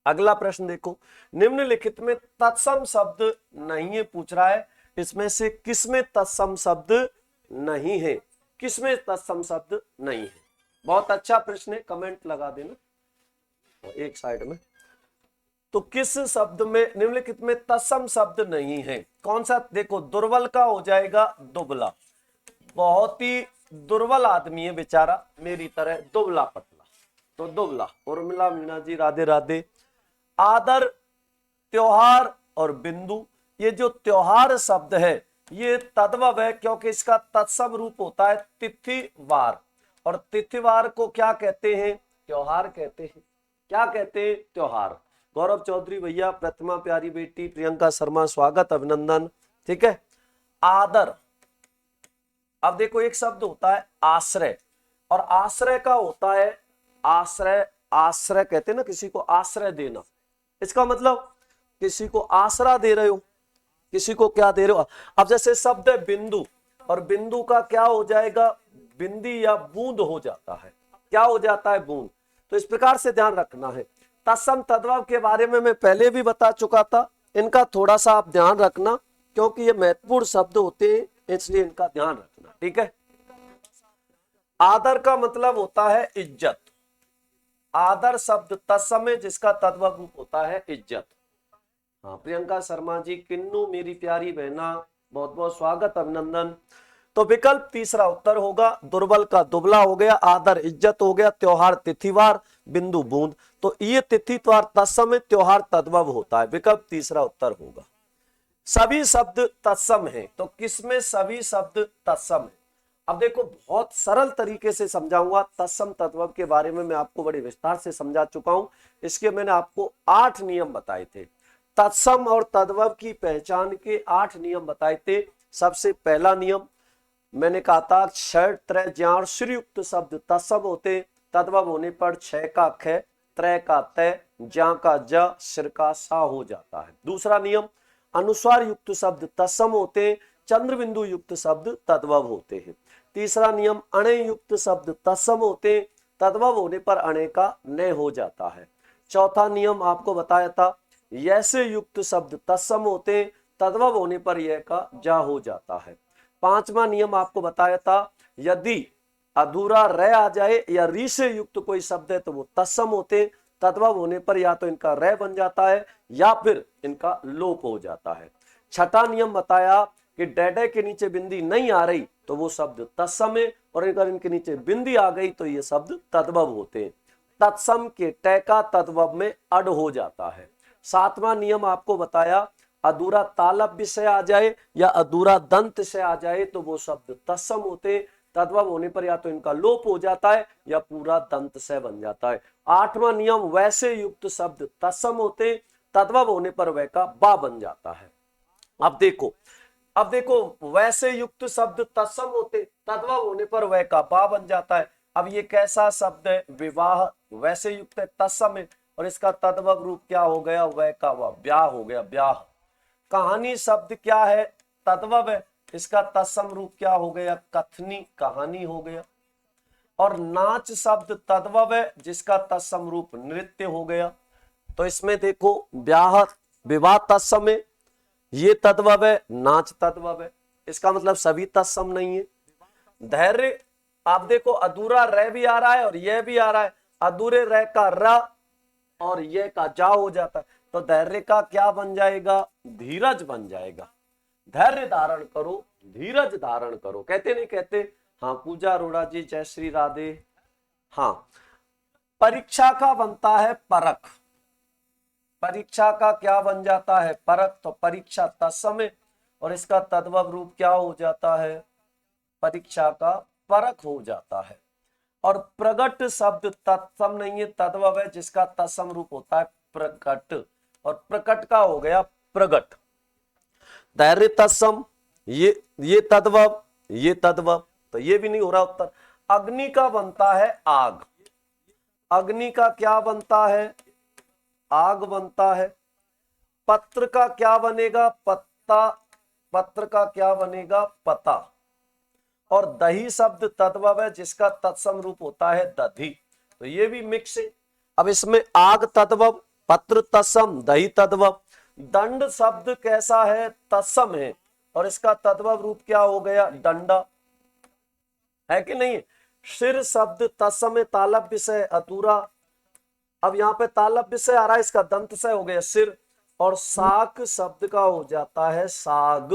अगला प्रश्न देखो, निम्नलिखित में तत्सम शब्द नहीं है, पूछ रहा है इसमें से किसमें तत्सम शब्द नहीं है, किसमें तत्सम शब्द नहीं है। बहुत अच्छा प्रश्न है, कमेंट लगा देना एक साइड में। तो किस शब्द में, निम्नलिखित में तत्सम शब्द नहीं है, कौन सा? देखो, दुर्बल का हो जाएगा दुबला, बहुत ही दुर्बल आदमी है बेचारा, मेरी तरह दुबला पतला, तो दुबला। उर्मिला मीणा जी राधे राधे। आदर, त्योहार और बिंदु, ये जो त्योहार शब्द है ये तद्भव है क्योंकि इसका तत्सम रूप होता है तिथिवार, और तिथिवार को क्या कहते हैं? त्योहार कहते हैं। क्या कहते हैं? त्योहार। गौरव चौधरी भैया, प्रतिमा प्यारी बेटी, प्रियंका शर्मा, स्वागत, अभिनंदन। ठीक है। आदर, अब देखो एक शब्द होता है आश्रय, और आश्रय का होता है आश्रय, आश्रय कहते हैं ना किसी को आश्रय देना, इसका मतलब किसी को आसरा दे रहे हो, किसी को क्या दे रहे हो। अब जैसे शब्द है बिंदु, और बिंदु का क्या हो जाएगा? बिंदी या बूंद हो जाता है। क्या हो जाता है? बूंद। तो इस प्रकार से ध्यान रखना है। तत्सम तद्भव के बारे में मैं पहले भी बता चुका था, इनका थोड़ा सा आप ध्यान रखना क्योंकि ये महत्वपूर्ण शब्द होते हैं, इसलिए इनका ध्यान रखना। ठीक है। आदर का मतलब होता है इज्जत, आदर शब्द तत्सम है जिसका तद्भव रूप होता है इज्जत। हाँ, प्रियंका शर्मा जी, किन्नू मेरी प्यारी बहना, बहुत बहुत स्वागत, अभिनंदन। तो विकल्प तीसरा उत्तर होगा, दुर्बल का दुबला हो गया, आदर इज्जत हो गया, त्योहार तिथिवार, बिंदु बूंद। तो ये तिथिवार तत्सम है, त्योहार तद्भव होता है, विकल्प तीसरा उत्तर होगा। सभी शब्द तत्सम है, तो किसमें सभी शब्द तत्सम है? अब देखो बहुत सरल तरीके से समझाऊंगा, तत्सम तद्भव के बारे में मैं आपको बड़े विस्तार से समझा चुका हूं, इसके मैंने आपको 8 नियम बताए थे। तत्सम और तद्भव की पहचान के 8 नियम बताए थे। सबसे पहला नियम मैंने कहा था, क्षर त्रय ज्ञान श्रीयुक्त शब्द तत्सम होते, तद्भव होने पर क्षय का ख, त्रय का तय, ज्ञा का ज, सिर का सा हो जाता है। दूसरा नियम, अनुस्वार युक्त शब्द तत्सम होते, चंद्र बिंदु युक्त शब्द तद्भव होते हैं। तीसरा नियम, अणे युक्त शब्द तत्सम होते, तद्भव होने पर अणे का न हो जाता है। चौथा नियम आपको बताया था, यसे युक्त शब्द तत्सम होते, तद्भव होने पर यह का जा हो जाता है। पांचवा नियम आपको बताया था, यदि अधूरा र आ जाए या री से युक्त कोई शब्द है तो वो तत्सम होते, तद्भव होने पर या तो इनका र बन जाता है या फिर इनका लोप हो जाता है। छठा नियम बताया कि डैडे के नीचे बिंदी नहीं आ रही तो वो शब्द तत्सम है, और अगर इनके नीचे बिंदी आ गई तो ये शब्द तद्भव होते हैं। तत्सम के ट का तद्भव में अड हो जाता है। सातवां नियम आपको बताया, अधूरा तालव्य से आ जाए या अधूरा दंत से आ जाए तो वो शब्द तत्सम होते, तद्भव होने पर या तो इनका लोप हो जाता है या पूरा दंत से बन जाता है। आठवां नियम, वैसे युक्त शब्द तत्सम होते, तद्भव होने पर वह का बा बन जाता है। अब देखो वैसे युक्त शब्द तत्सम होते, तद्भव होने पर वह का बा बन जाता है। अब ये कैसा शब्द है? विवाह, वैसे युक्त है, तत्सम है, और इसका तद्भव रूप क्या हो गया? वह का वह, ब्याह हो गया, ब्याह। कहानी शब्द क्या है? तद्भव है, इसका तत्सम रूप क्या हो गया? कथनी, कहानी हो गया। और नाच शब्द तद्भव है जिसका तत्सम रूप नृत्य हो गया। तो इसमें देखो ब्याह, विवाह तत्सम है, ये तद्भव है, नाच तद्भव है, इसका मतलब सभी तत्सम नहीं है। धैर्य, आप देखो अधूरा र भी आ रहा है और यह भी आ रहा है, अधूरे र का र और ये का जा हो जाता है, तो धैर्य का क्या बन जाएगा? धीरज बन जाएगा। धैर्य धारण करो, धीरज धारण करो, कहते नहीं कहते? हाँ, पूजा अरोड़ा जी, जय श्री राधे। हाँ, परीक्षा का बनता है परख, परीक्षा का क्या बन जाता है? परख। तो परीक्षा तत्सम है और इसका तद्भव रूप क्या हो जाता है? परीक्षा का परख हो जाता है। और प्रगट शब्द तत्सम नहीं है, तद्भव है जिसका तत्सम रूप होता है प्रकट, और प्रकट का हो गया प्रगट। धैर्य तत्सम, ये तद्भव, ये तद्भव, तो ये भी नहीं हो रहा उत्तर। अग्नि का बनता है आग, अग्नि का क्या बनता है? आग बनता है। पत्र का क्या बनेगा? पत्ता, पत्र का क्या बनेगा? पता। और दही शब्द तद्भव है जिसका तत्सम रूप होता है दधी, तो ये भी मिक्स है। अब इसमें आग तद्भव, पत्र तत्सम दही तद्भव। दंड शब्द कैसा है? तत्सम है, और इसका तद्भव रूप क्या हो गया? डंडा, है कि नहीं? सिर शब्द तत्सम है, तालव्य विषय अधूरा। अब यहाँ पे तालव्य विषय आ रहा है, इसका दंत से हो गया सिर। और साक शब्द का हो जाता है साग।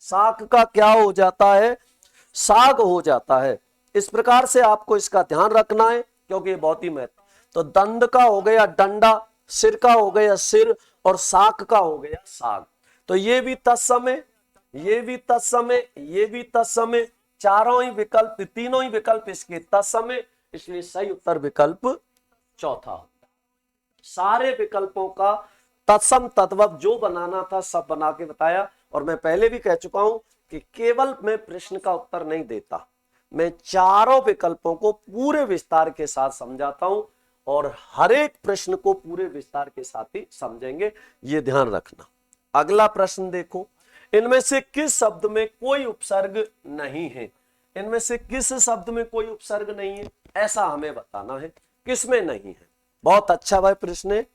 साग का क्या हो जाता है? साग हो जाता है। इस प्रकार से आपको इसका ध्यान रखना है, क्योंकि ये बहुत ही महत्व। तो दंड का हो गया डंडा, सिर का हो गया सिर, और साग का हो गया साग। तो ये भी तत्सम है, ये भी तत्सम है, ये भी तत्सम है। चारों ही विकल्प, तीनों ही विकल्प इसके तत्सम है, इसलिए सही उत्तर विकल्प चौथा। सारे विकल्पों का तत्सम तद्भव जो बनाना था सब बना के बताया। और मैं पहले भी कह चुका हूं कि केवल मैं प्रश्न का उत्तर नहीं देता, मैं चारों विकल्पों को पूरे विस्तार के साथ समझाता हूं, और हर एक प्रश्न को पूरे विस्तार के साथ ही समझेंगे, ये ध्यान रखना। अगला प्रश्न देखो, इनमें से किस शब्द में कोई उपसर्ग नहीं है? इनमें से किस शब्द में कोई उपसर्ग नहीं है, ऐसा हमें बताना है। किसमें नहीं है? बहुत अच्छा भाई प्रश्न है,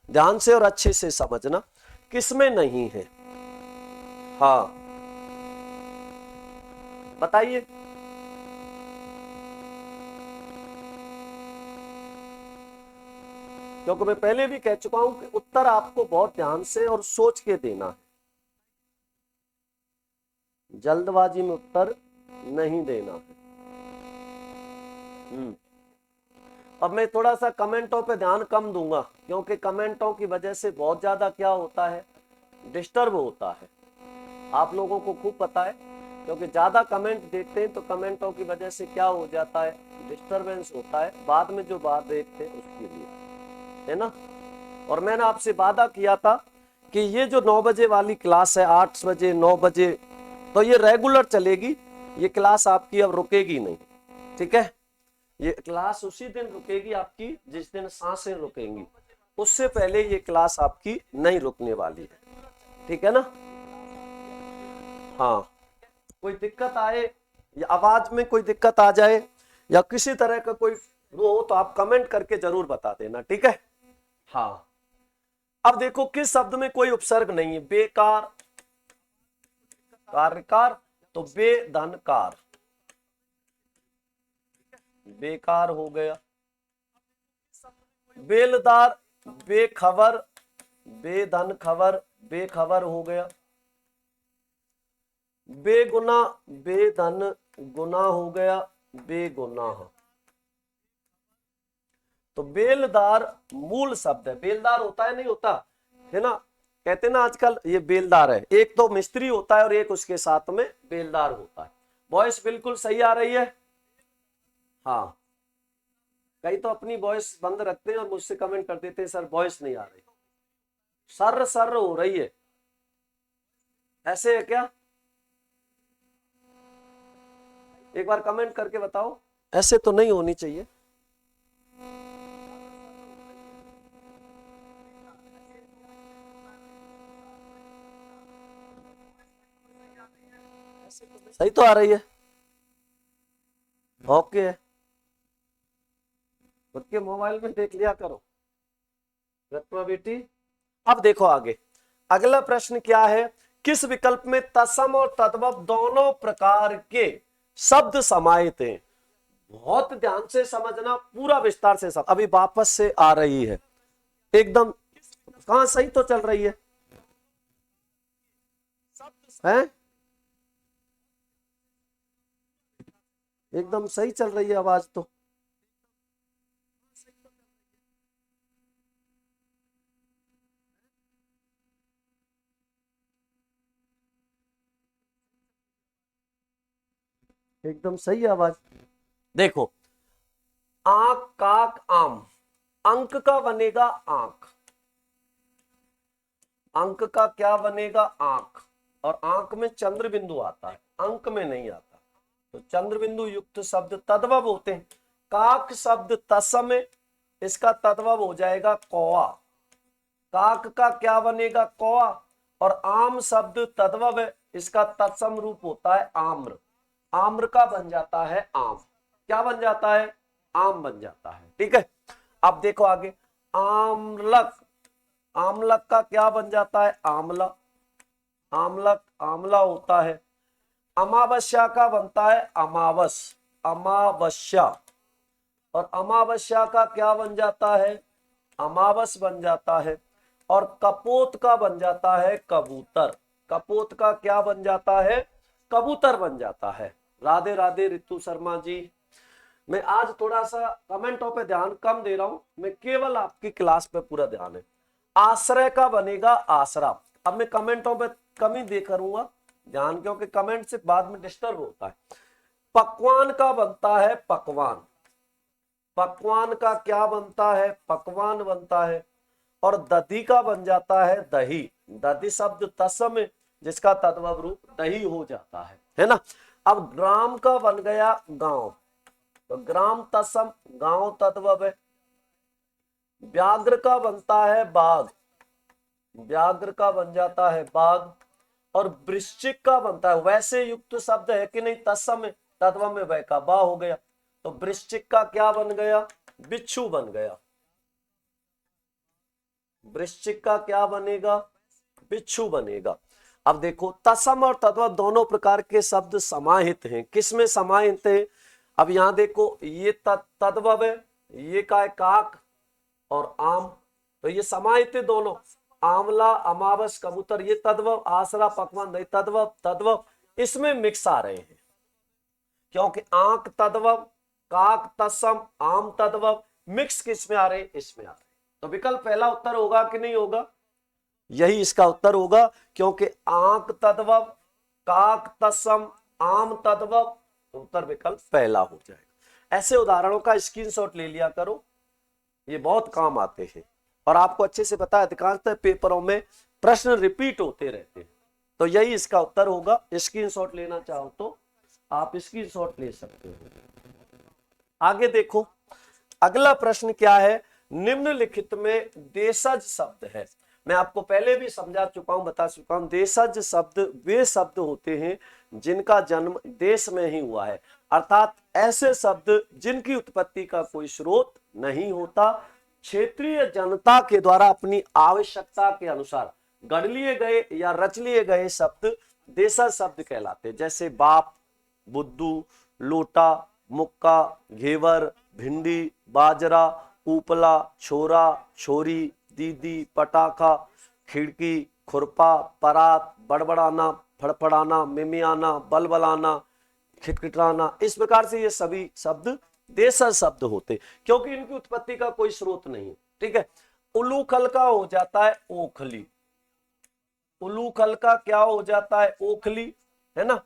ध्यान से और अच्छे से समझना। किसमें नहीं है? हाँ बताइए। क्योंकि मैं पहले भी कह चुका हूं कि उत्तर आपको बहुत ध्यान से और सोच के देना है, जल्दबाजी में उत्तर नहीं देना है। अब मैं थोड़ा सा कमेंटों पे ध्यान कम दूंगा, क्योंकि कमेंटों की वजह से बहुत ज्यादा क्या होता है? डिस्टर्ब होता है। आप लोगों को खूब पता है, क्योंकि ज्यादा कमेंट देखते हैं तो कमेंटों की वजह से क्या हो जाता है? डिस्टरबेंस होता है, बाद में जो बात देखते हैं उसके लिए, है ना। और मैंने आपसे वादा किया था कि ये जो 9 बजे वाली क्लास है, 8 बजे 9 बजे, तो ये रेगुलर चलेगी। ये क्लास आपकी अब रुकेगी नहीं, ठीक है? ये क्लास उसी दिन रुकेगी आपकी जिस दिन सांसें रुकेंगी, उससे पहले ये क्लास आपकी नहीं रुकने वाली है, ठीक है ना। हाँ, कोई दिक्कत आए या आवाज में कोई दिक्कत आ जाए या किसी तरह का कोई वो हो तो आप कमेंट करके जरूर बता देना, ठीक है। हाँ, अब देखो किस शब्द में कोई उपसर्ग नहीं है? बेकार, कार्यकार, तो बेधनकार, बेकार हो गया। बेलदार, बेखबर, बेधन खबर, बेखबर हो गया। बेगुना, बेधन गुना हो गया, बेगुनाह। तो बेलदार मूल शब्द है। बेलदार होता है नहीं होता है ना, कहते ना आजकल ये बेलदार है। एक तो मिस्त्री होता है और एक उसके साथ में बेलदार होता है। वॉइस बिल्कुल सही आ रही है? हाँ, कई तो अपनी वॉइस बंद रखते हैं और मुझसे कमेंट कर देते हैं सर वॉइस नहीं आ रही, सर्र सर्र हो रही है, ऐसे है क्या? एक बार कमेंट करके बताओ, ऐसे तो नहीं होनी चाहिए। सही तो आ रही है? ओके, खुद के मोबाइल में देख लिया करो रत्ना बेटी। अब देखो आगे, अगला प्रश्न क्या है? किस विकल्प में तत्सम और तद्भव दोनों प्रकार के शब्द समाहित हैं? बहुत ध्यान से समझना, पूरा विस्तार से सब। अभी वापस से आ रही है एकदम, कहां सही तो चल रही है, हैं? एकदम सही चल रही है आवाज तो। एकदम सही है आवाज। देखो, आंख, काक, आम, अंक का बनेगा आंख, अंक का क्या बनेगा? आंख, और आंख में चंद्र बिंदु आता है, अंक में नहीं आता, तो चंद्र बिंदु युक्त शब्द तद्भव होते हैं। काक शब्द तत्सम है, इसका तद्भव हो जाएगा कौआ, काक का क्या बनेगा? कौआ। और आम शब्द तद्भव है, इसका तत्सम रूप होता है आम्र, आम्र का बन जाता है आम, क्या बन जाता है? आम बन जाता है, ठीक है। अब देखो आगे, आम्रलक, आमलक का क्या बन जाता है? आमला, आमलक आमला होता है। अमावस्या का बनता है अमावस, अमावस्या, और अमावस्या का क्या बन जाता है? अमावस बन जाता है। और कपोत का बन जाता है कबूतर, कपोत का क्या बन जाता है? कबूतर बन जाता है। राधे राधे रितु शर्मा जी। मैं आज थोड़ा सा कमेंटों पे ध्यान कम दे रहा हूं, मैं केवल आपकी क्लास पे पूरा ध्यान है। आश्रय का बनेगा आसरा। अब मैं कमेंटों पे कम ही दे करूंगा ध्यान, क्योंकि कमेंट से बाद में डिस्टर्ब होता है। पकवान का बनता है पकवान, पकवान का क्या बनता है? पकवान बनता है। और दधी का बन जाता है दही, दधी शब्द तत्सम है जिसका तद्भव रूप दही हो जाता है ना। अब ग्राम का बन गया गांव, तो ग्राम तत्सम गांव तद्भव है। व्याघ्र का बनता है बाघ, व्याघ्र का बन जाता है बाघ। और वृश्चिक का बनता है, वैसे युक्त शब्द है कि नहीं, तत्सम तद्भव में वह का बा हो गया, तो वृश्चिक का क्या बन गया? बिच्छू बन गया। वृश्चिक का क्या बनेगा? बिच्छू बनेगा। अब देखो तत्सम और तद्भव दोनों प्रकार के शब्द समाहित हैं। किसमें समाहित है? अब यहां देखो ये तद्भव है, ये का है काक और आम, तो ये समाहित है दोनों। आमला, अमावस, कबूतर, ये तद्भव, आसरा, पकवान, दही, तद्भव तद्भव इसमें मिक्स आ रहे हैं, क्योंकि आंख तद्भव, काक तत्सम, आम तद्भव मिक्स किस में आ रहे? इसमें आ रहे। तो विकल्प पहला उत्तर होगा कि नहीं होगा? यही इसका उत्तर होगा, क्योंकि आंख तद्भव, काक तत्सम, आम तद्भव, उत्तर विकल्प पहला हो जाएगा। ऐसे उदाहरणों का स्क्रीनशॉट ले लिया करो, ये बहुत काम आते हैं। और आपको अच्छे से पता है अधिकांशतः पेपरों में प्रश्न रिपीट होते रहते हैं, तो यही इसका उत्तर होगा। स्क्रीनशॉट लेना चाहो तो आप स्क्रीनशॉट ले सकते हो। आगे देखो अगला प्रश्न क्या है? निम्नलिखित में देशज शब्द है। मैं आपको पहले भी समझा चुका हूं, बता चुका हूं, देशज शब्द वे शब्द होते हैं जिनका जन्म देश में ही हुआ है, अर्थात ऐसे शब्द जिनकी उत्पत्ति का कोई स्रोत नहीं होता, क्षेत्रीय जनता के द्वारा अपनी आवश्यकता के अनुसार गढ़ लिए गए या रच लिए गए शब्द देशज शब्द कहलाते। जैसे बाप, बुद्धू, लोटा, मुक्का, घेवर, भिंडी, बाजरा, उपला, छोरा, छोरी, दीदी, पटाखा, खिड़की, खुरपा, परात, बड़बड़ाना, फड़फड़ाना, मिमियाना, बलबलाना, खिटखिटाना, इस प्रकार से ये सभी शब्द देशज शब्द होते, क्योंकि इनकी उत्पत्ति का कोई स्रोत नहीं। ठीक है। उलूखल का हो जाता है ओखली, उलूखल का क्या हो जाता है? ओखली, है ना।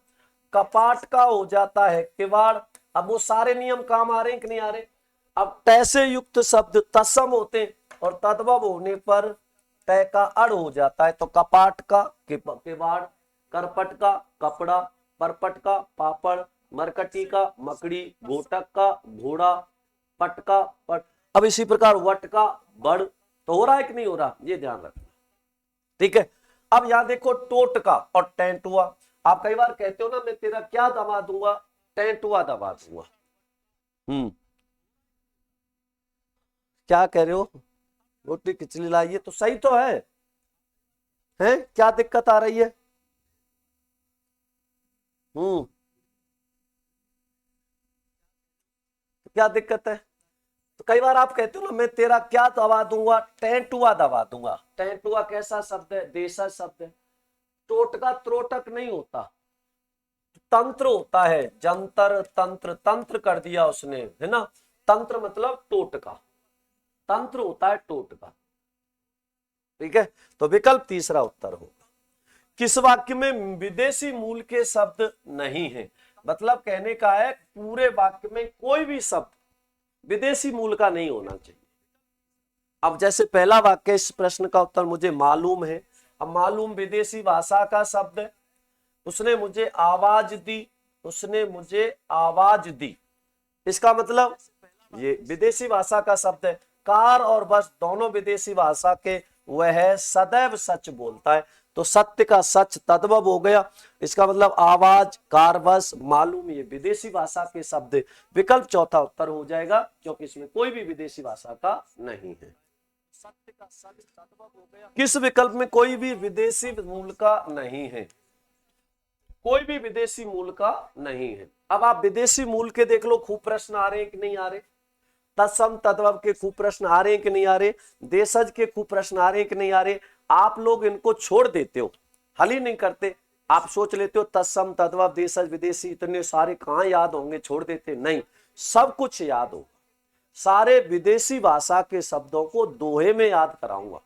कपाट का हो जाता है किवाड़। अब वो सारे नियम काम आ रहे हैं कि नहीं आ रहे? अब तय से युक्त शब्द तत्सम होते हैं और तद्भव होने पर तय का अड़ हो जाता है, तो कपाट का किवाड़, करपट का कपड़ा, परपट का पापड़, मरकटी का मकड़ी, घोटक का घोड़ा, पट का पट। अब इसी प्रकार वट का बड़। तो हो रहा है कि नहीं हो रहा? ये ध्यान रखना। ठीक है। अब यहां देखो टोटका और टेंटुआ। आप कई बार कहते हो ना, मैं तेरा क्या दबा दूंगा? टेंटुआ दबा दूंगा। क्या कह रहे हो? रोटी खिचड़ी लाइए, तो सही तो है? क्या दिक्कत आ रही है? क्या दिक्कत है? तो कई बार आप कहते हो ना, मैं तेरा क्या दबा दूंगा? टेंटुआ दबा दूंगा। टेंटुआ कैसा शब्द है? देशज शब्द है। टोटका त्रोटक नहीं होता, तंत्र होता है, जंतर तंत्र, तंत्र कर दिया उसने, है ना। तंत्र मतलब टोटका, तंत्र होता है टोटका। ठीक है। तो विकल्प तीसरा उत्तर होगा। किस वाक्य में विदेशी मूल के शब्द नहीं है? मतलब कहने का है पूरे वाक्य में कोई भी शब्द विदेशी मूल का नहीं होना चाहिए। अब जैसे पहला वाक्य, इस प्रश्न का उत्तर मुझे मालूम है। अब मालूम विदेशी भाषा का शब्द है। उसने मुझे आवाज दी, उसने मुझे आवाज दी, इसका मतलब ये विदेशी भाषा का शब्द है। कार और बस दोनों विदेशी भाषा के, वह सदैव सच बोलता है, तो सत्य का सच तद्भव हो गया। इसका मतलब आवाज, कार, बस, मालूम ये विदेशी भाषा के शब्द। विकल्प चौथा उत्तर हो जाएगा, क्योंकि इसमें कोई भी विदेशी भाषा का नहीं है। सत्य का सत्य तद्भव हो गया। किस विकल्प में कोई भी विदेशी मूल का नहीं है, कोई भी विदेशी मूल का नहीं है। अब आप विदेशी मूल के देख लो, खूब प्रश्न आ रहे हैं कि नहीं आ रहे, तत्सम तद्भव के खूब प्रश्न आ रहे हैं कि नहीं आ रहे, देशज के खूब प्रश्न आ रहे हैं कि नहीं आ रहे। आप लोग इनको छोड़ देते हो, हल ही नहीं करते। आप सोच लेते हो तत्सम तद्भव देशज विदेशी इतने सारे कहां याद होंगे, छोड़ देते, नहीं, सब कुछ याद होगा। सारे विदेशी भाषा के शब्दों को दोहे में याद कराऊंगा,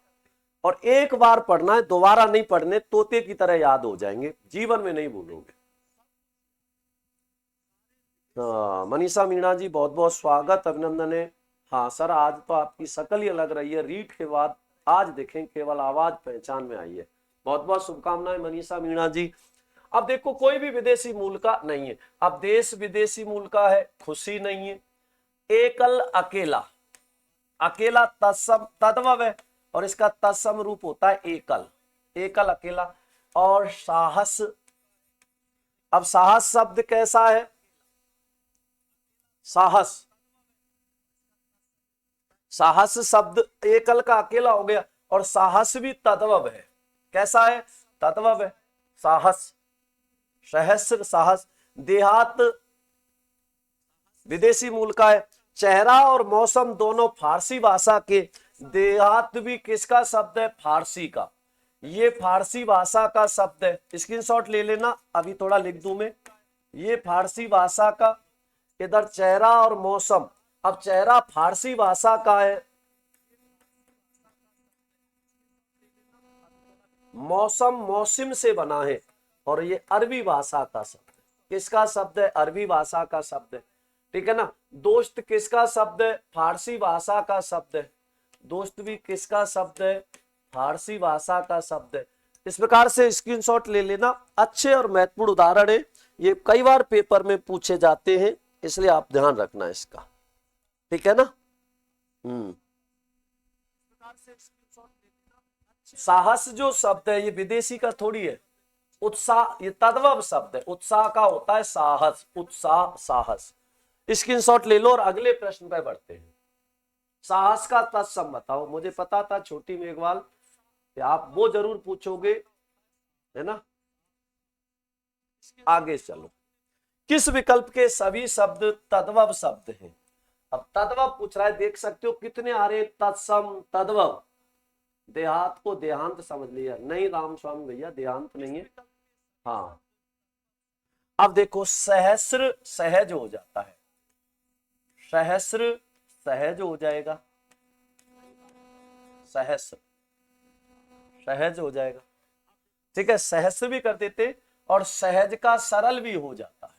और एक बार पढ़ना है, दोबारा नहीं पढ़ने, तोते की तरह याद हो जाएंगे, जीवन में नहीं भूलोगे। मनीषा मीणा जी बहुत बहुत स्वागत, अभिनंदन है। हाँ सर, आज तो आपकी शक्ल ही अलग रही है, रीड के बाद आज देखें केवल आवाज पहचान में आई है। बहुत बहुत शुभकामनाएं मनीषा मीणा जी। अब देखो, कोई भी विदेशी मूल का नहीं है। अब देश विदेशी मूल का है, खुशी नहीं है। एकल अकेला, अकेला तत्सम तद्भव है, और इसका तत्सम रूप होता है एकल, एकल अकेला। और साहस, अब साहस शब्द कैसा है, साहस, साहस शब्द एकल का अकेला हो गया, और साहस भी तद्भव है, कैसा है, तद्भव है, साहस, सहस्र साहस। देहात विदेशी मूल का है। चेहरा और मौसम दोनों फारसी भाषा के, देहात भी किसका शब्द है, फारसी का, ये फारसी भाषा का शब्द है, स्क्रीनशॉट ले लेना, अभी थोड़ा लिख दूं मैं, ये फारसी भाषा का। इधर चेहरा और मौसम, अब चेहरा फारसी भाषा का है, मौसम मौसिम से बना है, और ये अरबी भाषा का शब्द है, किसका शब्द है, अरबी भाषा का शब्द है, ठीक है ना। दोस्त किसका शब्द है, फारसी भाषा का शब्द है, दोस्त भी किसका शब्द है, फारसी भाषा का शब्द है। इस प्रकार से स्क्रीनशॉट ले लेना, अच्छे और महत्वपूर्ण उदाहरण है, ये कई बार पेपर में पूछे जाते हैं, इसलिए आप ध्यान रखना इसका, ठीक है ना। साहस जो शब्द है ये विदेशी का थोड़ी है, उत्साह ये तद्भव शब्द है, उत्साह का होता है साहस, उत्साह साहस। स्क्रीनशॉट ले लो और अगले प्रश्न पर बढ़ते हैं। साहस का तत्सम बताओ, मुझे पता था छोटी मेघवाल कि आप वो जरूर पूछोगे, है ना। आगे चलो, किस विकल्प के सभी शब्द तद्भव शब्द हैं। अब तद्भव पूछ रहा है, देख सकते हो कितने आ रहे, तत्सम तद्भव। देहात को देहांत समझ लिया, नहीं राम स्वामी भैया, देहांत नहीं है। हाँ, अब देखो, सहस्र सहज हो जाता है, सहस्र सहज हो जाएगा, सहस्र सहज हो जाएगा, ठीक है, सहस्र भी कर देते, और सहज का सरल भी हो जाता है।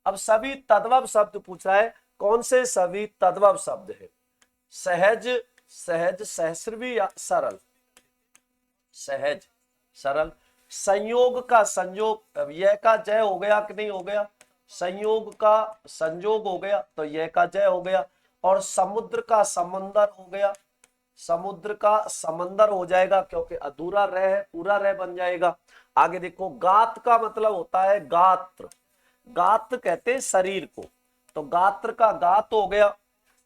अब सभी तद्भव शब्द पूछ रहा है, कौन से सभी तद्भव शब्द है, सहज, सहज, सहस्र भी या सरल, सहज सरल। संयोग का संयोग, अब यह का जय हो गया कि नहीं हो गया, संयोग का संयोग हो गया तो यह का जय हो गया, और समुद्र का समंदर हो गया, समुद्र का समंदर हो जाएगा, क्योंकि अधूरा रह है, पूरा रह बन जाएगा। आगे देखो, गात का मतलब होता है गात्र, गात कहते हैं शरीर को, तो गात्र का गात हो गया।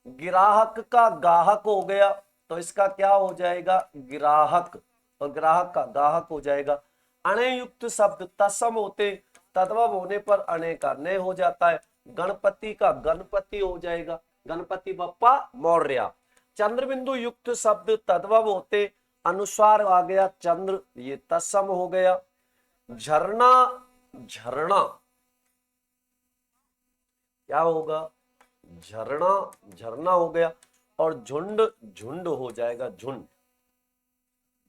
गिराहक का गाहक हो गया, तो इसका क्या हो जाएगा, गिराहक, और ग्राहक का गाहक हो जाएगा। अणे युक्त शब्द तत्सम होते, तद्भव होने पर अणे का नय हो जाता है। गणपति का गणपति हो जाएगा, गणपति बप्पा मौर्य। चंद्र बिंदु युक्त शब्द तद्भव होते, अनुस्वार आ गया चंद्र, ये तत्सम हो गया। झरना, झरना क्या होगा, झरना, झरना हो गया, और झुंड, झुंड हो जाएगा, झुंड,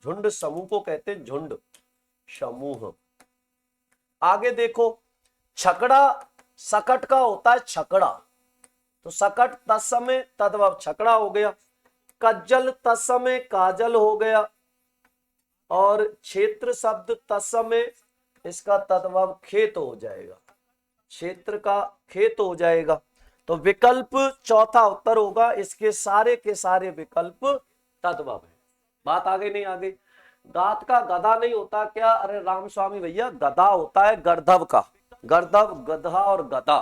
झुंड समूह को कहते हैं, झुंड समूह। आगे देखो, छकड़ा सकट का होता है छकड़ा, तो सकट तत्समय तद्भव छकड़ा हो गया। कज्जल तत्समय काजल हो गया, और क्षेत्र शब्द तत्समय, इसका तद्भव खेत हो जाएगा, क्षेत्र का खेत हो जाएगा। तो विकल्प चौथा उत्तर होगा, इसके सारे के सारे विकल्प तद्भव है। बात आगे नहीं आगे। गात का गधा नहीं होता क्या, अरे राम स्वामी भैया, गधा होता है गर्दभ का, गर्दभ, गधा और गधा,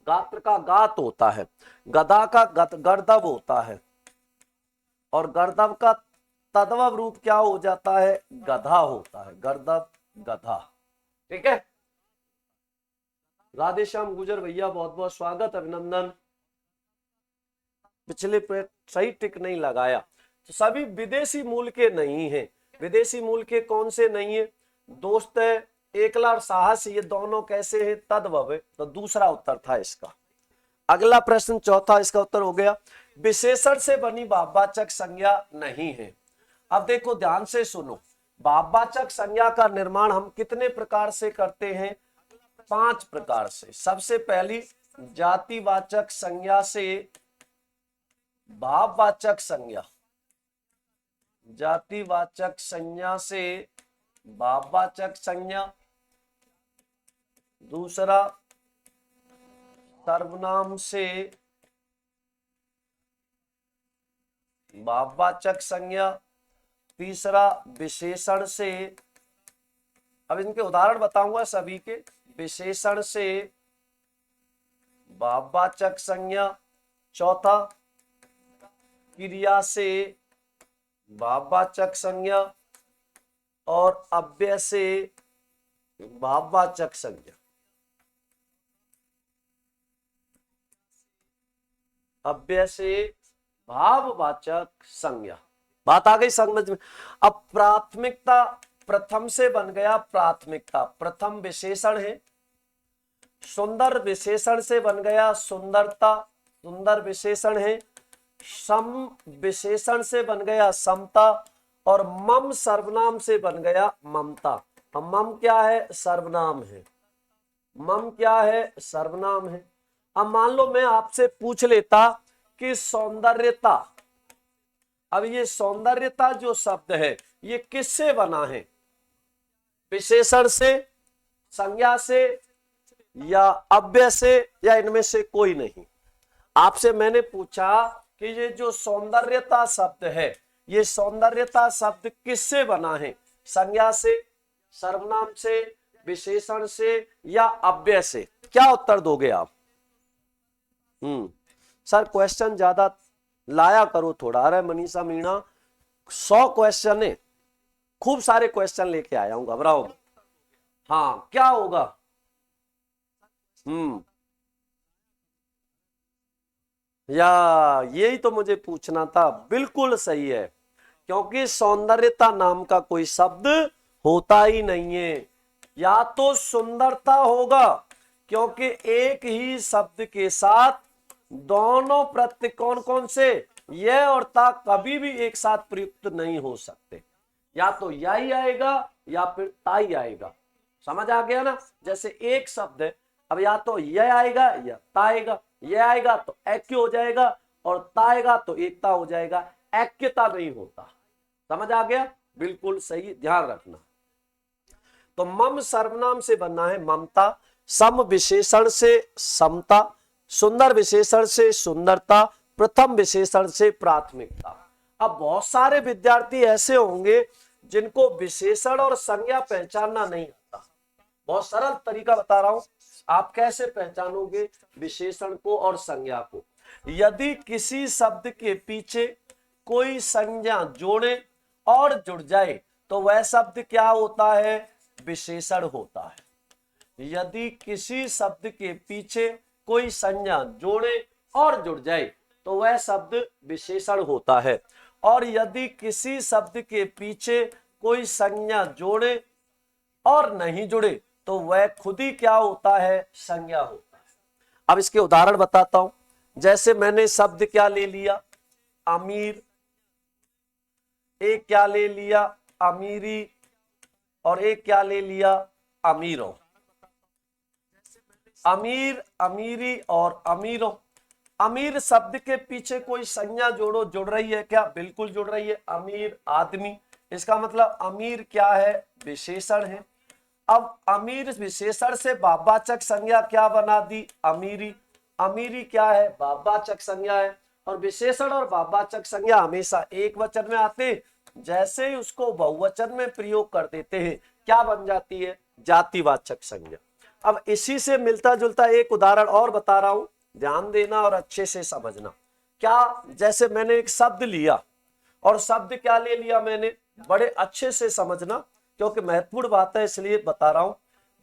गात्र का गात होता है, गधा का गर्दभ होता है, और गर्दभ का तद्भव रूप क्या हो जाता है, गधा होता है, गर्दभ गधा। ठीक है, राधे श्याम गुजर भैया बहुत बहुत स्वागत, अभिनंदन। पिछले पे सही टिक नहीं लगाया। तो सभी विदेशी मूल के नहीं है। विदेशी मूल के कौन से नहीं है, दोस्त है, एकला और साहस, ये दोनों कैसे हैं, तद्भव है। तो दूसरा उत्तर था इसका। अगला प्रश्न चौथा, इसका उत्तर हो गया विशेषण से बनी भाववाचक संज्ञा नहीं है। अब देखो ध्यान से सुनो, भाववाचक संज्ञा का निर्माण हम कितने प्रकार से करते हैं, 5 प्रकार से। सबसे पहली जातिवाचक संज्ञा से भाववाचक संज्ञा, जातिवाचक संज्ञा से भाववाचक संज्ञा। दूसरा सर्वनाम से भाववाचक संज्ञा। तीसरा विशेषण से, अब इनके उदाहरण बताऊंगा सभी के, विशेषण से भाववाचक संज्ञा। चौथा क्रिया से भाववाचक संज्ञा और अव्यय से भाववाचक संज्ञा। अव्यय से भाववाचक संज्ञा। बात आ गई समझ में। अब प्राथमिकता, प्रथम से बन गया प्राथमिकता, प्रथम विशेषण है। सुंदर विशेषण से बन गया सुंदरता, सुंदर विशेषण है। सम विशेषण से बन गया समता और मम सर्वनाम से बन गया ममता। अब मम क्या है, सर्वनाम है। मम क्या है, सर्वनाम है। अब मान लो मैं आपसे पूछ लेता कि सौंदर्यता, अब ये सौंदर्यता जो शब्द है ये किससे बना है, विशेषण से, संज्ञा से या अव्यय से, या इनमें से कोई नहीं। आपसे मैंने पूछा कि ये जो सौंदर्यता शब्द है, ये सौंदर्यता शब्द किससे बना है, संज्ञा से, सर्वनाम से, विशेषण से या अव्यय से। क्या उत्तर दोगे आप? सर क्वेश्चन ज्यादा लाया करो थोड़ा। अरे मनीषा मीणा 100 क्वेश्चन है, खूब सारे क्वेश्चन लेके आया हूं, घबराओ। हाँ क्या होगा? या यही तो मुझे पूछना था। बिल्कुल सही है, क्योंकि सौंदर्यता नाम का कोई शब्द होता ही नहीं है। या तो सुंदरता होगा, क्योंकि एक ही शब्द के साथ दोनों प्रत्यय कौन कौन से, यह और ता कभी भी एक साथ प्रयुक्त नहीं हो सकते। या तो या ही आएगा या फिर ता ही आएगा। समझ आ गया ना? जैसे एक शब्द है, अब या तो यह आएगा या ता आएगा। यह आएगा तो ऐक्य हो जाएगा और ता आएगा तो एकता हो जाएगा, ऐक्यता नहीं होता। समझ आ गया? बिल्कुल सही, ध्यान रखना। तो मम सर्वनाम से बनना है ममता, सम विशेषण से समता, सुंदर विशेषण से सुंदरता, प्रथम विशेषण से प्राथमिकता। अब बहुत सारे विद्यार्थी ऐसे होंगे जिनको विशेषण और संज्ञा पहचानना नहीं आता। बहुत सरल तरीका बता रहा हूं, आप कैसे पहचानोगे विशेषण को और संज्ञा को। यदि किसी शब्द के पीछे कोई संज्ञा जोड़े और जुड़ जाए तो वह शब्द क्या होता है, विशेषण होता है। यदि किसी शब्द के पीछे कोई संज्ञा जोड़े और जुड़ जाए तो वह शब्द विशेषण होता है। और यदि किसी शब्द के पीछे कोई संज्ञा जोड़े और नहीं जुड़े तो वह खुद ही क्या होता है, संज्ञा होता है। अब इसके उदाहरण बताता हूं। जैसे मैंने शब्द क्या ले लिया, अमीर, एक क्या ले लिया, अमीरी, और एक क्या ले लिया, अमीरों। अमीर, अमीरी और अमीरों। अमीर शब्द के पीछे कोई संज्ञा जोड़ो, जुड़ रही है क्या? बिल्कुल जुड़ रही है। अमीर आदमी, इसका मतलब अमीर क्या है, विशेषण है। अब अमीर विशेषण से भाववाचक संज्ञा क्या बना दी, अमीरी। अमीरी क्या है, भाववाचक संज्ञा है। और विशेषण और भाववाचक संज्ञा हमेशा एक वचन में आते, जैसे ही उसको बहुवचन में प्रयोग कर देते हैं क्या बन जाती है, जातिवाचक संज्ञा। अब इसी से मिलता जुलता एक उदाहरण और बता रहा हूं, ध्यान देना और अच्छे से समझना। क्या, जैसे मैंने एक शब्द लिया और शब्द क्या ले लिया मैंने, बड़े अच्छे से समझना क्योंकि महत्वपूर्ण बात है इसलिए बता रहा हूं।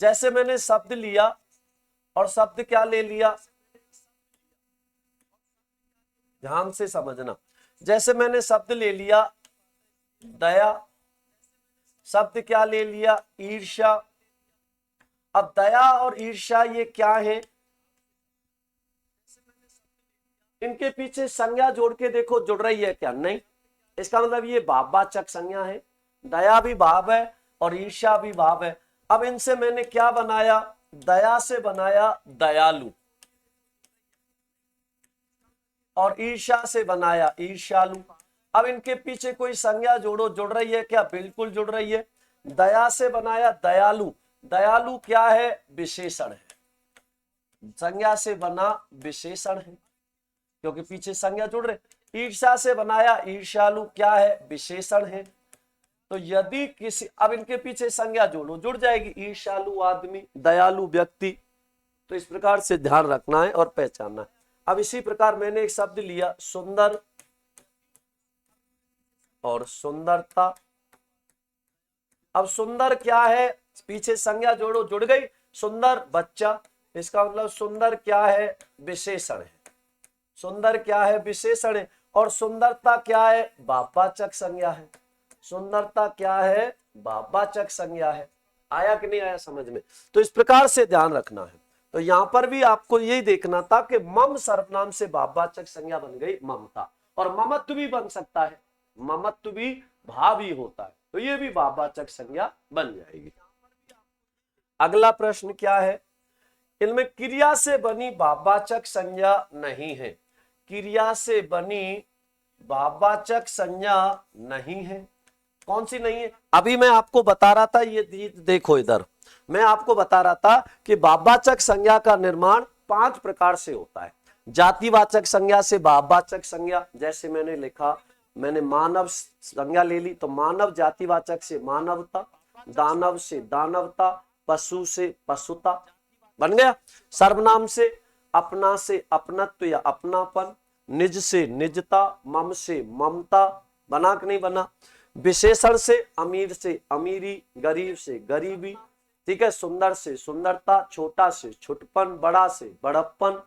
जैसे मैंने शब्द लिया और शब्द क्या ले लिया, ध्यान से समझना। जैसे मैंने शब्द ले लिया दया, शब्द क्या ले लिया ईर्ष्या। अब दया और ईर्ष्या ये क्या है, इनके पीछे संज्ञा जोड़ के देखो जुड़ रही है क्या, नहीं। इसका मतलब ये भाववाचक संज्ञा है, दया भी भाव है और ईर्ष्या भी भाव है। अब इनसे मैंने क्या बनाया, दया से बनाया दयालु और ईर्ष्या से बनाया ईर्ष्यालु। अब इनके पीछे कोई संज्ञा जोड़ो, जुड़ रही है क्या, बिल्कुल जुड़ रही है। दया से बनाया दयालु, दयालु क्या है, विशेषण है, संज्ञा से बना विशेषण है क्योंकि पीछे संज्ञा जुड़ रहे। ईर्ष्या से बनाया ईर्ष्यालु क्या है, विशेषण है। तो यदि किसी, अब इनके पीछे संज्ञा जोड़ो, जुड़ जाएगी, ईर्ष्यालु आदमी, दयालु व्यक्ति। तो इस प्रकार से ध्यान रखना है और पहचानना है। अब इसी प्रकार मैंने एक शब्द लिया सुंदर और सुंदरता। अब सुंदर क्या है, पीछे संज्ञा जोड़ो, जुड़ गई, सुंदर बच्चा, इसका मतलब सुंदर क्या है, विशेषण है। सुंदर क्या है, विशेषण है। और सुंदरता क्या है, भाववाचक संज्ञा है। सुंदरता क्या है, भाववाचक संज्ञा है। आया कि नहीं आया समझ में। तो इस प्रकार से ध्यान रखना है। तो यहां पर भी आपको यही देखना था कि मम सर्वनाम से भाववाचक संज्ञा बन गई ममता, और ममत्व भी बन सकता है, ममत्व भी भाव ही होता है, तो ये भी भाववाचक संज्ञा बन जाएगी। अगला प्रश्न क्या है, इनमें क्रिया से बनी भाववाचक संज्ञा नहीं है, क्रिया से बनी भाववाचक संज्ञा नहीं है। कौन सी नहीं है, अभी मैं आपको बता रहा था, ये देखो इधर मैं आपको बता रहा था कि भाववाचक संज्ञा का निर्माण 5 प्रकार से होता है। जातिवाचक संज्ञा से भाववाचक संज्ञा, जैसे मैंने लिखा, मैंने मानव संज्ञा ले ली तो मानव जातिवाचक से मानवता, दानव से दानवता, पशु से पशुता बन गया। सर्वनाम से अपना से अपनत्व या अपनापन, निज से निजता, मम से ममता, बना कि नहीं बना। विशेषण से अमीर से अमीरी, गरीब से गरीबी, ठीक है, सुंदर से सुंदरता, छोटा से छोटपन, बड़ा से बड़प्पन,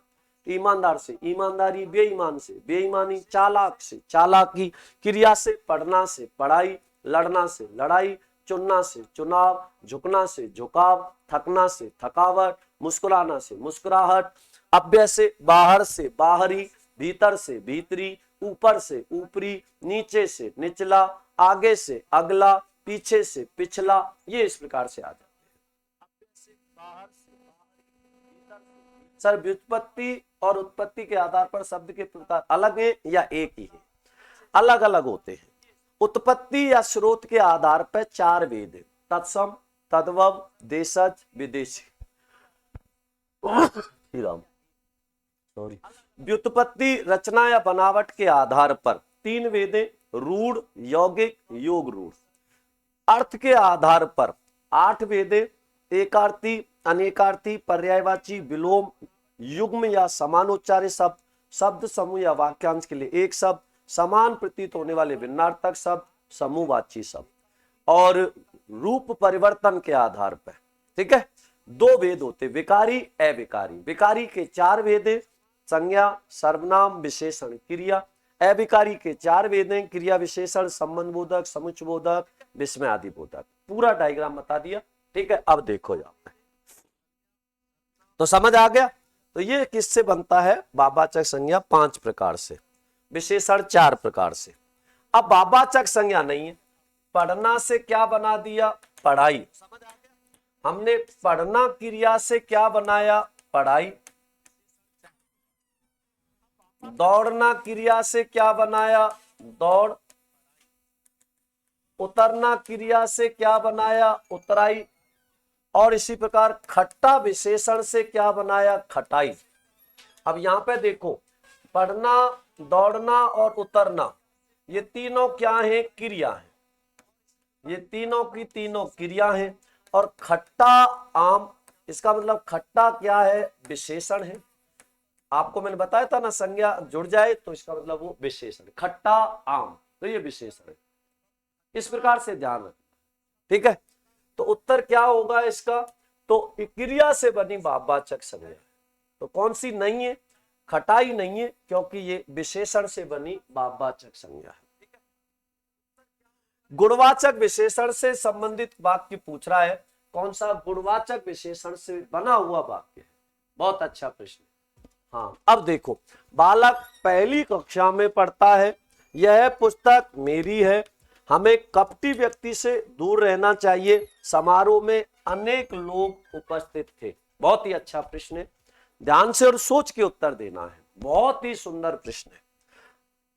ईमानदार से ईमानदारी, बेईमान से बेईमानी, चालाक से चालाकी, क्रिया से पढ़ना से पढ़ाई, लड़ना से लड़ाई, चुनना से चुनाव, झुकना से झुकाव, थकना से थकावट, मुस्कुराना से मुस्कुराहट, अव्यय से बाहर से बाहरी, भीतर से भीतरी, ऊपर से ऊपरी, नीचे से निचला, आगे से अगला, पीछे से पिछला, ये इस प्रकार से आ जाते हैं। सर व्युत्पत्ति और उत्पत्ति के आधार पर शब्द के प्रकार अलग है या एक ही है, अलग अलग होते हैं। उत्पत्ति या स्रोत के आधार पर 4 वेद है, तत्सम, तद्भव, देशज, विदेशी। सॉरी, व्युत्पत्ति रचना या बनावट के आधार पर 3 वेद, रूढ़, यौगिक, योग रूढ़। अर्थ के आधार पर 8 वेद, एकार्थी, अनेकार्थी, पर्यायवाची, विलोम, युग्म या समानोच्चारित शब्द, शब्द समूह या वाक्यांश के लिए एक शब्द, समान प्रतीत होने वाले भिन्नार्थक शब्द, समूहवाची शब्द। और रूप परिवर्तन के आधार पर, ठीक है, 2 वेद होते, विकारी, अविकारी। विकारी के 4 वेद, संज्ञा, सर्वनाम, विशेषण, क्रिया। अविकारी के 4 वेद, क्रिया, विशेषण, संबंध बोधक, समुच्चय बोधक, विस्मय आदि बोधक। पूरा डायग्राम बता दिया, ठीक है। अब देखो यहाँ पे तो समझ आ गया। तो ये किससे बनता है, भाववाचक संज्ञा 5 प्रकार से, विशेषण 4 प्रकार से। अब भाववाचक संज्ञा नहीं है, पढ़ना से क्या बना दिया, पढ़ाई। हमने पढ़ना क्रिया से क्या बनाया, पढ़ाई। दौड़ना क्रिया से क्या बनाया, दौड़। उतरना क्रिया से क्या बनाया, उतराई। और इसी प्रकार खट्टा विशेषण से क्या बनाया, खटाई। अब यहां पे देखो, पढ़ना, दौड़ना और उतरना, ये तीनों क्या हैं, क्रिया हैं। ये तीनों की तीनों क्रिया हैं। और खट्टा आम, इसका मतलब खट्टा क्या है, विशेषण है। आपको मैंने बताया था ना, संज्ञा जुड़ जाए तो इसका मतलब वो विशेषण। खट्टा आम, तो ये विशेषण है। इस प्रकार से ध्यान रखना, ठीक है। तो उत्तर क्या होगा इसका, तो क्रिया से बनी भाववाचक संज्ञा, तो कौन सी नहीं है, खटाई नहीं है, क्योंकि ये विशेषण से बनी भाववाचक संज्ञा है। गुणवाचक विशेषण से संबंधित वाक्य पूछ रहा है, कौन सा गुणवाचक विशेषण से बना हुआ वाक्य है। बहुत अच्छा प्रश्न। हाँ, अब देखो, बालक पहली कक्षा में पढ़ता है, यह पुस्तक मेरी है, हमें कपटी व्यक्ति से दूर रहना चाहिए, समारोह में अनेक लोग उपस्थित थे। बहुत ही अच्छा प्रश्न है, ध्यान से और सोच के उत्तर देना है। बहुत ही सुंदर प्रश्न है।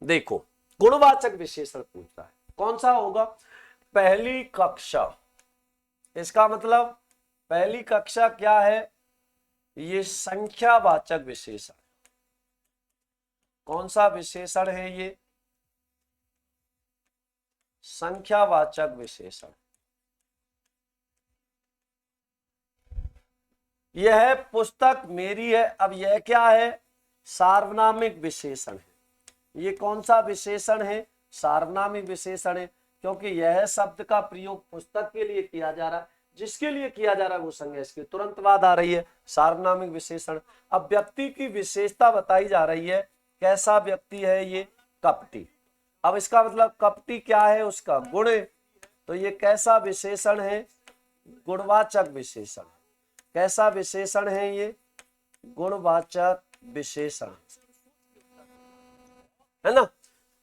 देखो, गुणवाचक विशेषण पूछता है, कौन सा होगा, पहली कक्षा। इसका मतलब पहली कक्षा क्या है, ये संख्यावाचक विशेषण। कौन सा विशेषण है ये, संख्यावाचक विशेषण। यह पुस्तक मेरी है, अब यह क्या है, सार्वनामिक विशेषण है। ये कौन सा विशेषण है, सार्वनामिक विशेषण है, क्योंकि यह शब्द का प्रयोग पुस्तक के लिए किया जा रहा है, जिसके लिए किया जा रहा है वो संज्ञा इसके तुरंत बाद आ रही है, सार्वनामिक विशेषण। अब व्यक्ति की विशेषता बताई जा रही है, कैसा व्यक्ति है ये, कपटी। अब इसका मतलब कपटी क्या है, उसका गुण है, तो ये कैसा विशेषण है, गुणवाचक विशेषण। कैसा विशेषण है ये, गुणवाचक विशेषण, है ना।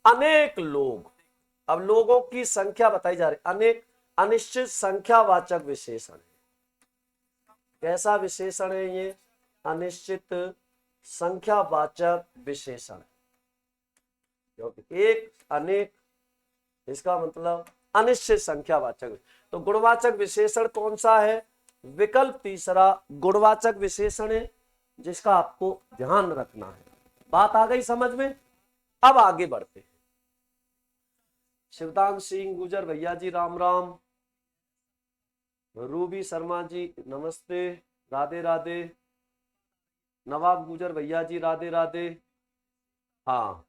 अनेक लोग, अब लोगों की संख्या बताई जा रही, अनेक अनिश्चित संख्यावाचक विशेषण है। कैसा विशेषण है ये, अनिश्चित संख्यावाचक विशेषण, क्योंकि एक अनेक, इसका मतलब अनिश्चित संख्यावाचक। तो गुणवाचक विशेषण कौन सा है, विकल्प तीसरा गुणवाचक विशेषण है, जिसका आपको ध्यान रखना है। बात आ गई समझ में। अब आगे बढ़ते हैं। शिवदान सिंह गुजर भैया जी राम राम, रूबी शर्मा जी नमस्ते, राधे राधे, नवाब गुजर भैया जी राधे राधे। हाँ,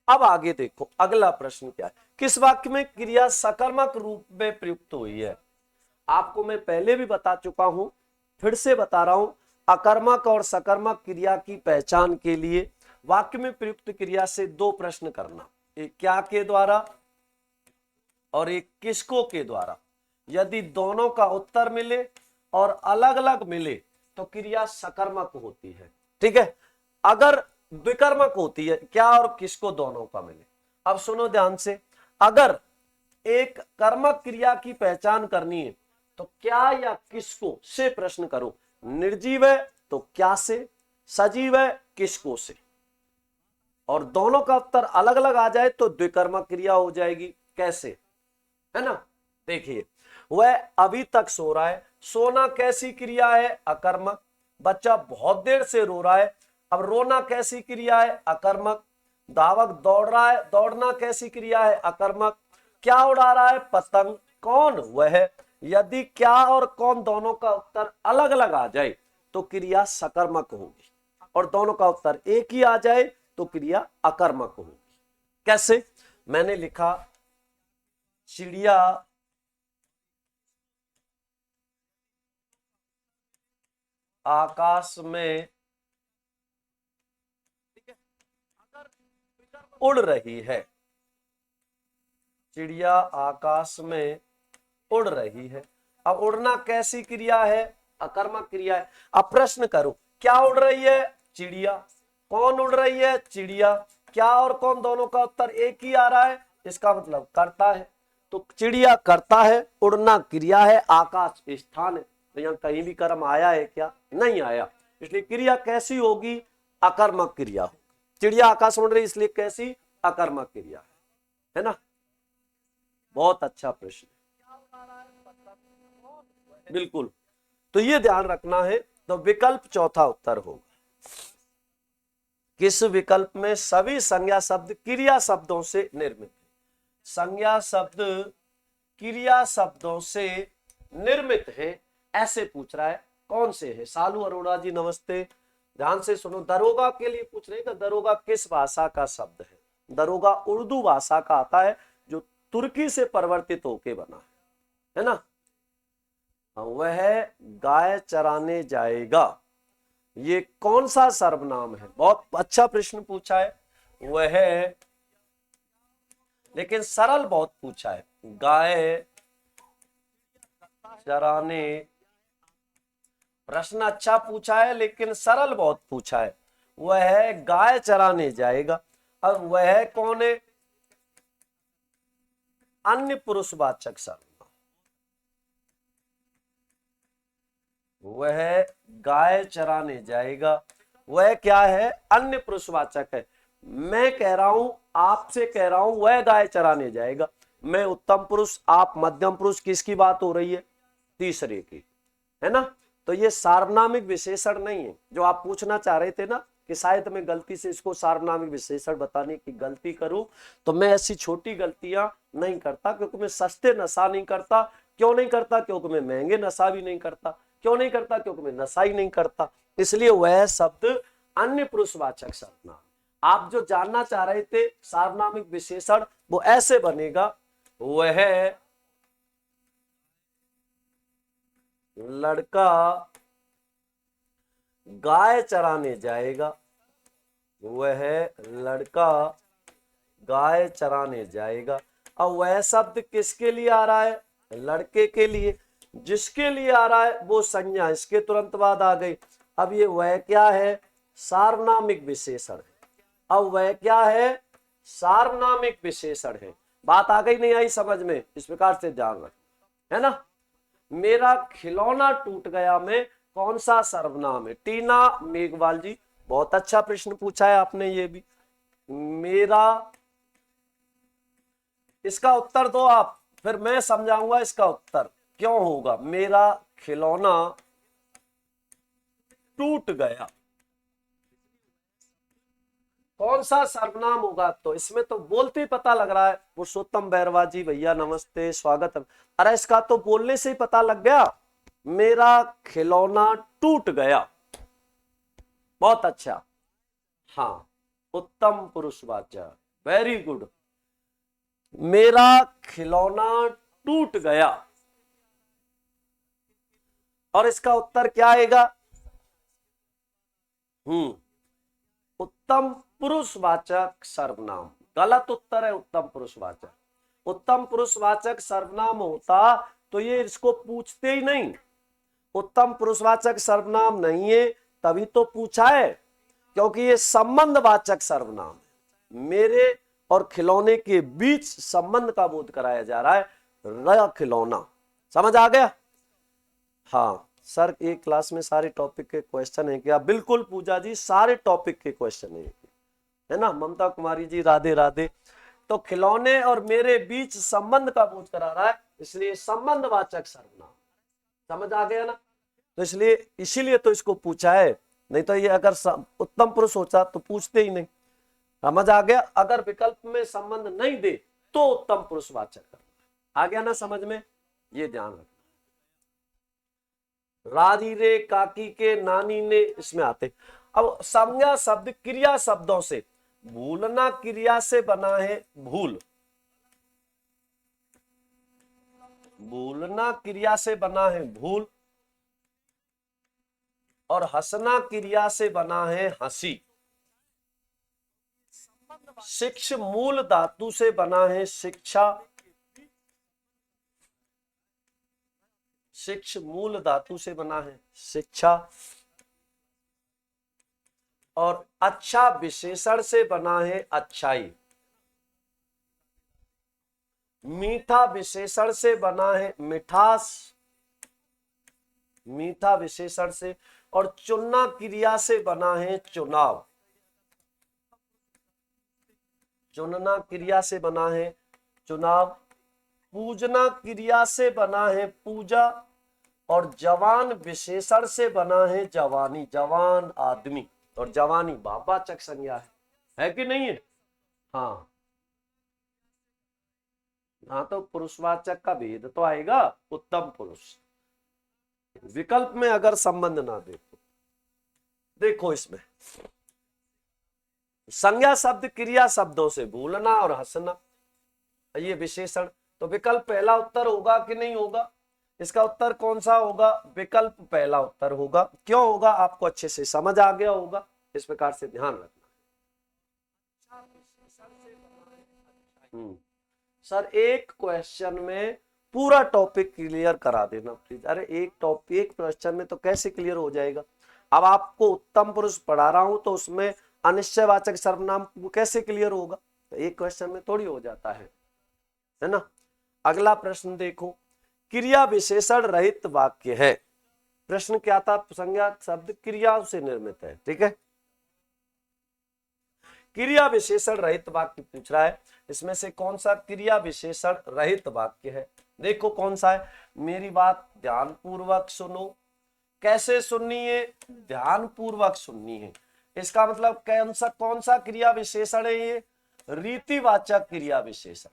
अब आगे देखो, अगला प्रश्न क्या है, किस वाक्य में क्रिया सकर्मक रूप में प्रयुक्त हुई है। आपको मैं पहले भी बता चुका हूं, फिर से बता रहा हूं, अकर्मक और सकर्मक क्रिया की पहचान के लिए वाक्य में प्रयुक्त क्रिया से दो प्रश्न करना, एक क्या के द्वारा और एक किसको के द्वारा। यदि दोनों का उत्तर मिले और अलग अलग मिले तो क्रिया सकर्मक होती है, ठीक है। अगर विकर्मक होती है, क्या और किसको दोनों का मिले। अब सुनो ध्यान से, अगर एक कर्मक क्रिया की पहचान करनी है तो क्या या किसको से प्रश्न करो, निर्जीव है तो क्या से, सजीव है किसको से, और दोनों का उत्तर अलग अलग आ जाए तो द्विकर्मक क्रिया हो जाएगी। कैसे, है ना। देखिए, वह अभी तक सो रहा है, सोना कैसी क्रिया है, अकर्मक। बच्चा बहुत देर से रो रहा है, अब रोना कैसी क्रिया है, अकर्मक। धावक दौड़ रहा है, दौड़ना कैसी क्रिया है, अकर्मक। क्या उड़ा रहा है, पतंग। कौन, वह। यदि क्या और कौन दोनों का उत्तर अलग अलग आ जाए तो क्रिया सकर्मक होगी, और दोनों का उत्तर एक ही आ जाए तो क्रिया अकर्मक होगी। कैसे, मैंने लिखा, चिड़िया आकाश में उड़ रही है, चिड़िया आकाश में उड़ रही है। अब उड़ना कैसी क्रिया है, अकर्मक क्रिया है। अब प्रश्न करो, क्या उड़ रही है, चिड़िया। कौन उड़ रही है, चिड़िया। क्या और कौन दोनों का उत्तर एक ही आ रहा है, इसका मतलब करता है, तो चिड़िया करता है, उड़ना क्रिया है, आकाश स्थान है। तो यहाँ कहीं भी कर्म आया है क्या, नहीं आया, इसलिए क्रिया कैसी होगी, अकर्मक क्रिया होगी। चिड़िया आकाश में उड़ रही, इसलिए कैसी, अकर्मक क्रिया है ना। बहुत अच्छा प्रश्न, बिल्कुल। तो ये ध्यान रखना है, तो विकल्प चौथा उत्तर होगा। किस विकल्प में सभी संज्ञा शब्द क्रिया शब्दों से निर्मित है, संज्ञा शब्द क्रिया शब्दों से निर्मित है, ऐसे पूछ रहा है। कौन से है, सालू अरोड़ा जी नमस्ते, ध्यान से सुनो। दरोगा के लिए पूछ रहे हैं कि दरोगा किस भाषा का शब्द है, दरोगा उर्दू भाषा का आता है जो तुर्की से परिवर्तित होके बना है ना। वह गाय चराने जाएगा, ये कौन सा सर्वनाम है? बहुत अच्छा प्रश्न पूछा है। वह, लेकिन सरल बहुत पूछा है। गाय चराने, प्रश्न अच्छा पूछा है लेकिन सरल बहुत पूछा है। वह गाय चराने जाएगा। अब वह कौन है? अन्य पुरुषवाचक सर्वनाम। वह गाय चराने जाएगा, वह क्या है? अन्य पुरुषवाचक है। मैं कह रहा हूं, आपसे कह रहा हूं वह गाय चराने जाएगा, मैं उत्तम पुरुष, आप मध्यम पुरुष, किसकी बात हो रही है? तीसरे की, है ना। तो ये सार्वनामिक विशेषण नहीं है जो आप पूछना चाह रहे थे ना कि शायद मैं गलती से इसको सार्वनामिक विशेषण बताने की गलती करूं, तो मैं ऐसी छोटी गलतियां नहीं करता, क्योंकि मैं सस्ते नशा नहीं करता। क्यों नहीं करता? क्योंकि मैं महंगे नशा भी नहीं करता। क्यों नहीं करता? क्योंकि मैं नशा ही नहीं करता। इसलिए वह शब्द अन्य पुरुषवाचक सर्वनाम। आप जो जानना चाह रहे थे सार्वनामिक विशेषण, वो ऐसे बनेगा, वह लड़का गाय चराने जाएगा। वह लड़का गाय चराने जाएगा। अब वह शब्द किसके लिए आ रहा है? लड़के के लिए। जिसके लिए आ रहा है वो संज्ञा इसके तुरंत बाद आ गई। अब ये वह क्या है? सार्वनामिक विशेषण है। अब वह क्या है? सार्वनामिक विशेषण है। बात आ गई नहीं आई समझ में? इस प्रकार से ध्यान रख, है ना। मेरा खिलौना टूट गया में कौन सा सर्वनाम है? टीना मेघवाल जी, बहुत अच्छा प्रश्न पूछा है आपने ये भी। मेरा, इसका उत्तर दो आप, फिर मैं समझाऊंगा इसका उत्तर क्यों होगा। मेरा खिलौना टूट गया, कौन सा सर्वनाम होगा? तो इसमें तो बोलते ही पता लग रहा है। पुरुषोत्तम बैरवा जी, भैया नमस्ते, स्वागत है। अरे इसका तो बोलने से ही पता लग गया, मेरा खिलौना टूट गया। बहुत अच्छा, हाँ, उत्तम पुरुषवाचक, वेरी गुड। मेरा खिलौना टूट गया, और इसका उत्तर क्या आएगा? उत्तम पुरुषवाचक सर्वनाम। गलत उत्तर है उत्तम पुरुषवाचक। उत्तम पुरुषवाचक सर्वनाम होता तो ये इसको पूछते ही नहीं। उत्तम पुरुषवाचक सर्वनाम नहीं है तभी तो पूछा है, क्योंकि ये संबंधवाचक सर्वनाम है। मेरे और खिलौने के बीच संबंध का बोध कराया जा रहा है। र खिलौना, समझ आ गया? हाँ सर, एक क्लास में सारे टॉपिक के क्वेश्चन है क्या? बिल्कुल पूजा जी, सारे टॉपिक के क्वेश्चन है ना। ममता कुमारी जी, राधे राधे। तो खिलौने और मेरे बीच संबंध का बोध करा रहा है, इसलिए संबंधवाचक सर्वनाम। समझ आ गया ना? तो इसलिए इसीलिए तो इसको पूछा है, नहीं तो ये अगर उत्तम पुरुष होता तो पूछते ही नहीं। समझ आ गया? अगर विकल्प में संबंध नहीं दे तो उत्तम पुरुषवाचक करना। आ गया ना समझ में? ये ध्यान रखना। राधी रे, काकी के, नानी ने, इसमें आते। अब संज्ञा शब्द क्रिया शब्दों से, भूलना क्रिया से बना है भूल, भूलना क्रिया से बना है भूल, और हंसना क्रिया से बना है हंसी। शिक्ष मूल धातु से बना है शिक्षा, शिक्ष मूल धातु से बना है शिक्षा, और अच्छा विशेषण से बना है अच्छाई। मीठा विशेषण से बना है मिठास, मीठा विशेषण से, और चुनना क्रिया से बना है चुनाव, चुनना क्रिया से बना है चुनाव। पूजना क्रिया से बना है पूजा, और जवान विशेषण से बना है जवानी, जवान आदमी, और जवानी भाववाचक संज्ञा है कि नहीं है? हाँ, हाँ, तो पुरुषवाचक का भेद तो आएगा उत्तम पुरुष। विकल्प में अगर संबंध ना दे तो देखो, इसमें संज्ञा शब्द क्रिया शब्दों से भूलना और हंसना, ये विशेषण। तो विकल्प पहला उत्तर होगा कि नहीं होगा? इसका उत्तर कौन सा होगा? विकल्प पहला उत्तर होगा। क्यों होगा? आपको अच्छे से समझ आ गया होगा, इस प्रकार से ध्यान रखना। सर एक क्वेश्चन में पूरा टॉपिक क्लियर करा देना प्लीज। अरे एक टॉपिक क्वेश्चन में तो कैसे क्लियर हो जाएगा? अब आपको उत्तम पुरुष पढ़ा रहा हूं तो उसमें अनिश्चयवाचक सर्वनाम कैसे क्लियर होगा? तो एक क्वेश्चन में थोड़ी हो जाता है ना। अगला प्रश्न देखो, क्रिया विशेषण रहित वाक्य है। प्रश्न क्या था? संज्ञा शब्द क्रिया से निर्मित है, ठीक है। क्रिया विशेषण रहित वाक्य पूछ रहा है, इसमें से कौन सा क्रिया विशेषण रहित वाक्य है? देखो कौन सा है। मेरी बात ध्यान पूर्वक सुनो। कैसे सुननी है? ध्यान पूर्वक सुननी है। इसका मतलब कौन सा क्रिया विशेषण है? ये रीतिवाचक क्रिया विशेषण।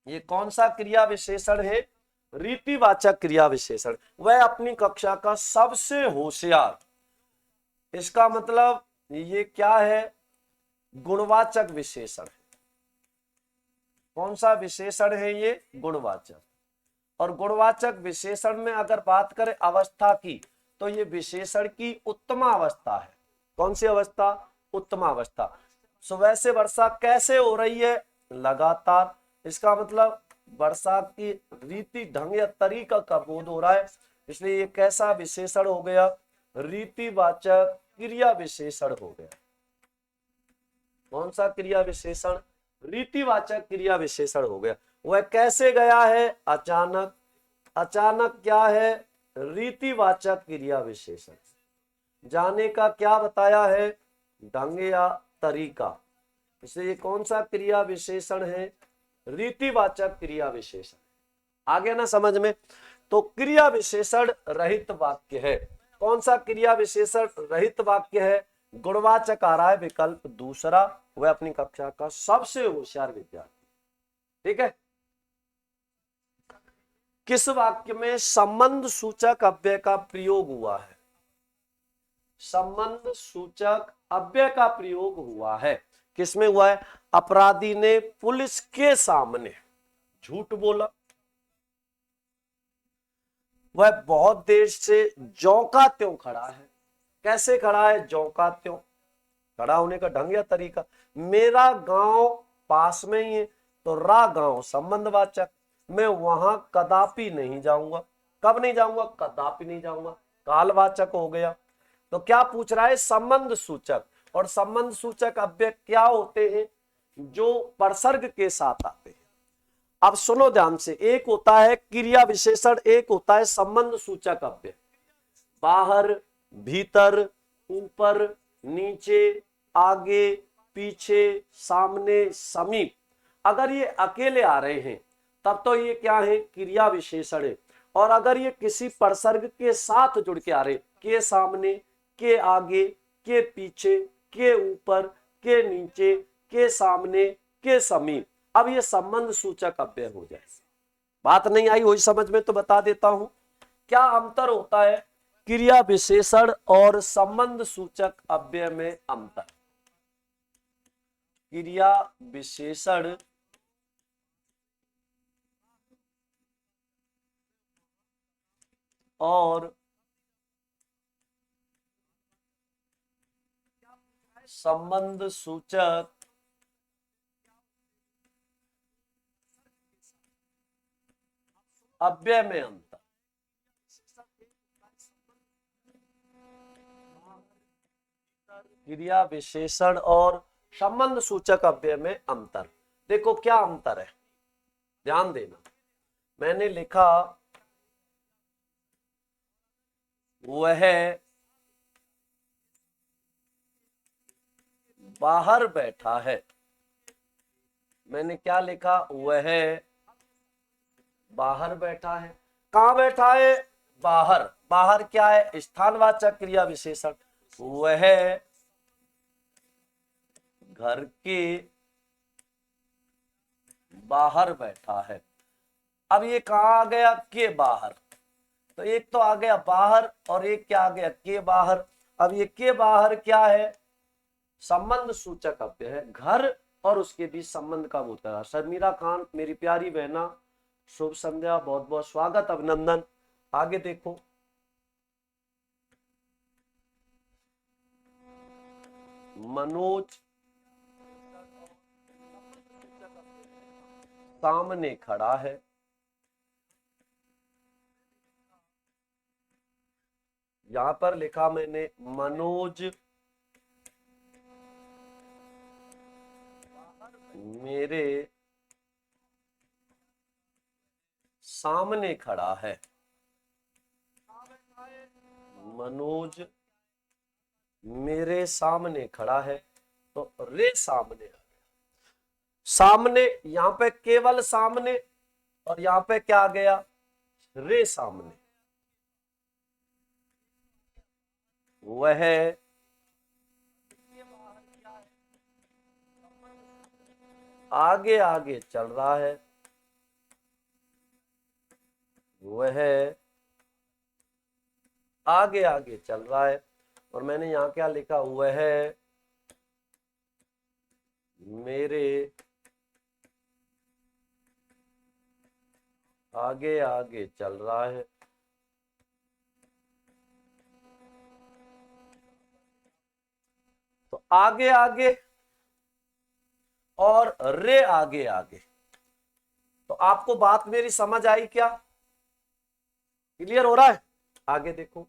ये कौन सा क्रिया विशेषण है? रीतिवाचक क्रिया विशेषण। वह अपनी कक्षा का सबसे होशियार। इसका मतलब ये क्या है? गुणवाचक विशेषण है। कौन सा विशेषण है ये? गुणवाचक। और गुणवाचक विशेषण में अगर बात करें अवस्था की, तो ये विशेषण की उत्तम अवस्था है। कौन सी अवस्था? उत्तम अवस्था। सुबह से वर्षा कैसे हो रही है? लगातार। इसका मतलब वर्षा की रीति ढंग या तरीका का बोध हो रहा है, इसलिए ये कैसा विशेषण हो गया? रीतिवाचक क्रिया विशेषण हो गया। कौन सा क्रिया विशेषण? रीतिवाचक क्रिया विशेषण हो गया। वह कैसे गया है? अचानक। अचानक क्या है? रीतिवाचक क्रिया विशेषण। जाने का क्या बताया है? ढंग या तरीका। इसलिए ये कौन सा क्रिया विशेषण है? रीतिवाचक क्रिया विशेषण। आ गया ना समझ में? तो क्रिया विशेषण रहित वाक्य है। कौन सा क्रिया विशेषण रहित वाक्य है? गुणवाचक आ रहा है, विकल्प दूसरा। वह अपनी कक्षा का सबसे होशियार विद्यार्थी, ठीक है। किस वाक्य में संबंध सूचक अव्यय का प्रयोग हुआ है? संबंध सूचक अव्यय का प्रयोग हुआ है। किसमें हुआ है? अपराधी ने पुलिस के सामने झूठ बोला। वह बहुत देर से जौका त्यों खड़ा है। कैसे खड़ा है? जौका त्यों। खड़ा होने का ढंग या तरीका। मेरा गांव पास में ही है, तो रा गांव संबंधवाचक। मैं वहां कदापि नहीं जाऊंगा। कब नहीं जाऊंगा? कदापि नहीं जाऊंगा, कालवाचक हो गया। तो क्या पूछ रहा है? संबंध सूचक। और संबंध सूचक अव्यय क्या होते हैं? जो परसर्ग के साथ आते हैं। अब सुनो ध्यान से, एक होता है क्रिया विशेषण, एक होता है संबंध सूचक अव्यय। बाहर, भीतर, ऊपर, नीचे, आगे, पीछे, सामने, समीप। अगर ये अकेले आ रहे हैं तब तो ये क्या है? क्रिया विशेषण है। और अगर ये किसी परसर्ग के साथ जुड़ के आ रहे, के सामने, के आगे, के पीछे, के ऊपर, के नीचे, के सामने, के समीप, अब ये संबंध सूचक अव्यय हो जाए। बात नहीं आई वही समझ में तो बता देता हूं। क्या अंतर होता है क्रिया विशेषण और संबंध सूचक अव्यय में? अंतर। क्रिया विशेषण और संबंध सूचक अव्यय में अंतर। क्रिया विशेषण और संबंध सूचक अव्यय में अंतर। देखो क्या अंतर है, ध्यान देना। मैंने लिखा वह बाहर बैठा है। मैंने क्या लिखा? वह बाहर बैठा है। कहां बैठा है? बाहर। बाहर क्या है? स्थानवाचक क्रिया विशेषण। वह घर के बाहर बैठा है। अब ये कहां आ गया? के बाहर। तो एक तो आ गया बाहर और एक क्या आ गया? के बाहर। अब ये के बाहर क्या है? संबंध सूचक अव्यय है। घर और उसके बीच संबंध कब होता है? शर्मिला खान, मेरी प्यारी बहना, शुभ संध्या, बहुत बहुत स्वागत, अभिनंदन। आगे देखो, मनोज सामने खड़ा है। यहां पर लिखा मैंने मनोज मेरे सामने खड़ा है। मनोज मेरे सामने खड़ा है, तो रे सामने आ गया। सामने यहां पे केवल सामने, और यहां पे क्या आ गया? रे सामने। वह आगे आगे चल रहा है। वह आगे आगे चल रहा है। और मैंने यहां क्या लिखा? वह मेरे आगे आगे चल रहा है। तो आगे आगे और रे आगे आगे। तो आपको बात मेरी समझ आई क्या? क्लियर हो रहा है? आगे देखो,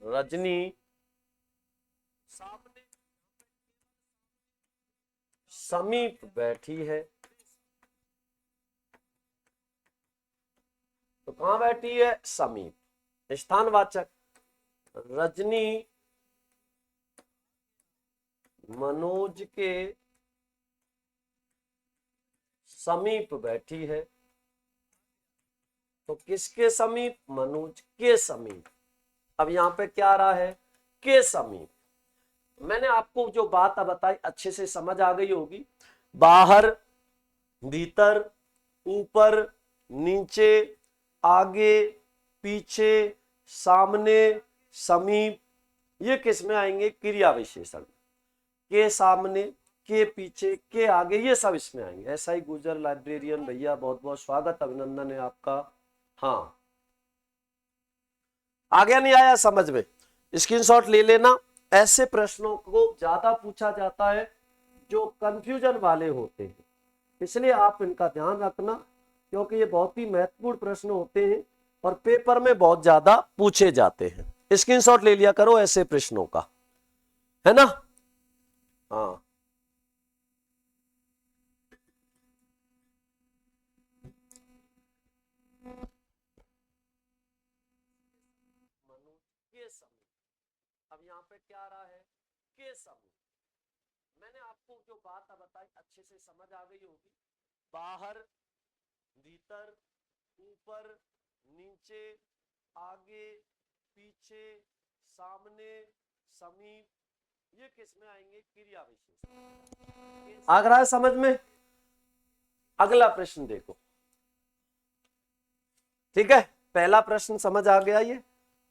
रजनी सामने समीप बैठी है। तो कहां बैठी है? समीप, स्थानवाचक। रजनी मनोज के समीप बैठी है। तो किसके समीप? मनोज के समीप। अब यहां पे क्या आ रहा है? के समीप। मैंने आपको जो बात बताई अच्छे से समझ आ गई होगी। बाहर, भीतर, ऊपर, नीचे, आगे, पीछे, सामने, समीप, ये किस में आएंगे? क्रिया विशेषण। के सामने, के पीछे, के आगे, ये सब इसमें आएंगे। ऐसा ही गुजर लाइब्रेरियन भैया, बहुत बहुत स्वागत, अभिनंदन है आपका। हाँ, आ गया? नहीं आया समझ में? स्क्रीनशॉट ले लेना। ऐसे प्रश्नों को ज्यादा पूछा जाता है जो कंफ्यूजन वाले होते हैं, इसलिए आप इनका ध्यान रखना, क्योंकि ये बहुत ही महत्वपूर्ण प्रश्न होते हैं और पेपर में बहुत ज्यादा पूछे जाते हैं। स्क्रीनशॉट ले लिया करो ऐसे प्रश्नों का, है ना? हाँ, के समूह। अब यहाँ पे क्या आ रहा है? के समूह। मैंने आपको जो बात बताई अच्छे से समझ आ गई होगी। बाहर, भीतर, ऊपर, नीचे, आगे, पीछे, सामने, समीप, ये किस में आएंगे? क्रिया विशेषण। आ रहा है समझ में? अगला प्रश्न देखो, ठीक है? पहला प्रश्न समझ आ गया ये।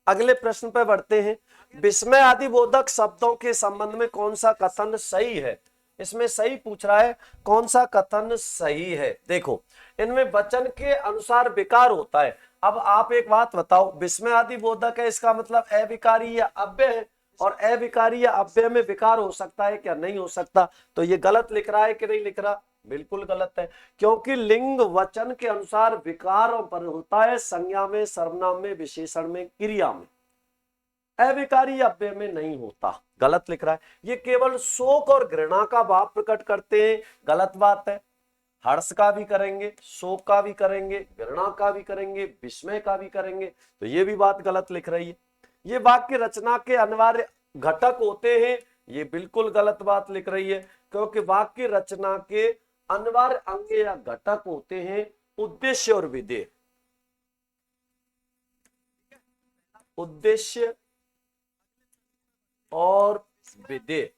अगले प्रश्न पे बढ़ते हैं। विस्मय आदि बोधक शब्दों के संबंध में कौन सा कथन सही है? इसमें सही पूछ रहा है, कौन सा कथन सही है? देखो, इनमें वचन के अनुसार विकार होता है। अब आप एक बात बताओ, विस्मय आदि बोधक है, इसका मतलब अविकारी या अव्यय है, और अविकारी या अव्यय में विकार हो सकता है क्या? नहीं हो सकता। तो ये गलत लिख रहा है कि नहीं लिख रहा? बिल्कुल गलत है, क्योंकि लिंग वचन के अनुसार विकार पर होता है संज्ञा में, सर्वनाम में, विशेषण में, क्रिया में। अविकारी अव्यय में नहीं होता। गलत लिख रहा है। ये केवल शोक और घृणा का भाव प्रकट करते हैं, गलत बात है। हर्ष का भी करेंगे, शोक का भी करेंगे, घृणा का भी करेंगे, विस्मय का भी करेंगे, तो ये भी बात गलत लिख रही है। ये वाक्य रचना के अनिवार्य घटक होते हैं, ये बिल्कुल गलत बात लिख रही है, क्योंकि वाक्य रचना के अनिवार्य अंग या घटक होते हैं उद्देश्य और विधेय। उद्देश्य और विधेय।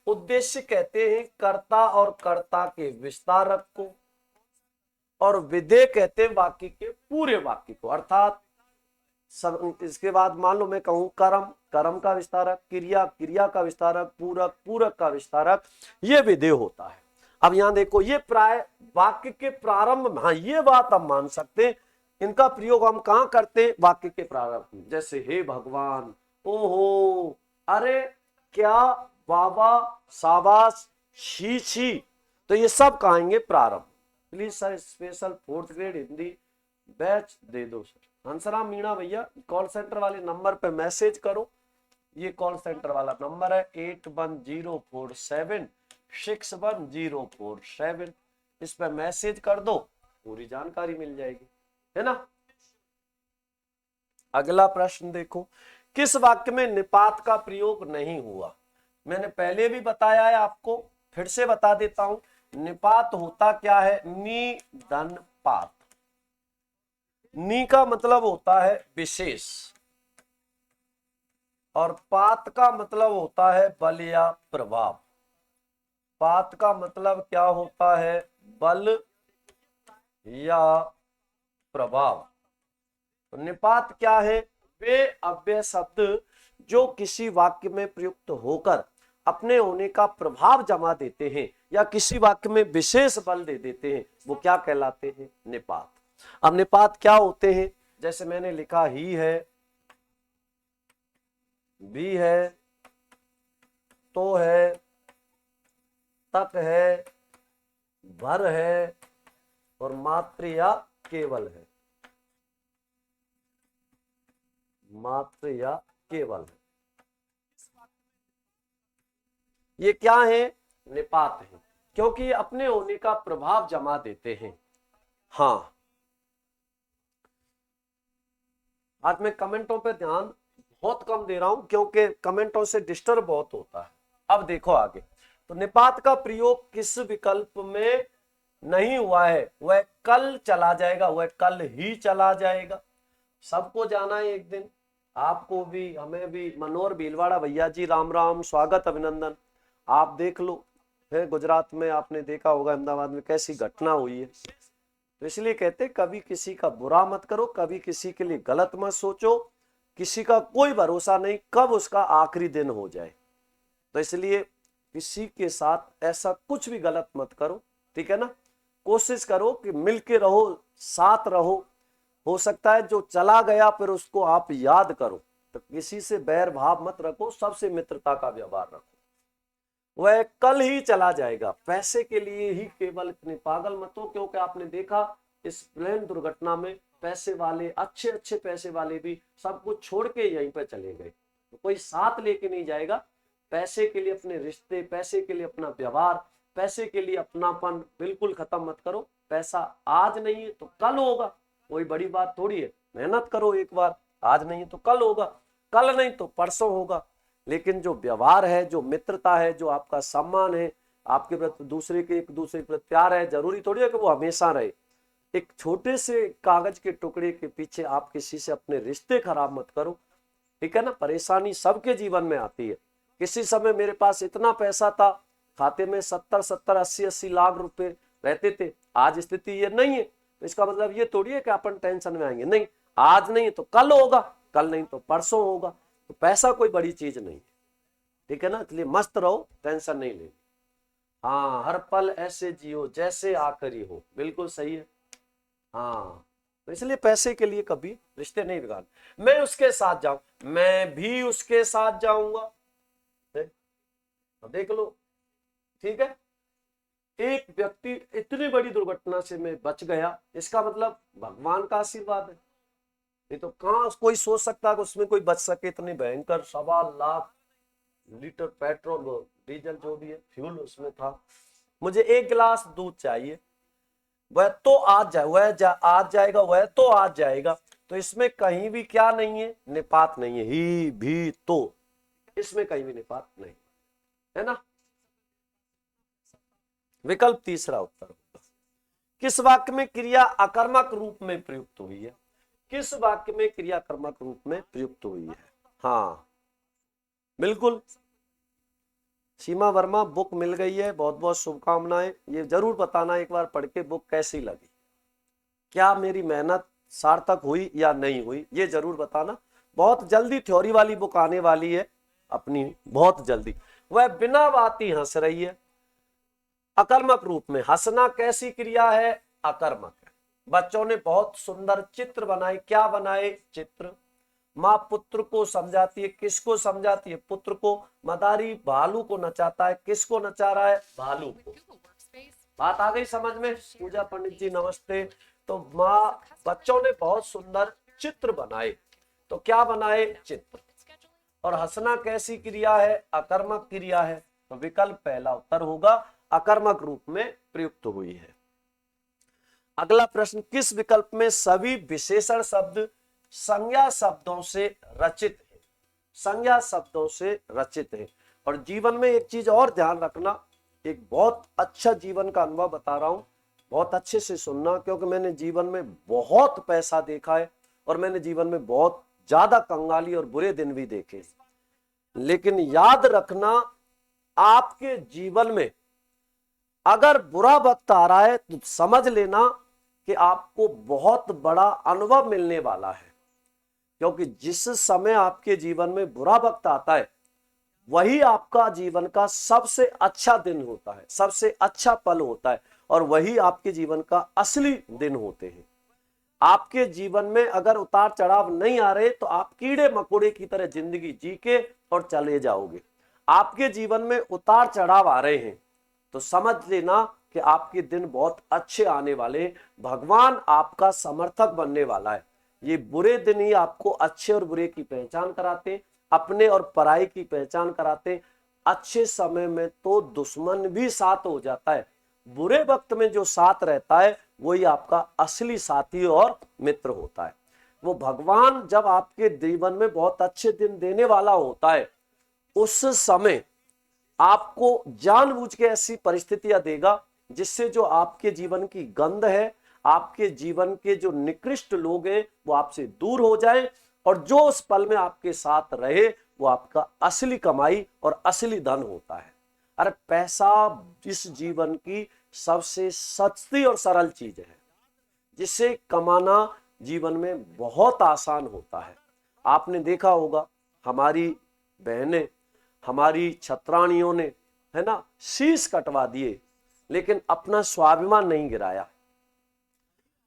उद्देश्य कहते हैं कर्ता और कर्ता के विस्तारक को, और विधेय कहते हैं वाक्य के पूरे वाक्य को, अर्थात सब इसके बाद मान लो मैं कहूं कर्म, कर्म का विस्तारक, क्रिया, क्रिया का विस्तारक, पूरक, पूरक का विस्तारक, ये विधेय होता है। अब यहां देखो ये प्राय वाक्य के प्रारंभ में, हाँ ये बात हम मान सकते हैं, इनका प्रयोग हम कहां करते हैं, वाक्य के प्रारंभ में, जैसे हे भगवान, ओहो, अरे, क्या, बाबा, शाबाश, छी छी, तो ये सब कहेंगे प्रारंभ। Please sir special 4th grade Hindi batch दे दो सर। हंसराम मीणा भैया कॉल सेंटर वाले नंबर पे मैसेज करो, ये कॉल सेंटर वाला नंबर है 8104761047, इस पे मैसेज कर दो, पूरी जानकारी मिल जाएगी, है ना। अगला प्रश्न देखो, किस वाक्य में निपात का प्रयोग नहीं हुआ। मैंने पहले भी बताया है आपको, फिर से बता देता हूं, निपात होता क्या है, नि धन पात। नी का मतलब होता है विशेष, और पात का मतलब होता है बल या प्रभाव। पात का मतलब क्या होता है, बल या प्रभाव। तो निपात क्या है, वे अव्यय शब्द जो किसी वाक्य में प्रयुक्त होकर अपने होने का प्रभाव जमा देते हैं या किसी वाक्य में विशेष बल दे देते हैं, वो क्या कहलाते हैं, निपात। अब निपात क्या होते हैं, जैसे मैंने लिखा ही है, भी है, तो है, तक है, भर है, और मात्र या केवल है, मात्र या केवल है, ये क्या है, निपात है, क्योंकि अपने होने का प्रभाव जमा देते हैं। हाँ, आज मैं कमेंटों पे ध्यान बहुत कम दे रहा हूं क्योंकि कमेंटों से डिस्टर्ब बहुत होता है। अब देखो आगे, तो निपात का प्रयोग किस विकल्प में नहीं हुआ है, वह कल चला जाएगा, वह कल ही चला जाएगा। सबको जाना है एक दिन, आपको भी, हमें भी। मनोहर भीलवाड़ा भैया जी राम राम, स्वागत, अभिनंदन। आप देख लो, फिर गुजरात में आपने देखा होगा अहमदाबाद में कैसी घटना हुई है, तो इसलिए कहते कभी किसी का बुरा मत करो, कभी किसी के लिए गलत मत सोचो, किसी का कोई भरोसा नहीं कब उसका आखिरी दिन हो जाए, तो इसलिए किसी के साथ ऐसा कुछ भी गलत मत करो, ठीक है ना। कोशिश करो कि मिलके रहो, साथ रहो। हो सकता है जो चला गया फिर उसको आप याद करो, तो किसी से बैर भाव मत रखो, सबसे मित्रता का व्यवहार रखो। वह कल ही चला जाएगा, पैसे के लिए ही केवल इतने पागल मत हो, क्योंकि आपने देखा इस प्लेन दुर्घटना में पैसे वाले, अच्छे अच्छे पैसे वाले भी सब कुछ छोड़ के यहीं पर चले गए, तो कोई साथ लेके नहीं जाएगा। पैसे के लिए अपने रिश्ते, पैसे के लिए अपना व्यवहार, पैसे के लिए अपनापन बिल्कुल खत्म मत करो। पैसा आज नहीं है तो कल होगा, कोई बड़ी बात थोड़ी है। मेहनत करो एक बार, आज नहीं तो कल होगा, कल नहीं तो परसों होगा। लेकिन जो व्यवहार है, जो मित्रता है, जो आपका सम्मान है, आपके प्रति दूसरे के, एक दूसरे के प्रति प्यार है, जरूरी थोड़ी है कि वो हमेशा रहे। एक छोटे से कागज के टुकड़े के पीछे आप किसी से अपने रिश्ते खराब मत करो, ठीक है ना। परेशानी सबके जीवन में आती है। किसी समय मेरे पास इतना पैसा था, खाते में 70-70, 80-80 लाख रुपए रहते थे, आज स्थिति ये नहीं है, तो इसका मतलब ये थोड़ी है कि अपन टेंशन में आएंगे, नहीं, आज नहीं तो कल होगा, कल नहीं तो परसों होगा। तो पैसा कोई बड़ी चीज नहीं है, ठीक है ना, इसलिए मस्त रहो, टेंशन नहीं लेनी। हाँ, हर पल ऐसे जियो जैसे आखिरी हो, बिल्कुल सही है। हाँ, तो इसलिए पैसे के लिए कभी रिश्ते नहीं बिगाड़ने। मैं उसके साथ जाऊं, मैं भी उसके साथ जाऊंगा, देख लो, ठीक है। एक व्यक्ति इतनी बड़ी दुर्घटना से मैं बच गया, इसका मतलब भगवान का आशीर्वाद है, नहीं तो कहां कोई सोच सकता है कि उसमें कोई बच सके। इतनी भयंकर 1.25 लाख लीटर पेट्रोल डीजल जो भी है फ्यूल उसमें था। मुझे 1 गिलास दूध चाहिए, वह तो आज जाए, आज जाएगा, वह तो आज जाएगा। तो इसमें कहीं भी क्या नहीं है, निपात नहीं है, ही भी तो, इसमें कहीं भी निपात नहीं है ना। विकल्प तीसरा उत्तर होगा। किस वाक्य में क्रिया अकर्मक रूप में प्रयुक्त हुई है, किस वाक्य में क्रिया कर्मक रूप में प्रयुक्त हुई है। हाँ बिल्कुल, सीमा वर्मा बुक मिल गई है, बहुत बहुत शुभकामनाएं। ये जरूर बताना एक बार पढ़ के बुक कैसी लगी, क्या मेरी मेहनत सार्थक हुई या नहीं हुई, ये जरूर बताना। बहुत जल्दी थ्योरी वाली बुक आने वाली है अपनी, बहुत जल्दी। वह बिना बात ही हंस रही है, अकर्मक रूप में। हंसना कैसी क्रिया है? अकर्मक है। बच्चों ने बहुत सुंदर चित्र बनाए। क्या बनाए? चित्र। माँ पुत्र को समझाती है। किसको समझाती है? पुत्र को। मदारी भालू को नचाता है। किसको नचा रहा है? भालू को। बात आ गई समझ में? पूजा पंडित जी नमस्ते। तो माँ, बच्चों ने बहुत सुंदर चित्र बनाए। तो क्या बनाए? चित्र। और हंसना कैसी क्रिया है? अकर्मक क्रिया है। तो विकल्प पहला उत्तर होगा, अकर्मक रूप में प्रयुक्त हुई है। अगला प्रश्न, किस विकल्प में सभी विशेषण शब्द संज्ञा शब्दों से रचित है? संज्ञा शब्दों से रचित है। और जीवन में एक चीज और ध्यान रखना, एक बहुत अच्छा जीवन का अनुभव बता रहा हूं, बहुत अच्छे से सुनना, क्योंकि मैंने जीवन में बहुत पैसा देखा है और मैंने जीवन में बहुत ज्यादा कंगाली और बुरे दिन भी देखे। लेकिन याद रखना, आपके जीवन में अगर बुरा वक्त आ रहा है तो समझ लेना कि आपको बहुत बड़ा अनुभव मिलने वाला है। क्योंकि जिस समय आपके जीवन में बुरा वक्त आता है, वही आपका जीवन का सबसे अच्छा दिन होता है, सबसे अच्छा पल होता है, और वही आपके जीवन का असली दिन होते हैं। आपके जीवन में अगर उतार चढ़ाव नहीं आ रहे तो आप कीड़े मकोड़े की तरह जिंदगी जी के और चले जाओगे। आपके जीवन में उतार चढ़ाव आ रहे हैं तो समझ लेना कि आपके दिन बहुत अच्छे आने वाले हैं। भगवान आपका समर्थक बनने वाला है। ये बुरे दिन ही आपको अच्छे और बुरे की पहचान कराते, अपने और पराई की पहचान कराते। अच्छे समय में तो दुश्मन भी साथ हो जाता है, बुरे वक्त में जो साथ रहता है वही आपका असली साथी और मित्र होता है। वो भगवान जब आपके जीवन में बहुत अच्छे दिन देने वाला होता है, उस समय आपको जानबूझ के ऐसी परिस्थितियां देगा जिससे जो आपके जीवन की गंध है, आपके जीवन के जो निकृष्ट लोग हैं, वो आपसे दूर हो जाए, और जो उस पल में आपके साथ रहे वो आपका असली कमाई और असली धन होता है। अरे पैसा इस जीवन की सबसे सस्ती और सरल चीज है, जिसे कमाना जीवन में बहुत आसान होता है। आपने देखा होगा, हमारी बहनें, हमारी छत्राणियों ने, है ना, शीश कटवा दिए लेकिन अपना स्वाभिमान नहीं गिराया।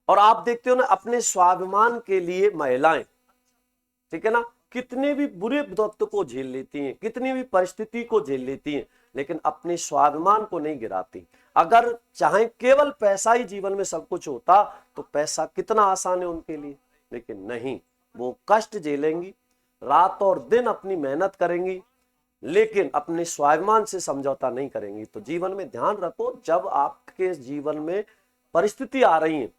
और आप देखते हो ना, अपने स्वाभिमान के लिए महिलाएं, ठीक है ना, कितने भी बुरे वक्त को झेल लेती हैं, कितनी भी परिस्थिति को झेल लेती हैं, लेकिन अपने स्वाभिमान को नहीं गिराती। अगर चाहे केवल पैसा ही जीवन में सब कुछ होता तो पैसा कितना आसान है उनके लिए, लेकिन नहीं, वो कष्ट झेलेंगी, रात और दिन अपनी मेहनत करेंगी, लेकिन अपने स्वाभिमान से समझौता नहीं करेंगी। तो जीवन में ध्यान रखो, जब आपके जीवन में परिस्थिति आ रही है,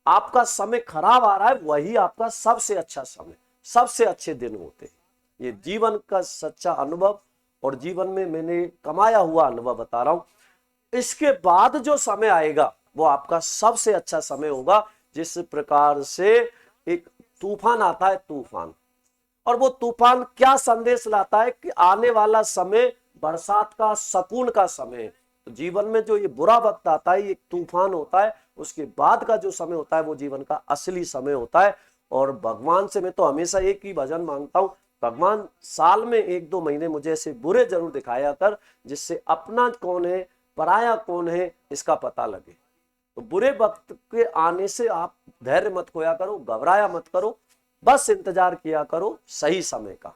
आपका समय खराब आ रहा है, वही आपका सबसे अच्छा समय, सबसे अच्छे दिन होते हैं। ये जीवन का सच्चा अनुभव और जीवन में मैंने कमाया हुआ अनुभव बता रहा हूं। इसके बाद जो समय आएगा वो आपका सबसे अच्छा समय होगा। जिस प्रकार से एक तूफान आता है, तूफान, और वो तूफान क्या संदेश लाता है कि आने वाला समय बरसात का, सुकून का समय है। तो जीवन में जो ये बुरा वक्त आता है, ये तूफान होता है, उसके बाद का जो समय होता है वो जीवन का असली समय होता है। और भगवान से मैं तो हमेशा एक ही भजन मांगता हूं, भगवान साल में 1-2 महीने मुझे ऐसे बुरे जरूर दिखाया कर जिससे अपना कौन है, पराया कौन है, इसका पता लगे। तो बुरे वक्त के आने से आप धैर्य मत खोया करो, घबराया मत करो, बस इंतजार किया करो सही समय का।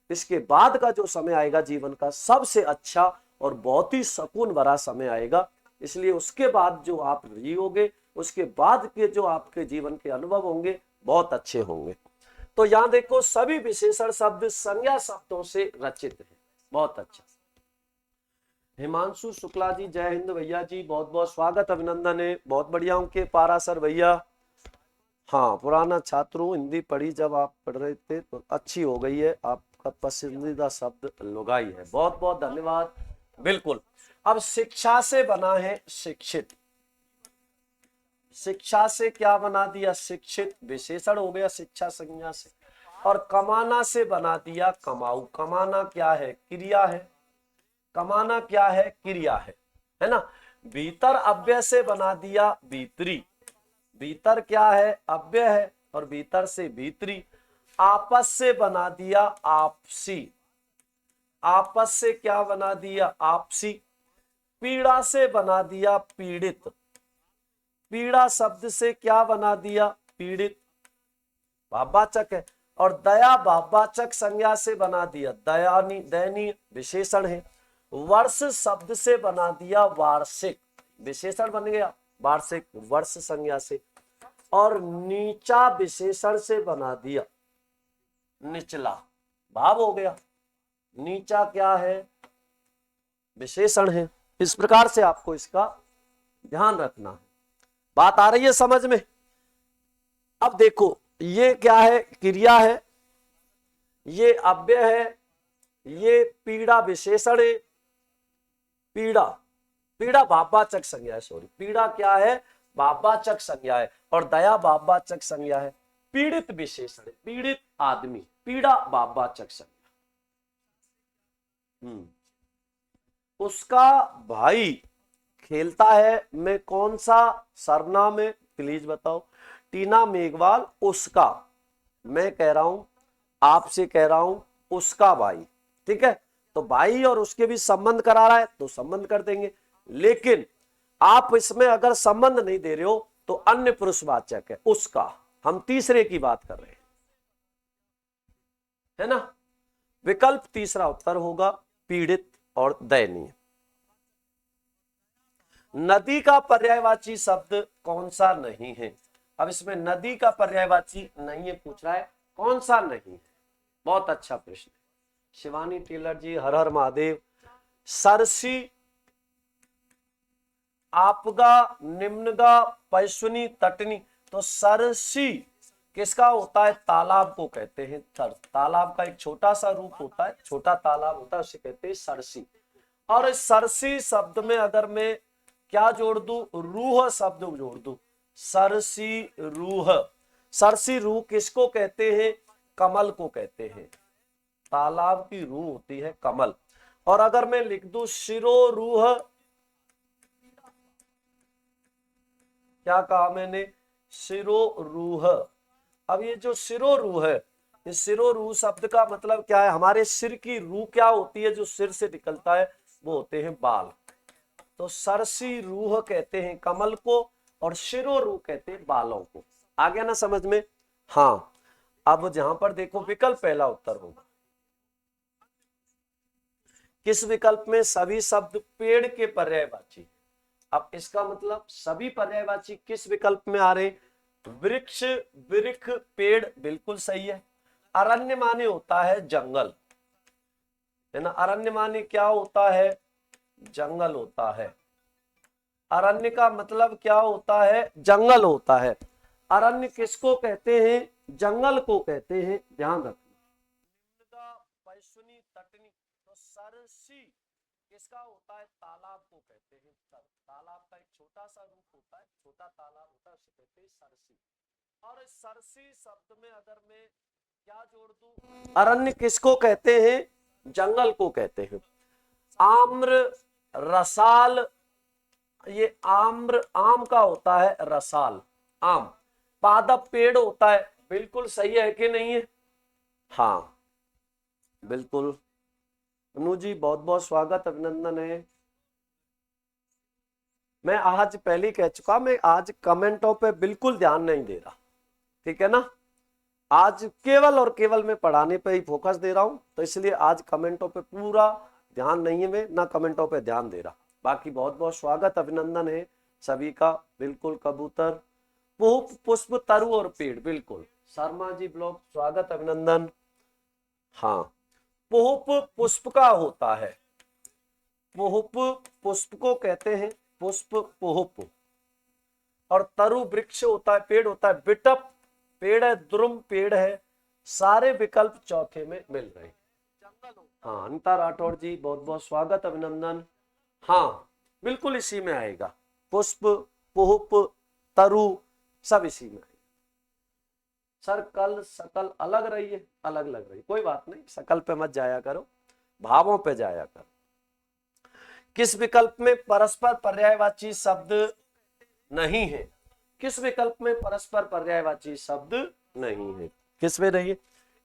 इसके बाद का जो समय आएगा जीवन का सबसे अच्छा और बहुत ही सुकून भरा समय आएगा। इसलिए उसके बाद जो आप जियोगे, उसके बाद के जो आपके जीवन के अनुभव होंगे बहुत अच्छे होंगे। तो यहां देखो, सभी विशेषण शब्द संज्ञा शब्दों से रचित है। बहुत अच्छा। हिमांशु शुक्ला जी, जय हिंद भैया जी, बहुत बहुत स्वागत, अभिनंदन है, बहुत बढ़िया हूं के पारा सर भैया। हाँ, पुराना छात्र हूँ, हिंदी पढ़ी जब आप पढ़ रहे थे तो अच्छी हो गई है। आपका पसंदीदा शब्द लुगाई है, बहुत बहुत धन्यवाद। बिल्कुल। अब शिक्षा से बना है शिक्षित। शिक्षा से क्या बना दिया? शिक्षित, विशेषण हो गया शिक्षा संज्ञा से। और कमाना से बना दिया कमाऊ। कमाना क्या है? क्रिया है। कमाना क्या है? क्रिया है ना। भीतर अव्यय से बना दिया भीतरी। भीतर क्या है? अव्यय है, और भीतर से भीतरी, आपस से बना दिया आपसी, आपस से क्या बना दिया आपसी, पीड़ा से बना दिया पीड़ित, पीड़ा शब्द से क्या बना दिया पीड़ित, भाववाचक है। और दया भाववाचक संज्ञा से बना दिया दयानी, दयनीय विशेषण है। वर्ष शब्द से बना दिया वार्षिक, विशेषण बन गया वार्षिक वर्ष संज्ञा से। और नीचा विशेषण से बना दिया निचला, भाव हो गया। नीचा क्या है विशेषण है। इस प्रकार से आपको इसका ध्यान रखना है। बात आ रही है समझ में। अब देखो ये क्या है क्रिया है, ये अव्यय है, ये पीड़ा विशेषण है। पीड़ा, पीड़ा भाववाचक संज्ञा है, सॉरी पीड़ा क्या है भाववाचक संज्ञा है और दया भाववाचक संज्ञा है। पीड़ित विशेषण है, पीड़ित आदमी, पीड़ा भाववाचक संज्ञा। उसका भाई खेलता है में कौन सा सर्वनाम है प्लीज बताओ। टीना मेघवाल उसका, मैं कह रहा हूं आपसे कह रहा हूं उसका भाई, ठीक है। तो भाई और उसके भी संबंध करा रहा है तो संबंध कर देंगे, लेकिन आप इसमें अगर संबंध नहीं दे रहे हो तो अन्य पुरुषवाचक है उसका, हम तीसरे की बात कर रहे हैं, है ना। विकल्प तीसरा उत्तर होगा पीड़ित और दयनीय। नदी का पर्यायवाची शब्द कौन सा नहीं है। अब इसमें नदी का पर्यायवाची नहीं है पूछ रहा है, कौन सा नहीं है। बहुत अच्छा प्रश्न है शिवानी टेलर जी, हर हर महादेव। सरसी, आपगा, निम्नगा, पैश्वनी, तटनी। तो सरसी किसका होता है तालाब को कहते हैं। तालाब का एक छोटा सा रूप होता है, छोटा तालाब होता है, उसे कहते हैं सरसी। और सरसी शब्द में अगर मैं क्या जोड़ दूं रूह शब्द जोड़ दूं, सरसी रूह। सरसी रूह किसको कहते हैं कमल को कहते हैं, तालाब की रूह होती है कमल। और अगर मैं लिख दूं शिरो रूह, क्या कहा मैंने शिरो रूह। अब ये जो शिरो रूह है, इस शिरो रूह शब्द का मतलब क्या है, हमारे सिर की रूह क्या होती है, जो सिर से निकलता है वो होते हैं बाल। तो सरसी रूह कहते हैं कमल को और शिरो रूह कहते हैं बालों को। आ गया ना समझ में। हाँ अब जहां पर देखो विकल्प पहला उत्तर होगा। किस विकल्प में सभी शब्द पेड़ के पर्यायवाची। अब इसका मतलब सभी पर्यायवाची किस विकल्प में आ रहे, वृक्ष, वृक्ष, पेड़, बिल्कुल सही है। अरण्य माने होता है जंगल, है ना। अरण्य माने क्या होता है जंगल होता है। अरण्य का मतलब क्या होता है जंगल होता है। अरण्य किसको कहते हैं जंगल को कहते हैं, ध्यान रखना। पैशुनी, तटनी। तो सरसी किसका होता है तालाब को कहते हैं। तालाब का एक छोटा सा रूप होता है, छोटा तालाब होता है, उसे कहते हैं सरसी। और सरसी शब्द में अगर मैं क्या जोड़ दूं, अरण्य किसको कहते हैं जंगल को कहते हैं। आम्र, रसाल, ये आम्र आम का होता है रसाल, आम। पादप पेड़ होता है, बिल्कुल सही है कि नहीं है। हाँ बिल्कुल अनु जी बहुत बहुत स्वागत अभिनंदन है। मैं आज पहले कह चुका, मैं आज कमेंटों पे बिल्कुल ध्यान नहीं दे रहा, ठीक है ना। आज केवल और केवल मैं पढ़ाने पे ही फोकस दे रहा हूं, तो इसलिए आज कमेंटों पे पूरा ध्यान नहीं है, मैं ना कमेंटों पे ध्यान दे रहा। बाकी बहुत बहुत स्वागत अभिनंदन है सभी का, बिल्कुल। कबूतर, पुष्प, पुष्प, तरु और पेड़, बिल्कुल। शर्मा जी ब्लॉग स्वागत अभिनंदन। हाँ पुष्प पुष्प का होता है, पुष्प पुष्प को कहते हैं पुष्प पुष्प। और तरु वृक्ष होता है, पेड़ होता है। बिटप पेड़ है, द्रुम पेड़ है। सारे विकल्प चौथे में मिल रहे हैं। हाँ अनिता राठौड़ जी बहुत बहुत स्वागत अभिनंदन। हाँ बिल्कुल इसी में आएगा, पुष्प, पुष्प, तरु सब इसी में आएगा। सर कल सकल अलग रही है, अलग लग रही, कोई बात नहीं, सकल पे मत जाया करो, भावों पे जाया करो। किस विकल्प में परस्पर पर्यायवाची शब्द नहीं है, किस विकल्प में परस्पर पर्यायवाची शब्द नहीं है। किसमें नहीं है?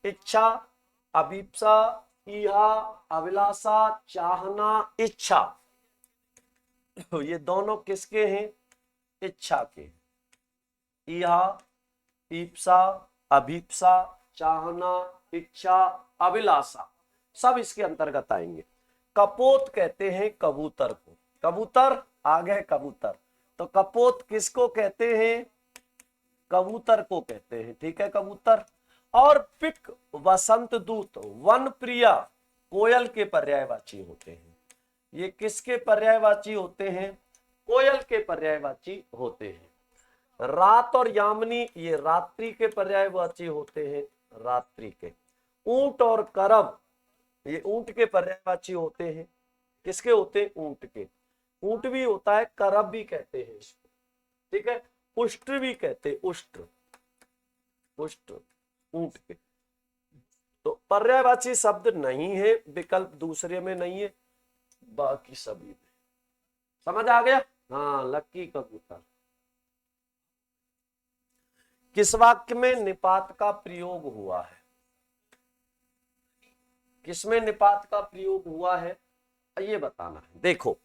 इच्छा, अभिप्सा, इहा, अभिलाषा, चाहना, इच्छा, तो ये दोनों किसके हैं? इच्छा के। इहा, ईप्सा, अभिप्सा, चाहना, इच्छा, अभिलाषा, सब इसके अंतर्गत आएंगे। कपोत कहते हैं कबूतर को। कबूतर आ गए, कबूतर, तो कपोत किसको कहते हैं? कबूतर को कहते हैं, ठीक है, कबूतर। और पिक, वसंत दूत, वन प्रिया, कोयल के पर्यायवाची होते हैं। ये किसके पर्यायवाची होते हैं? कोयल के पर्यायवाची होते हैं। रात और यामिनी, ये रात्रि के पर्यायवाची होते हैं, रात्रि के। ऊंट और करब, ये ऊंट के पर्यायवाची होते हैं। किसके होते हैं? ऊंट के। ऊंट भी होता है, करब भी कहते हैं इसको, ठीक है। उष्ट्र भी कहते हैं, उष्ट्र, उष्ट्र ऊंट के। तो पर्यायवाची शब्द नहीं है, विकल्प दूसरे में नहीं है, बाकी सभी में। समझ आ गया? हाँ, लक्की कबूतर। किस वाक्य में निपात का प्रयोग हुआ है? किसमें निपात का प्रयोग हुआ है ये बताना है। देखो,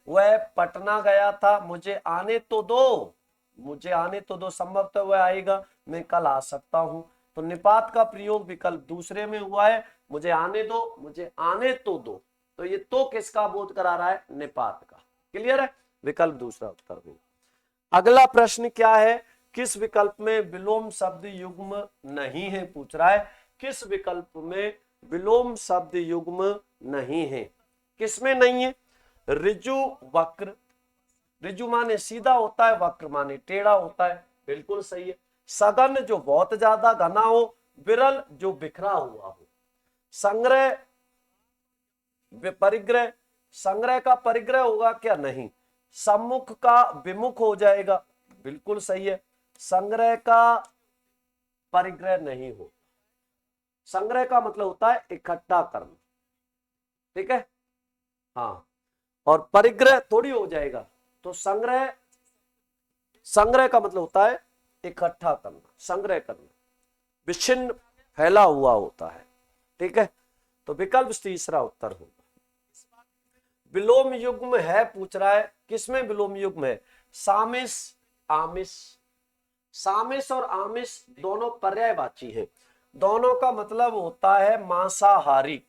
वह पटना गया था, मुझे आने तो दो, मुझे आने तो दो, संभवतः वह आएगा, मैं कल आ सकता हूं। तो निपात का प्रयोग विकल्प दूसरे में हुआ है, मुझे आने दो, मुझे आने तो दो। तो ये तो किसका बोध करा रहा है? निपात का। क्लियर है? विकल्प दूसरा उत्तर होगा। अगला प्रश्न क्या है? किस विकल्प में विलोम शब्द युग्म नहीं है, पूछ रहा है। किस विकल्प में विलोम शब्द युग्म नहीं है? किसमें नहीं है? ऋजु, वक्र, ऋजु माने सीधा होता है, वक्र माने टेढ़ा होता है, बिल्कुल सही है। सघन, जो बहुत ज्यादा घना हो। विरल, जो बिखरा हुआ हो। संग्रह, परिग्रह, संग्रह का परिग्रह होगा क्या? नहीं। सम्मुख का विमुख हो जाएगा, बिल्कुल सही है। संग्रह का परिग्रह नहीं हो। संग्रह का मतलब होता है इकट्ठा करना, ठीक है, हाँ। और परिग्रह थोड़ी हो जाएगा। तो संग्रह, संग्रह का मतलब होता है इकट्ठा करना, संग्रह करना, विच्छिन्न, फैला हुआ होता है, ठीक है। तो विकल्प तीसरा उत्तर होगा। विलोम युग्म है, पूछ रहा है। किसमें विलोम युग्म है? सामिस, आमिस। सामिस और आमिस दोनों पर्यायवाची हैं। दोनों का मतलब होता है मांसाहारी,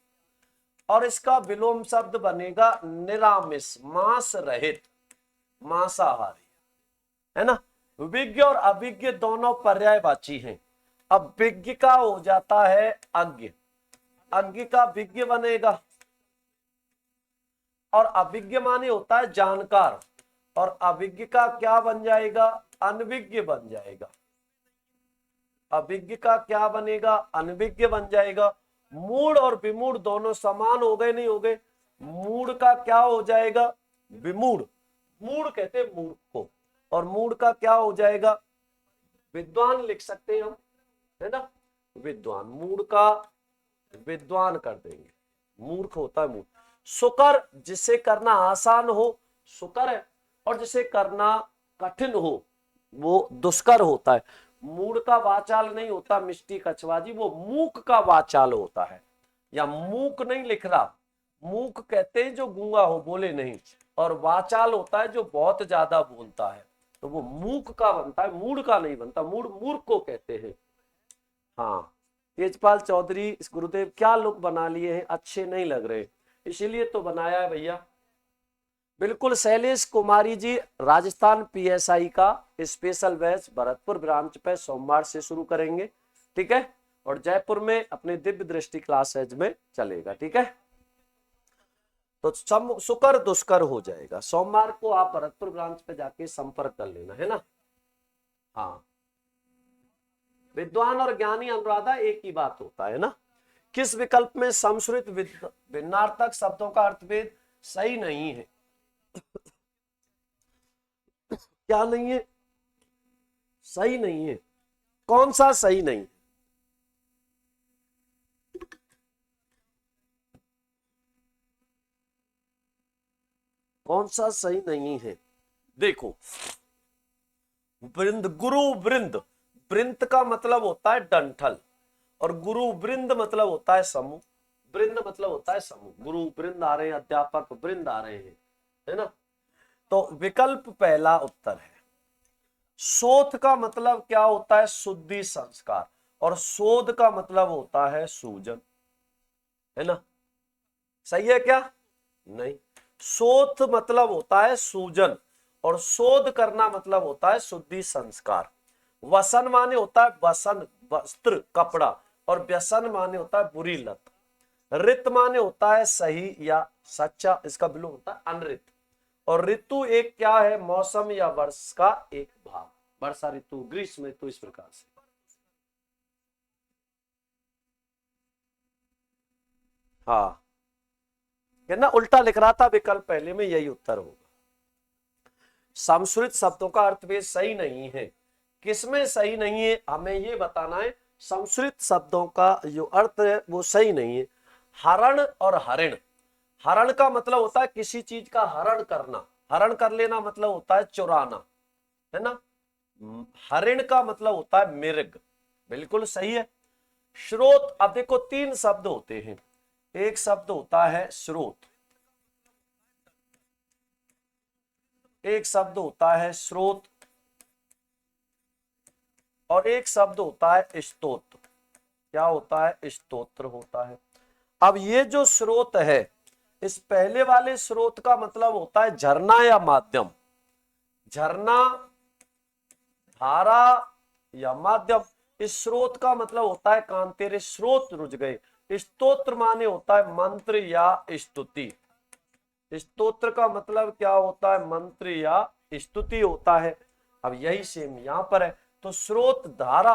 और इसका विलोम शब्द बनेगा निरामिष, मांस रहित, मांसाहारी, है ना। विज्ञ और अभिज्ञ दोनों पर्यायवाची हैं। अब विज्ञ का हो जाता है अज्ञ, अज्ञ का विज्ञ बनेगा, और अभिज्ञ माने होता है जानकार, और अभिज्ञ का क्या बन जाएगा? अनभिज्ञ बन जाएगा। अभिज्ञ का क्या बनेगा? अनभिज्ञ बन जाएगा। मूढ़ और विमूढ़ दोनों समान हो गए, नहीं हो गए? मूढ़ का क्या हो जाएगा? विमूढ़, मूढ़ कहते हैं मूर्ख को, और मूढ़ का क्या हो जाएगा? विद्वान लिख सकते हैं हम, है ना, विद्वान। मूढ़ का विद्वान कर देंगे, मूर्ख होता है मूर्ख। सुकर, जिसे करना आसान हो, सुकर है, और जिसे करना कठिन हो वो दुष्कर होता है। मूढ़ का वाचाल नहीं होता मिष्टी कछवाजी, वो मूक का वाचाल होता है। या मूक नहीं लिख रहा, मूक कहते हैं जो गूंगा हो, बोले नहीं, और वाचाल होता है जो बहुत ज्यादा बोलता है, तो वो मूक का बनता है, मूढ़ का नहीं बनता। मूढ़ मूर्ख को कहते हैं। हाँ, तेजपाल चौधरी, इस गुरुदेव क्या लुक बना लिए हैं, अच्छे नहीं लग रहे, इसीलिए तो बनाया है भैया। बिल्कुल। शैलेश कुमारी जी, राजस्थान पीएसआई का स्पेशल बैच भरतपुर ब्रांच पे सोमवार से शुरू करेंगे, ठीक है, और जयपुर में अपने दिव्य दृष्टि क्लासेज में चलेगा, ठीक है। तो सुकर दुष्कर हो जाएगा। सोमवार को आप भरतपुर ब्रांच पे जाके संपर्क कर लेना, है ना। हाँ, विद्वान और ज्ञानी अनुराधा एक ही बात होता है ना। किस विकल्प में संस्कृत भिन्नार्थक शब्दों का अर्थभेद सही नहीं है? क्या नहीं है? सही नहीं है। कौन सा सही नहीं? कौन सा सही नहीं है? देखो, वृंद, गुरु वृंद वृंत का मतलब होता है डंठल, और गुरु वृंद मतलब होता है समूह। वृंद मतलब होता है समूह, गुरु वृंद आ रहे हैं, अध्यापक वृंद आ रहे हैं, है ना। तो विकल्प पहला उत्तर है। शोध का मतलब क्या होता है? शुद्धि संस्कार, और शोध का मतलब होता है सूजन, है ना। सही है क्या? नहीं, शोध मतलब होता है सूजन, और शोध करना मतलब होता है शुद्धि संस्कार। वसन माने होता है वसन, वस्त्र, कपड़ा, और व्यसन माने होता है बुरी लत। ऋत माने होता है सही या सच्चा, इसका विलोम होता है अनृत। और ऋतु एक क्या है? मौसम या वर्ष का एक भाग। वर्षा ऋतु, ग्रीष्म ऋतु, इस प्रकार से। हाँ, है ना, उल्टा लिख रहा था विकल्प पहले में, यही उत्तर होगा। संस्कृत शब्दों का अर्थ भी सही नहीं है। किसमें सही नहीं है, हमें ये बताना है। संस्कृत शब्दों का जो अर्थ है वो सही नहीं है। हरण और हरिण, हरण का मतलब होता है किसी चीज का हरण करना, हरण कर लेना मतलब होता है चुराना, है ना। हरिण का मतलब होता है मृग, बिल्कुल सही है। स्रोत, अब देखो तीन शब्द होते हैं। एक शब्द होता है स्रोत, एक शब्द होता है स्रोत, और एक शब्द होता है स्तोत्र। क्या होता है? स्तोत्र होता है। अब ये जो स्रोत है, इस पहले वाले स्रोत का मतलब होता है झरना या माध्यम। झरना, धारा या माध्यम। इस स्रोत का मतलब होता है कान तेरे स्रोत रुझ गए। स्तोत्र माने होता है मंत्र या स्तुति। स्तोत्र का मतलब क्या होता है? मंत्र या स्तुति होता है। अब यही सेम यहां पर है। तो स्रोत धारा,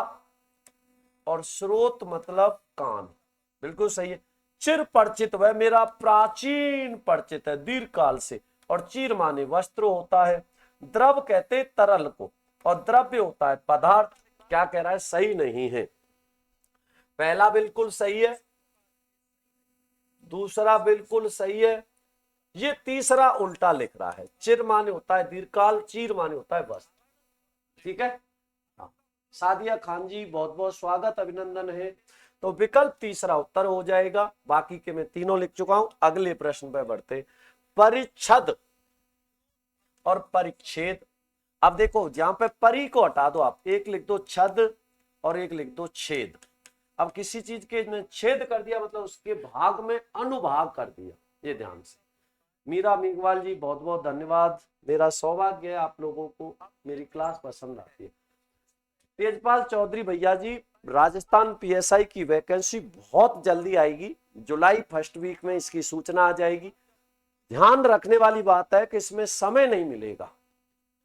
और स्रोत मतलब कान, बिल्कुल सही है। चिर परिचित, वह मेरा प्राचीन परिचित है, दीर्घ काल से। और चीर माने वस्त्र होता है। द्रव कहते तरल को, और द्रव्य होता है पदार्थ। क्या कह रहा है? सही नहीं है। पहला बिल्कुल सही है, दूसरा बिल्कुल सही है, ये तीसरा उल्टा लिख रहा है। चिर माने होता है दीर्घकाल, चीर माने होता है वस्त्र। ठीक है। हाँ। सादिया खान जी बहुत बहुत स्वागत, अभिनंदन है। तो विकल्प तीसरा उत्तर हो जाएगा। बाकी के मैं तीनों लिख चुका हूं। अगले प्रश्न पर बढ़ते। परिच्छद और परिच्छेद। अब देखो, जहां पे परी को हटा दो आप, एक लिख दो छद और एक लिख दो छेद। अब किसी चीज के में छेद कर दिया मतलब उसके भाग में अनुभाग कर दिया, ये ध्यान से। मीरा मेघवाल जी बहुत बहुत धन्यवाद। मेरा सौभाग्य है आप लोगों को मेरी क्लास पसंद आती है। तेजपाल चौधरी भैया जी, राजस्थान पीएसआई की वैकेंसी बहुत जल्दी आएगी, जुलाई फर्स्ट वीक में इसकी सूचना आ जाएगी। ध्यान रखने वाली बात है कि इसमें समय नहीं मिलेगा,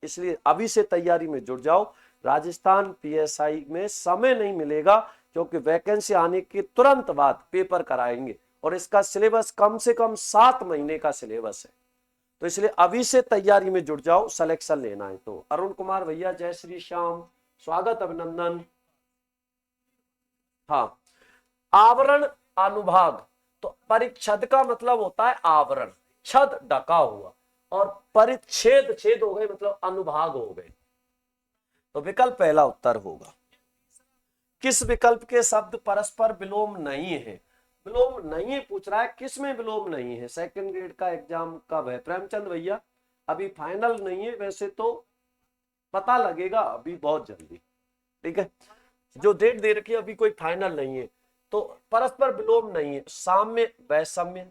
इसलिए अभी से तैयारी में जुट जाओ। राजस्थान पीएसआई में समय नहीं मिलेगा, क्योंकि वैकेंसी आने के तुरंत बाद पेपर कराएंगे, और इसका सिलेबस कम से कम 7 महीने का सिलेबस है। तो इसलिए अभी से तैयारी में जुट जाओ, सिलेक्शन लेना है तो। अरुण कुमार भैया जय श्री श्याम, स्वागत, अभिनंदन। हाँ, आवरण अनुभाग। तो परिच्छद का मतलब होता है आवरण, छद ढका हुआ, और परिच्छेद, छेद हो गए मतलब अनुभाग हो गए। तो विकल्प पहला उत्तर होगा। किस विकल्प के शब्द परस्पर विलोम नहीं है? विलोम नहीं पूछ रहा है, किस में विलोम नहीं है? सेकंड ग्रेड का एग्जाम कब है प्रेमचंद भैया? अभी फाइनल नहीं है, वैसे तो पता लगेगा अभी बहुत जल्दी। ठीक है, जो डेट दे रखी है अभी कोई फाइनल नहीं है। तो परस्पर विलोम नहीं है। साम्य, वैषम्य,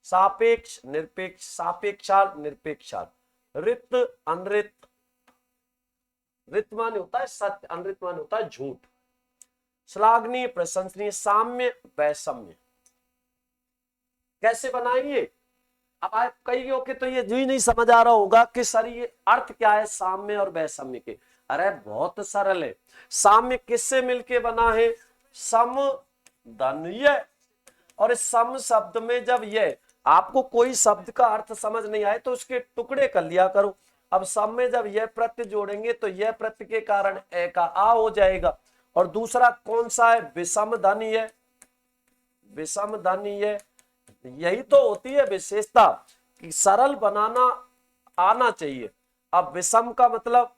सापेक्ष, निरपेक्ष, सापेक्षाल, निरपेक्षाल, ऋत, अनृत। ऋत माने होता है सत्य, अनृत माने होता है झूठ। श्लाघनीय, प्रशंसनीय, साम्य, वैषम्य। कैसे बनाएंगे? अब आप कई के तो ये ही नहीं समझ आ रहा होगा कि सर ये अर्थ क्या है साम्य और वैषम्य के। अरे बहुत सरल है। साम्य किससे मिलके बना है? सम, धन, य। और इस सम शब्द में जब ये आपको कोई शब्द का अर्थ समझ नहीं आए तो उसके टुकड़े कर लिया करो। अब सम में जब यह प्रत्यय जोड़ेंगे तो यह प्रत्यय के कारण ए का आ हो जाएगा। और दूसरा कौन सा है? विषम धन य। विषम धन य, यही तो होती है विशेषता कि सरल बनाना आना चाहिए। अब विषम का मतलब,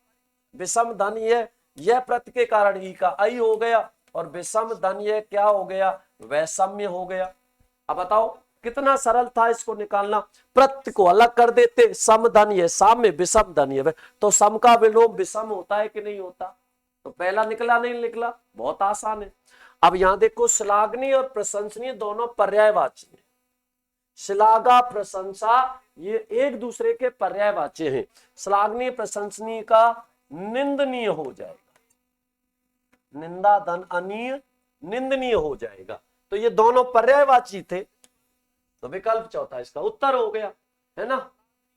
विषम धन य, यह प्रत्यय के कारण ई का आई हो गया और विषम धन यह क्या हो गया, वैषम्य हो गया। अब बताओ कितना सरल था इसको निकालना। प्रत्यय को अलग कर देते, सम धन ये साम्य, विषम धन ये, तो सम का विलोम विषम होता है कि नहीं होता? तो पहला निकला नहीं निकला, बहुत आसान है। अब यहां देखो श्लाघनीय और प्रशंसनीय दोनों पर्यायवाची हैं। श्लाघा प्रशंसा ये एक दूसरे के पर्यायवाची हैं। श्लाघनीय प्रशंसनीय का निंदनीय हो जाएगा, निंदा धन अनीय निंदनीय हो जाएगा। तो ये दोनों पर्यायवाची थे, तो विकल्प चौथा इसका उत्तर हो गया, है ना।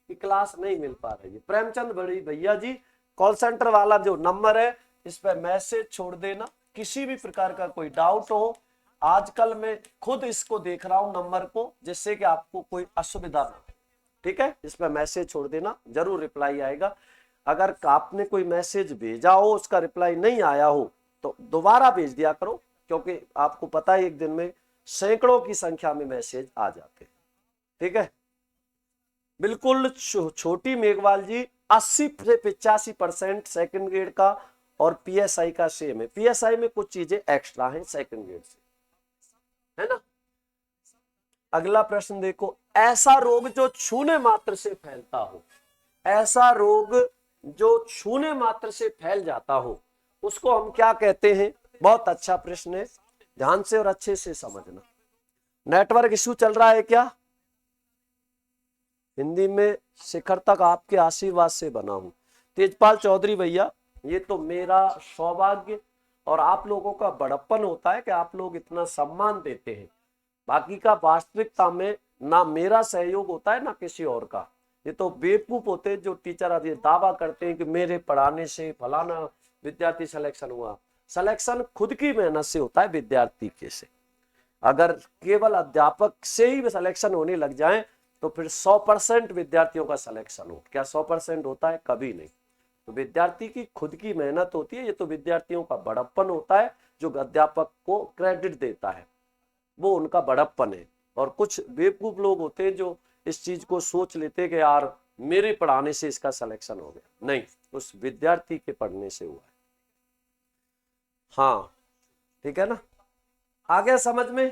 कि क्लास नहीं मिल पा रही है। प्रेमचंद बड़ी भैया जी, कॉल सेंटर वाला जो नंबर है इस पे मैसेज छोड़ देना, किसी भी प्रकार का कोई डाउट हो। आजकल मैं खुद इसको देख रहा हूं नंबर को, जिससे कि आपको कोई असुविधा ना हो, ठीक है। इस पे मैसेज छोड़ देना, जरूर रिप्लाई आएगा। अगर आपने कोई मैसेज भेजा हो उसका रिप्लाई नहीं आया हो तो दोबारा भेज दिया करो, क्योंकि आपको पता है एक दिन में सैकड़ों की संख्या में मैसेज आ जाते हैं, ठीक है। बिल्कुल छोटी मेघवाल जी 80 से 85% सेकंड ग्रेड का और पीएसआई का सेम है। पीएसआई में कुछ चीजें एक्स्ट्रा हैं सेकंड ग्रेड से, है ना। अगला प्रश्न देखो, ऐसा रोग जो छूने मात्र से फैलता हो, ऐसा रोग जो छूने मात्र से फैल जाता हो उसको हम क्या कहते हैं? बहुत अच्छा प्रश्न है, ध्यान से और अच्छे से समझना। नेटवर्क इश्यू चल रहा है क्या? हिंदी में शिखर तक आपके आशीर्वाद से बना हूं। तेजपाल चौधरी भैया, ये तो मेरा सौभाग्य और आप लोगों का बड़प्पन होता है कि आप लोग इतना सम्मान देते हैं। बाकी का वास्तविकता में ना मेरा सहयोग होता है ना किसी और का। ये तो बेवकूफ होते हैं जो टीचर आदि दावा करते हैं कि मेरे पढ़ाने से फलाना विद्यार्थी सिलेक्शन हुआ। सिलेक्शन खुद की मेहनत से होता है विद्यार्थी के से। अगर केवल अध्यापक से ही सिलेक्शन होने लग जाए तो फिर 100% विद्यार्थियों का सिलेक्शन हो। क्या 100% होता है? कभी नहीं। तो विद्यार्थी की खुद की मेहनत होती है। ये तो विद्यार्थियों का बड़प्पन होता है जो अध्यापक को क्रेडिट देता है, वो उनका बड़प्पन है। और कुछ बेवकूफ लोग होते हैं जो इस चीज को सोच लेते हैं कि यार मेरे पढ़ाने से इसका सिलेक्शन हो गया। नहीं, उस विद्यार्थी के पढ़ने से हुआ है। हाँ, ठीक है ना, आ गया समझ में।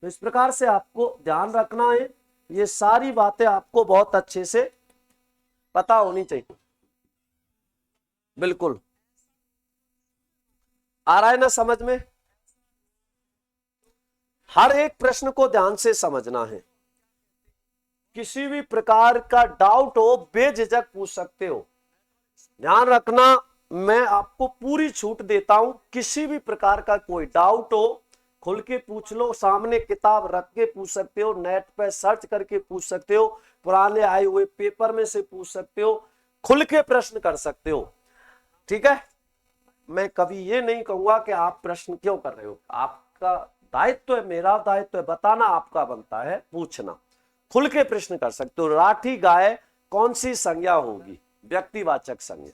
तो इस प्रकार से आपको ध्यान रखना है, ये सारी बातें आपको बहुत अच्छे से पता होनी चाहिए। बिल्कुल आ रहा है ना समझ में? हर एक प्रश्न को ध्यान से समझना है। किसी भी प्रकार का डाउट हो बेझिझक पूछ सकते हो। ध्यान रखना, मैं आपको पूरी छूट देता हूं। किसी भी प्रकार का कोई डाउट हो खुल के पूछ लो, सामने किताब रख के पूछ सकते हो, नेट पे सर्च करके पूछ सकते हो, पुराने आए हुए पेपर में से पूछ सकते हो, खुल के प्रश्न कर सकते हो, ठीक है। मैं कभी ये नहीं कहूंगा कि आप प्रश्न क्यों कर रहे हो। आपका दायित्व है, मेरा दायित्व है बताना, आपका बनता है पूछना। खुल के प्रश्न कर सकते हो। राठी गाय कौन सी संज्ञा होगी? व्यक्तिवाचक संज्ञा,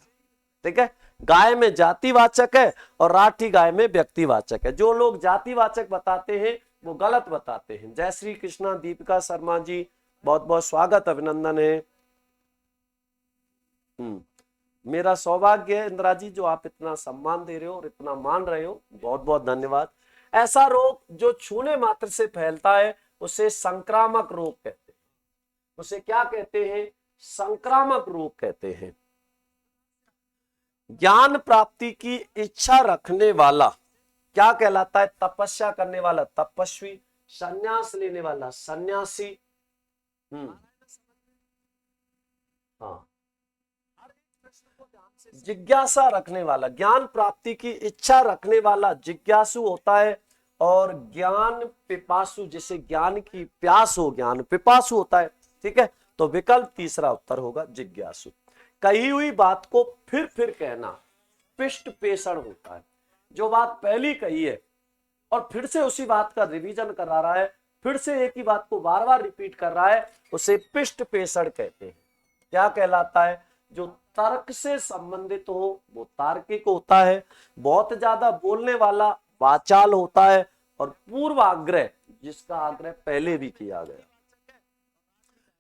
ठीक है। गाय में जातिवाचक है और राठी गाय में व्यक्तिवाचक है। जो लोग जातिवाचक बताते हैं वो गलत बताते हैं। जय श्री कृष्णा दीपिका शर्मा जी, बहुत बहुत स्वागत, अभिनंदन है। मेरा सौभाग्य है इंदिरा जी जो आप इतना सम्मान दे रहे हो और इतना मान रहे हो, बहुत बहुत धन्यवाद। ऐसा रोग जो छूने मात्र से फैलता है उसे संक्रामक रोग कहते हैं। उसे क्या कहते हैं? संक्रामक रोग कहते हैं। ज्ञान प्राप्ति की इच्छा रखने वाला क्या कहलाता है? तपस्या करने वाला तपस्वी, संन्यास लेने वाला सन्यासी। हाँ, जिज्ञासा रखने वाला, ज्ञान प्राप्ति की इच्छा रखने वाला जिज्ञासु होता है। और ज्ञान पिपासु, जिसे ज्ञान की प्यास हो, ज्ञान पिपासु होता है, ठीक है। तो विकल्प तीसरा उत्तर होगा जिज्ञासु। कही हुई बात को फिर कहना पिष्ट पेषण होता है। जो बात पहली कही है और फिर से उसी बात का रिवीजन करा रहा है, फिर से एक ही बात को बार बार रिपीट कर रहा है, उसे पिष्ट पेषण कहते हैं। क्या कहलाता है? जो तर्क से संबंधित हो वो तार्किक होता है। बहुत ज्यादा बोलने वाला वाचाल होता है। और पूर्वाग्रह, जिसका आग्रह पहले भी किया गया।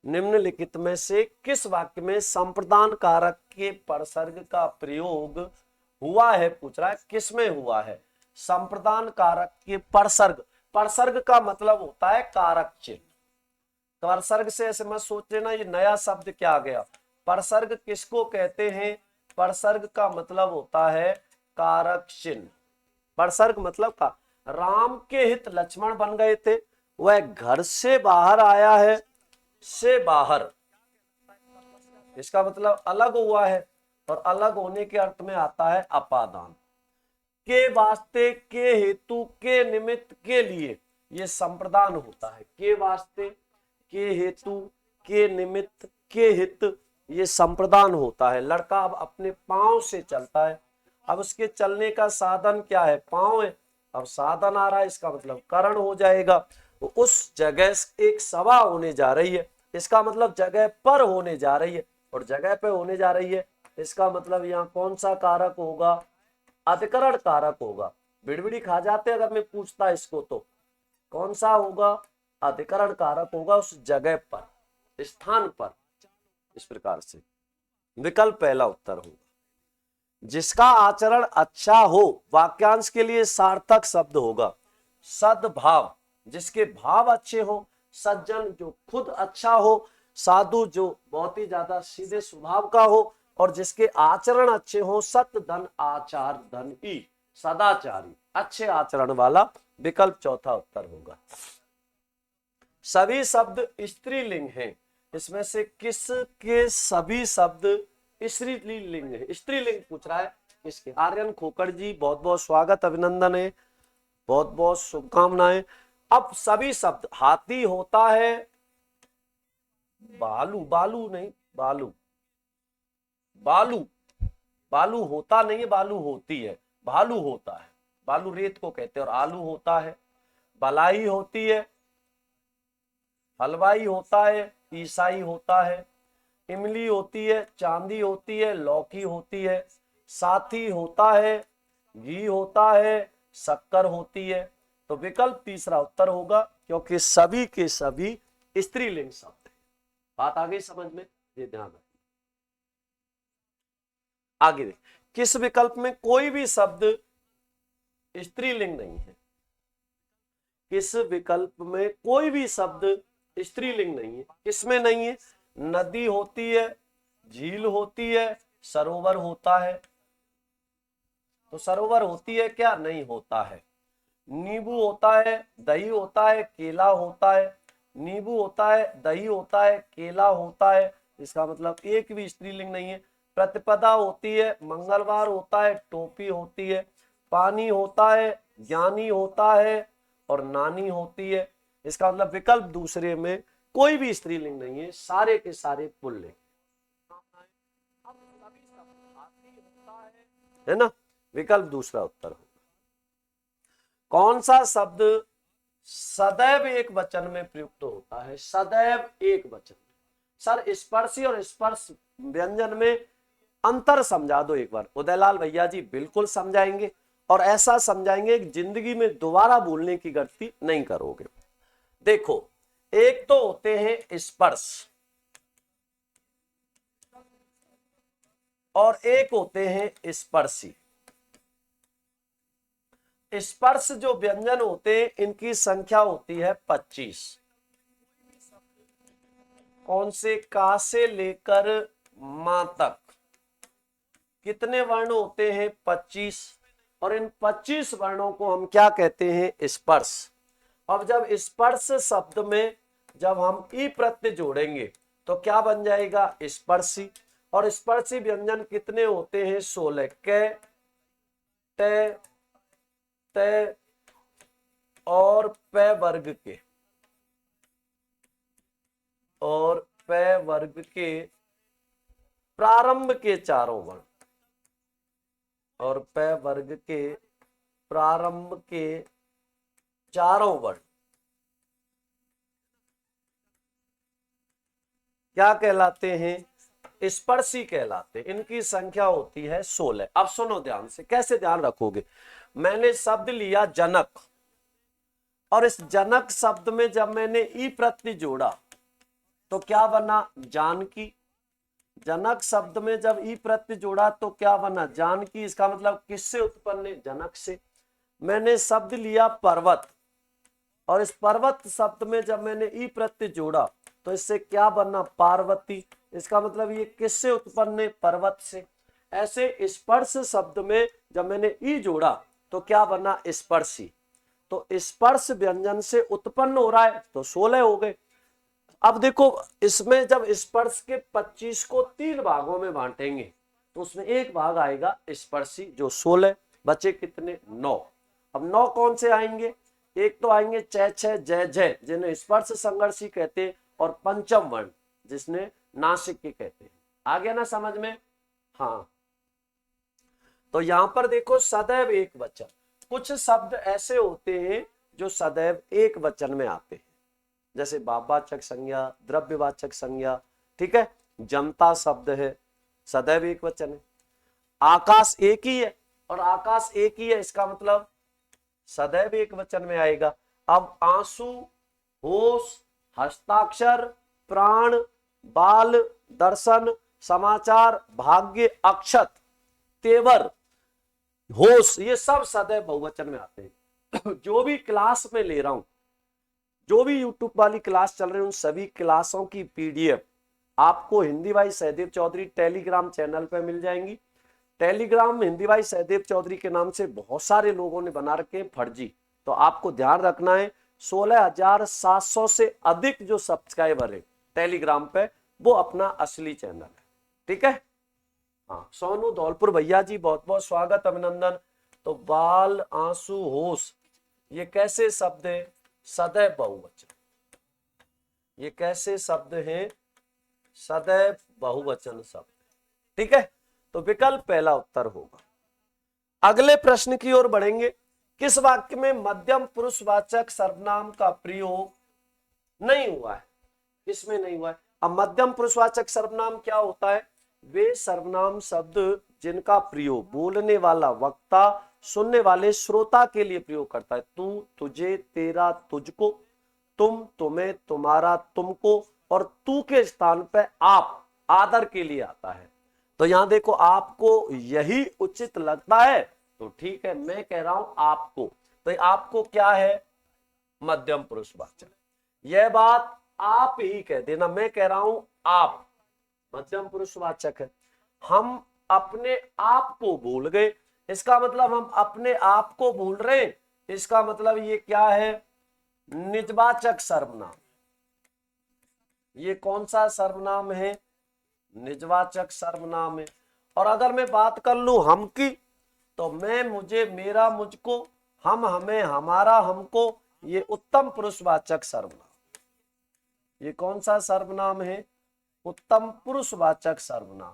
निम्नलिखित में से किस वाक्य में संप्रदान कारक के परसर्ग का प्रयोग हुआ है पूछ रहा है, किसमें हुआ है? संप्रदान कारक के परसर्ग, परसर्ग का मतलब होता है कारक चिन्ह। परसर्ग से ऐसे मत सोच लेना ये नया शब्द क्या आ गया। परसर्ग किसको कहते हैं? परसर्ग का मतलब होता है कारक चिन्ह। परसर्ग मतलब का, राम के हित लक्ष्मण बन गए थे, वह घर से बाहर आया है, से बाहर, इसका मतलब अलग हुआ है, और अलग होने के अर्थ में आता है अपादान। के वास्ते, के हेतु, के निमित्त, के लिए, ये संप्रदान होता है। के वास्ते, के हेतु, के निमित्त, के हित, ये संप्रदान होता है। लड़का अब अपने पांव से चलता है, अब उसके चलने का साधन क्या है? पांव है। अब साधन आ रहा है, इसका मतलब करण हो जाएगा। तो उस जगह एक सभा होने जा रही है, इसका मतलब जगह पर होने जा रही है, और जगह पे होने जा रही है, इसका मतलब यहाँ कौन सा कारक होगा? अधिकरण कारक होगा। बिड़बिड़ी खा जाते अगर मैं पूछता इसको तो कौन सा होगा? अधिकरण कारक होगा उस जगह पर, स्थान पर। इस प्रकार से विकल्प पहला उत्तर होगा। जिसका आचरण अच्छा हो, वाक्यांश के लिए सार्थक शब्द होगा सद्भाव, जिसके भाव अच्छे हो, सज्जन जो खुद अच्छा हो, साधु जो बहुत ही ज्यादा सीधे स्वभाव का हो, और जिसके आचरण अच्छे हो, सत धन आचार धन ई, सदाचारी, अच्छे आचरण वाला। विकल्प चौथा उत्तर होगा। सभी शब्द स्त्रीलिंग हैं, इसमें से किसके सभी शब्द स्त्रीलिंग है? स्त्रीलिंग पूछ रहा है किसके? आर्यन खोकड़ जी बहुत बहुत स्वागत, अभिनंदन है, बहुत बहुत शुभकामनाएं। अब सभी शब्द, हाथी होता है बालू, बालू नहीं, बालू, बालू, बालू होता नहीं है, बालू होती है, भालू होता है, बालू रेत को कहते हैं, और आलू होता है, बलाई होती है, हलवाई होता है, ईसाई होता है, इमली होती है, चांदी होती है, लौकी होती है, साथी होता है, घी होता है, शक्कर होती है। तो विकल्प तीसरा उत्तर होगा, क्योंकि सभी के सभी स्त्रीलिंग शब्द है। बात आ गई समझ में? ये ध्यान रखिए। आगे देख, किस विकल्प में कोई भी शब्द स्त्रीलिंग नहीं है? किस विकल्प में कोई भी शब्द स्त्रीलिंग नहीं है? किसमें नहीं है? नदी होती है, झील होती है, सरोवर होता है। तो सरोवर होती है क्या? नहीं होता है। नींबू होता है, दही होता है, केला होता है, नींबू होता है, दही होता है, केला होता है, इसका मतलब एक भी स्त्रीलिंग नहीं है। प्रतिपदा होती है, मंगलवार होता है, टोपी होती है, पानी होता है, ज्ञानी होता है, और नानी होती है। इसका मतलब विकल्प दूसरे में कोई भी स्त्रीलिंग नहीं है, सारे के सारे पुल्लिंग है ना। विकल्प दूसरा उत्तर होगा। कौन सा शब्द सदैव एक वचन में प्रयुक्त होता है? सदैव एक वचन। सर स्पर्शी और स्पर्श व्यंजन में अंतर समझा दो एक बार। उदयलाल भैया जी बिल्कुल समझाएंगे, और ऐसा समझाएंगे कि जिंदगी में दोबारा बोलने की गलती नहीं करोगे। देखो, एक तो होते हैं स्पर्श, और एक होते हैं स्पर्शी। स्पर्श जो व्यंजन होते हैं इनकी संख्या होती है 25। कौन से? का से लेकर मां तक कितने वर्ण होते हैं? 25। और इन 25 वर्णों को हम क्या कहते हैं? स्पर्श। अब जब स्पर्श शब्द में जब हम ई प्रत्यय जोड़ेंगे तो क्या बन जाएगा? स्पर्शी। और स्पर्शी व्यंजन कितने होते हैं? 16। क, ट, त और प वर्ग के, और प वर्ग के प्रारंभ के चारों वर्ण, और प वर्ग के प्रारंभ के चारों वर्ण क्या कहलाते हैं? स्पर्शी कहलाते हैं। इनकी संख्या होती है 16। अब सुनो ध्यान से, कैसे ध्यान रखोगे? मैंने शब्द लिया जनक, और इस जनक शब्द में जब मैंने ई प्रत्यय जोड़ा तो क्या बना? जानकी। जनक शब्द में जब ई प्रत्यय जोड़ा तो क्या बना, जानकी। इसका मतलब किससे उत्पन्न है, जनक से। मैंने शब्द लिया पर्वत, और इस पर्वत शब्द में जब मैंने ई प्रत्यय जोड़ा तो इससे क्या बना, पार्वती। इसका मतलब ये किससे उत्पन्न है, पर्वत से। ऐसे स्पर्श शब्द में जब मैंने ई जोड़ा तो क्या बना, स्पर्शी। तो स्पर्श व्यंजन से उत्पन्न हो रहा है तो 16 हो गए। अब देखो इसमें जब स्पर्श के 25 को 3 भागों में बांटेंगे तो उसमें एक भाग आएगा स्पर्शी जो 16, बचे कितने, 9। अब 9 कौन से आएंगे, एक तो आएंगे च छ जय जय जिन्हें स्पर्श संघर्षी कहते हैं, और पंचम वर्ण जिसने नासिक के कहते हैं। आ गया ना समझ में। हाँ, तो यहां पर देखो सदैव एक वचन, कुछ शब्द ऐसे होते हैं जो सदैव एक वचन में आते हैं, जैसे भाववाचक संज्ञा, द्रव्यवाचक संज्ञा, ठीक है। जनता शब्द है, सदैव एक वचन है। आकाश एक ही है, और आकाश एक ही है इसका मतलब सदैव एक वचन में आएगा। अब आंसू, होश, हस्ताक्षर, प्राण, बाल, दर्शन, समाचार, भाग्य, अक्षत, तेवर, होश, ये सब सदैव बहुवचन में आते हैं। जो भी क्लास में ले रहा हूं, जो भी यूट्यूब वाली क्लास चल रही है, उन सभी क्लासों की पीडीएफ आपको हिंदी भाई सहदेव चौधरी टेलीग्राम चैनल पे मिल जाएंगी। टेलीग्राम में हिंदी भाई सहदेव चौधरी के नाम से बहुत सारे लोगों ने बना रखे फर्जी, तो आपको ध्यान रखना है 16,700 से अधिक जो सब्सक्राइबर है टेलीग्राम पे, वो अपना असली चैनल है, ठीक है। हाँ, सोनू धौलपुर भैया जी बहुत बहुत स्वागत, अभिनंदन। तो बाल, आंसू, होश, ये कैसे शब्द है, सदैव बहुवचन। ये कैसे शब्द हैं, सदैव बहुवचन शब्द, ठीक है। तो विकल्प पहला उत्तर होगा। अगले प्रश्न की ओर बढ़ेंगे। किस वाक्य में मध्यम पुरुषवाचक सर्वनाम का प्रयोग नहीं हुआ है, किसमें नहीं हुआ है। अब मध्यम पुरुषवाचक सर्वनाम क्या होता है, वे सर्वनाम शब्द जिनका प्रयोग बोलने वाला वक्ता सुनने वाले श्रोता के लिए प्रयोग करता है। तू, तुझे, तेरा, तुझको, तुम, तुम्हें, तुम्हारा, तुमको, और तू के स्थान पे आप आदर के लिए आता है। तो यहां देखो आपको यही उचित लगता है तो ठीक है, मैं कह रहा हूं आपको, तो आपको क्या है, मध्यम पुरुषवाचक। यह बात आप ही कह देना, मैं कह रहा हूं आप, मध्यम पुरुषवाचक है। हम अपने आप को भूल गए, इसका मतलब हम अपने आप को भूल रहे हैं, इसका मतलब ये क्या है, निजवाचक सर्वनाम। ये कौन सा सर्वनाम है, निजवाचक सर्वनाम है। और अगर मैं बात कर लूं हम की, तो मैं, मुझे, मेरा, मुझको, हम, हमें, हमारा, हमको, ये उत्तम पुरुषवाचक सर्वनाम। ये कौन सा सर्वनाम है, उत्तम पुरुषवाचक सर्वनाम,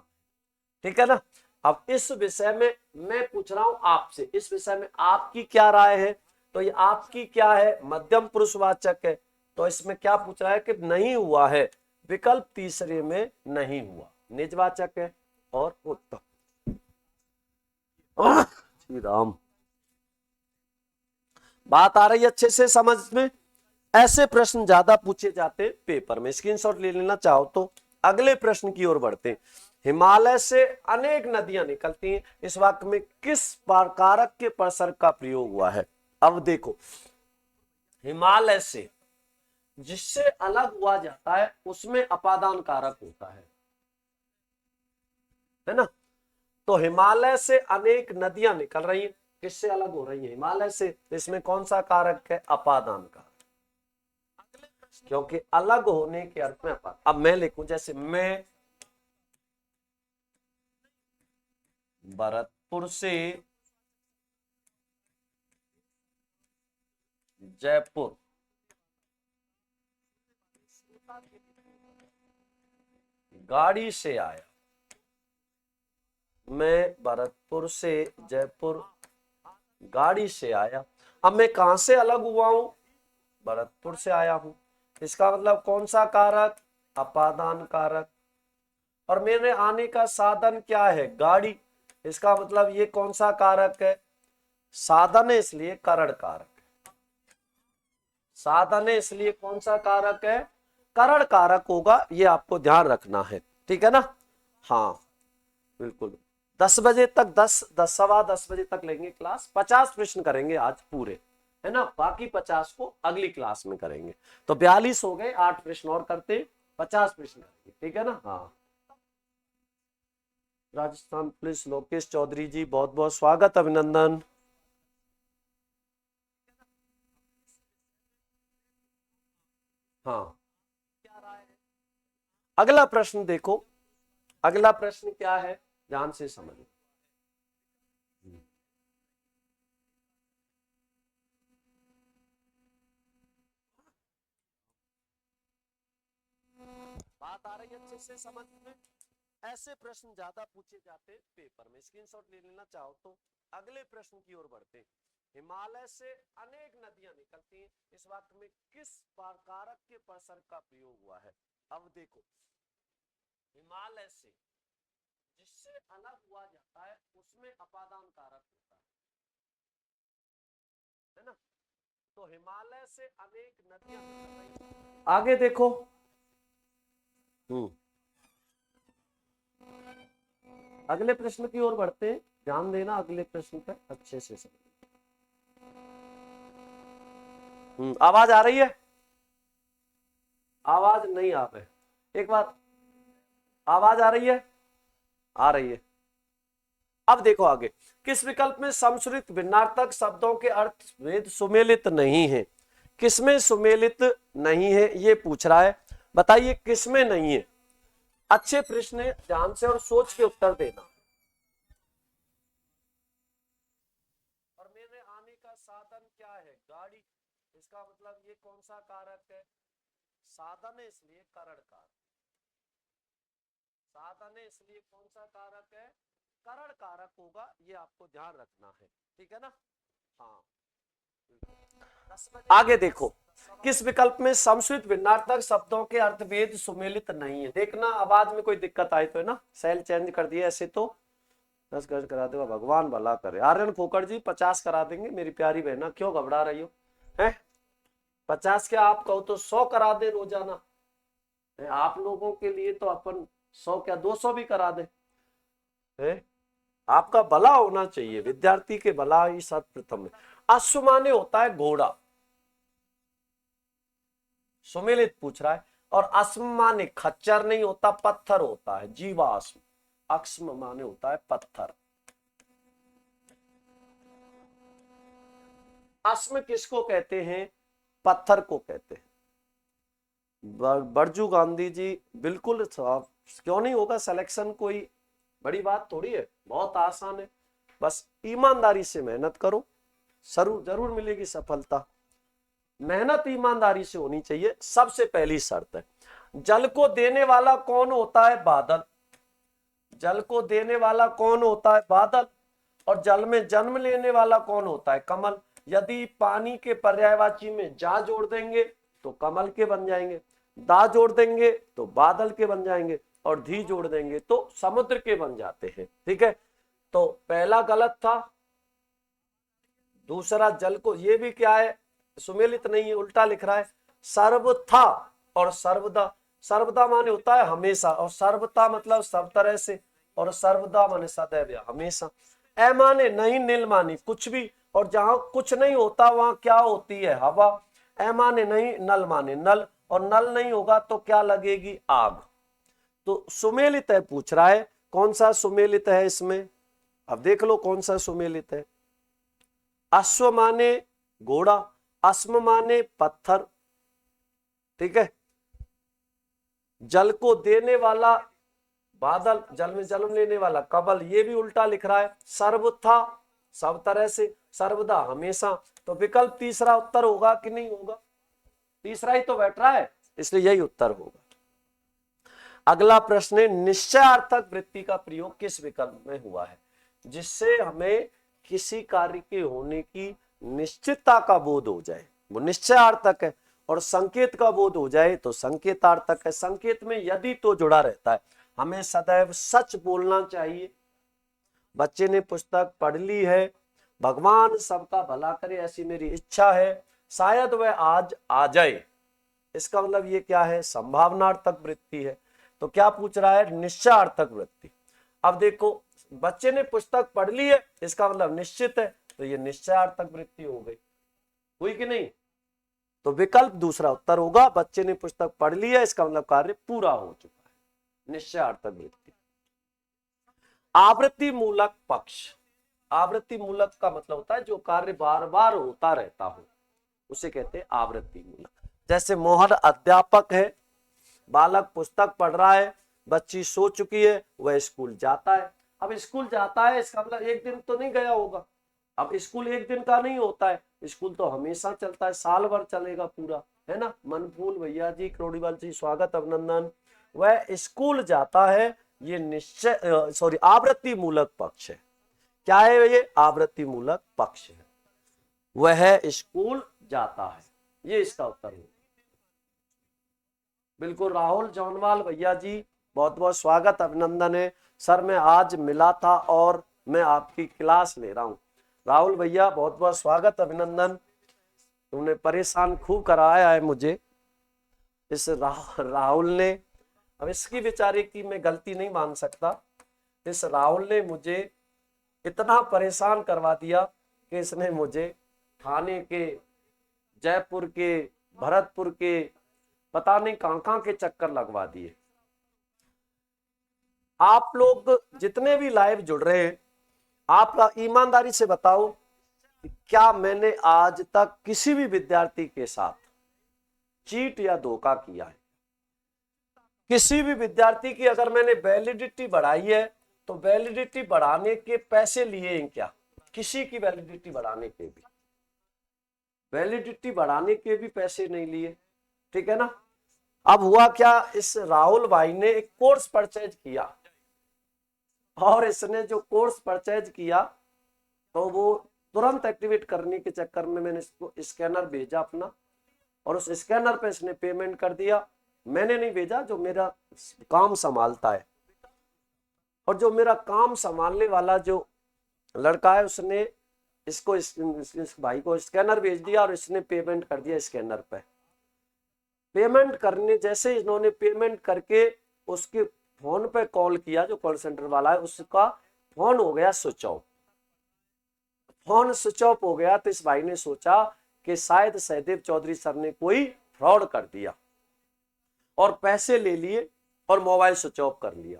ठीक है ना। अब इस विषय में मैं पूछ रहा हूं आपसे, इस विषय में आपकी क्या राय है। तो ये आपकी क्या है, मध्यम पुरुषवाचक है, तो इसमें क्या पूछ रहा है कि नहीं हुआ है, विकल्प तीसरे में नहीं हुआ, निजवाचक है और उत्तम। श्री राम, बात आ रही है अच्छे से समझ में। ऐसे प्रश्न ज्यादा पूछे जाते पेपर में, स्क्रीनशॉट ले लेना चाहो तो। अगले प्रश्न की ओर बढ़ते हैं। हिमालय से अनेक नदियां निकलती हैं, इस वाक्य में किस कारक के प्रसर्ग का प्रयोग हुआ है। अब देखो, हिमालय से जिससे अलग हुआ जाता है उसमें अपादान कारक होता है ना। तो हिमालय से अनेक नदियां निकल रही हैं, किससे अलग हो रही है, हिमालय से, तो इसमें कौन सा कारक है, अपादान कारक, क्योंकि अलग होने के अर्थ में अपादान। अब मैं लिखूं, जैसे मैं भरतपुर से जयपुर गाड़ी से आया, मैं भरतपुर से जयपुर गाड़ी से आया। अब मैं कहां से अलग हुआ हूं, भरतपुर से आया हूं, इसका मतलब कौन सा कारक, अपादान कारक। और मेरे आने का साधन क्या है, गाड़ी, इसका मतलब ये कौन सा कारक है, साधन है, इसलिए करण कारक है। साधन है इसलिए कौन सा कारक है, करण कारक होगा, ये आपको ध्यान रखना है, ठीक है ना। हाँ बिल्कुल। 10 बजे तक 10 सवा 10 बजे तक लेंगे क्लास। 50 प्रश्न करेंगे आज पूरे, है ना। बाकी 50 को अगली क्लास में करेंगे। तो 42 हो गए, 8 प्रश्न और करते, 50 प्रश्न करेंगे, ठीक है ना। हाँ, राजस्थान पुलिस लोकेश चौधरी जी, बहुत बहुत स्वागत, अभिनंदन। हाँ, अगला प्रश्न देखो, अगला प्रश्न क्या है, ध्यान से समझो। बात आ रही है अच्छे से समझ में। ऐसे प्रश्न ज्यादा पूछे जाते पेपर में, स्क्रीनशॉट ले लेना चाहो तो। अगले प्रश्न की ओर बढ़ते। हिमालय से अनेक नदियां निकलती हैं, इस वाक्य में किस कारक के प्रसर्ग का प्रयोग हुआ है। अब देखो, हिमालय से जिससे अलग हुआ जाता है उसमें अपादान कारक होता है ना। तो हिमालय से अनेक नदियां निकल रही। आगे देखो। अगले प्रश्न की ओर बढ़ते हैं, ध्यान देना अगले प्रश्न पर अच्छे से समझ। आवाज आ रही है? आवाज नहीं आ रही, एक बार आवाज आ रही है? आ रही है। अब देखो आगे, किस विकल्प में समश्रुत भिन्नार्थक शब्दों के अर्थ भेद सुमेलित नहीं है। किसमें सुमेलित नहीं है ये पूछ रहा है, बताइए किसमें नहीं है। अच्छे प्रश्न है, ध्यान से और सोच के उत्तर देना। और मेरे आने का साधन क्या है? गाड़ी। इसका मतलब ये कौन सा कारक है? साधन है, इसलिए करण कारक। साधन है इसलिए कौन सा कारक है? करण कारक होगा, ये आपको ध्यान रखना है, ठीक है ना। हाँ, आगे देखो, किस विकल्प में समश्रुत भिन्नार्थक शब्दों के अर्थभेद सुमेलित नहीं है। देखना आवाज में कोई दिक्कत आई तो, है ना। सेल चेंज कर दिया ऐसे तो 10 खर्च करा देगा, भगवान भला करे। आर्यन खोकर जी 50 करा देंगे, मेरी प्यारी बहना, क्यों घबरा रही हो है। 50 क्या, आप कहो तो 100 करा दे रोजाना। आप लोगों के लिए तो अपन 100 क्या 200 भी करा दे, है? आपका भला होना चाहिए, विद्यार्थी के भला ही सर्वप्रथम है। अश्व माने होता है घोड़ा, सुमेलित पूछ रहा है। और अश्व माने खच्चर नहीं होता, पत्थर होता है, जीवाश्म। अक्ष्म माने होता है पत्थर। अश्म किसको कहते हैं? पत्थर को कहते हैं। बरजू गांधी जी, बिल्कुल साफ। क्यों नहीं होगा सिलेक्शन, कोई बड़ी बात थोड़ी है, बहुत आसान है। बस ईमानदारी से मेहनत करो, जरूर जरूर मिलेगी सफलता। मेहनत ईमानदारी से होनी चाहिए, सबसे पहली शर्त है। जल को देने वाला कौन होता है? बादल। जल को देने वाला कौन होता है? बादल। और जल में जन्म लेने वाला कौन होता है? कमल। यदि पानी के पर्यायवाची में जा जोड़ देंगे तो कमल के बन जाएंगे, दा जोड़ देंगे तो बादल के बन जाएंगे, और धी जोड़ देंगे तो समुद्र के बन जाते हैं, ठीक है। तो पहला गलत था। दूसरा, जल को, ये भी क्या है? सुमेलित नहीं है, उल्टा लिख रहा है। सर्वथा और सर्वदा। सर्वदा माने होता है हमेशा, और सर्वता मतलब सब तरह से, और सर्वदा माने सदैव हमेशा। ए माने नहीं, नील माने कुछ भी, और जहां कुछ नहीं होता वहां क्या होती है? हवा। ए माने नहीं, नल माने नल, और नल नहीं होगा तो क्या लगेगी? आग। तो सुमेलित है पूछ रहा है, कौन सा सुमेलित है इसमें? अब देख लो कौन सा सुमेलित है। अश्व माने घोड़ा, अश्म माने पत्थर, ठीक है। जल को देने वाला बादल, जल में जन्म लेने वाला कमल, ये भी उल्टा लिख रहा है। सर्वथा सब तरह से, सर्वदा हमेशा। तो विकल्प तीसरा उत्तर होगा कि नहीं होगा? तीसरा ही तो बैठ रहा है, इसलिए यही उत्तर होगा। अगला प्रश्न है, निश्चयार्थक वृत्ति का प्रयोग किस विकल्प में हुआ है? जिससे हमें किसी कार्य के होने की निश्चितता का बोध हो जाए, वो निश्चयार्थक है। और संकेत का बोध हो जाए तो संकेतार्थक है। संकेत में यदि तो जुड़ा रहता है। हमें सदैव सच बोलना चाहिए। बच्चे ने पुस्तक पढ़ ली है, भगवान सबका भला करे ऐसी मेरी इच्छा है, शायद वह आज आ जाए। इसका मतलब ये क्या है? संभावनार्थक वृत्ति है। तो क्या पूछ रहा है, निश्चयार्थक वृत्ति। अब देखो बच्चे ने पुस्तक पढ़ ली है, इसका मतलब निश्चित है, तो ये निश्चयार्थक वृत्ति हो गई, हुई कि नहीं। तो विकल्प दूसरा उत्तर होगा, बच्चे ने पुस्तक पढ़ ली है, इसका मतलब कार्य पूरा हो चुका है, निश्चयार्थक वृत्ति। आवृत्ति मूलक पक्ष, आवृत्ति मूलक का मतलब होता है जो कार्य बार बार होता रहता हो, उसे कहते हैं आवृत्ति मूलक। जैसे मोहन अध्यापक है, बालक पुस्तक पढ़ रहा है, बच्ची सो चुकी है, वह स्कूल जाता है। अब स्कूल जाता है इसका मतलब एक दिन तो नहीं गया होगा, अब स्कूल एक दिन का नहीं होता है, स्कूल तो हमेशा चलता है, साल भर चलेगा पूरा, है ना। मनफूल भैया जी, करोड़ीवाल जी, स्वागत अभिनंदन। वह स्कूल जाता है, ये निश्चय आवृत्ति मूलक पक्ष है। क्या है ये, आवृत्ति मूलक पक्ष है, वह स्कूल जाता है, ये इसका उत्तर है। बिल्कुल राहुल जौनवाल भैया जी, बहुत बहुत स्वागत अभिनंदन है। सर मैं आज मिला था और मैं आपकी क्लास ले रहा हूं। राहुल भैया बहुत बहुत स्वागत अभिनंदन, तुमने परेशान खूब कराया है मुझे इस राहुल ने। अब इसकी बेचारे की मैं गलती नहीं मान सकता, इस राहुल ने मुझे इतना परेशान करवा दिया कि इसने मुझे थाने के, जयपुर के, भरतपुर के, पता नहीं कहां के चक्कर लगवा दिए। आप लोग जितने भी लाइव जुड़ रहे हैं, आप ईमानदारी से बताओ क्या मैंने आज तक किसी भी विद्यार्थी के साथ चीट या धोखा किया है। किसी भी विद्यार्थी की अगर मैंने वैलिडिटी बढ़ाई है तो वैलिडिटी बढ़ाने के पैसे लिए हैं क्या, किसी की वैलिडिटी बढ़ाने के भी, वैलिडिटी बढ़ाने के भी पैसे नहीं लिए, ठीक है ना। अब हुआ क्या, इस राहुल भाई ने एक कोर्स परचेज किया और इसने जो कोर्स परचेज किया तो वो तुरंत एक्टिवेट करने के चक्कर में मैंने इसको स्कैनर भेजा अपना, और उस स्कैनर पे इसने पेमेंट कर दिया। मैंने नहीं भेजा, जो मेरा काम संभालता है, और जो मेरा काम संभालने वाला जो लड़का है उसने इसको इस भाई को स्कैनर भेज दिया और इसने पेमेंट कर दिया स्कैनर पे। पेमेंट करने जैसे इन्होंने पेमेंट करके उसके फोन पे कॉल किया, जो कॉल सेंटर वाला है उसका फोन हो गया switch off. Phone switch off हो गया तो इस भाई ने सोचा कि शायद सहदेव चौधरी सर ने कोई फ्रॉड कर दिया और पैसे ले लिए और मोबाइल स्विच ऑफ कर लिया।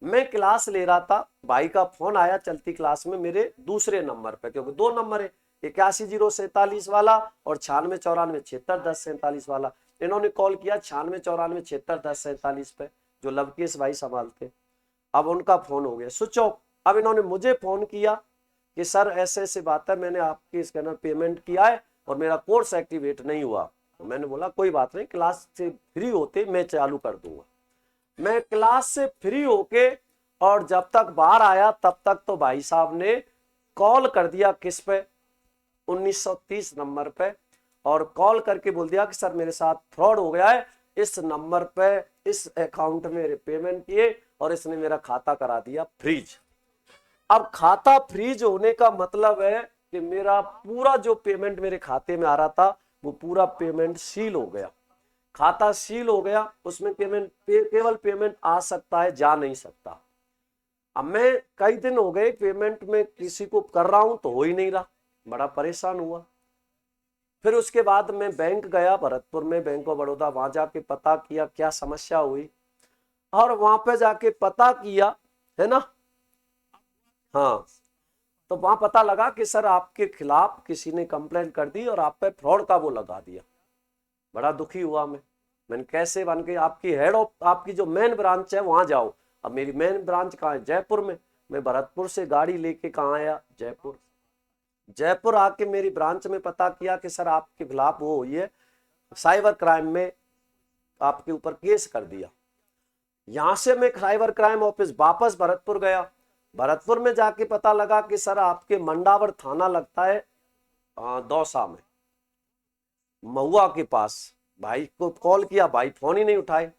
मैं क्लास ले रहा था, भाई का फोन आया चलती क्लास में मेरे दूसरे नंबर पे, क्योंकि दो नंबर है, 81 047 वाला और 96 94 76 10 47 वाला। इन्होंने कॉल किया 96 94 76 10 47 पे, जो लवकेश भाई संभालते। अब उनका फोन हो गया स्विच ऑफ। अब इन्होंने मुझे फोन किया कि सर ऐसे ऐसे बात है, मैंने आपके स्कैनर पेमेंट किया है और मेरा कोर्स एक्टिवेट नहीं हुआ। तो मैंने बोला कोई बात नहीं, क्लास से फ्री होते मैं चालू कर दूंगा। मैं क्लास से फ्री होके और जब तक बाहर आया तब तक तो भाई साहब ने कॉल कर दिया किस पे, 1930 नंबर पे, और कॉल करके बोल दिया कि सर मेरे साथ फ्रॉड हो गया है, इस नंबर पे इस अकाउंट में पेमेंट किए और इसने मेरा खाता करा दिया फ्रीज। अब खाता फ्रीज होने का मतलब है कि मेरा पूरा जो पेमेंट मेरे खाते में आ रहा था वो पूरा पेमेंट सील हो गया, खाता सील हो गया, उसमें केवल पेमेंट आ सकता है, जा नहीं सकता। अब मैं कई दिन हो गए पेमेंट में किसी को कर रहा हूं तो हो ही नहीं रहा, बड़ा परेशान हुआ। फिर उसके बाद मैं बैंक गया भरतपुर में, बैंक ऑफ बड़ौदा, वहां जाके पता किया क्या समस्या हुई, और वहां पे जाके पता किया, है ना, हाँ, तो वहां पता लगा कि सर आपके खिलाफ किसी ने कंप्लेंट कर दी और आप पे फ्रॉड का वो लगा दिया। बड़ा दुखी हुआ मैंने कैसे बन के, आपकी हेड ऑफ, आपकी जो मेन ब्रांच है वहां जाओ। अब मेरी मेन ब्रांच कहाँ है, जयपुर में। मैं भरतपुर से गाड़ी लेके कहाँ आया, जयपुर आके मेरी ब्रांच में पता किया कि सर आपके खिलाफ वो हुई है, साइबर क्राइम में आपके ऊपर केस कर दिया। यहां से मैं साइबर क्राइम ऑफिस वापस भरतपुर गया, भरतपुर में जाके पता लगा कि सर आपके मंडावर थाना लगता है दौसा में, महुआ के पास। भाई को कॉल किया, भाई फोन ही नहीं उठाए,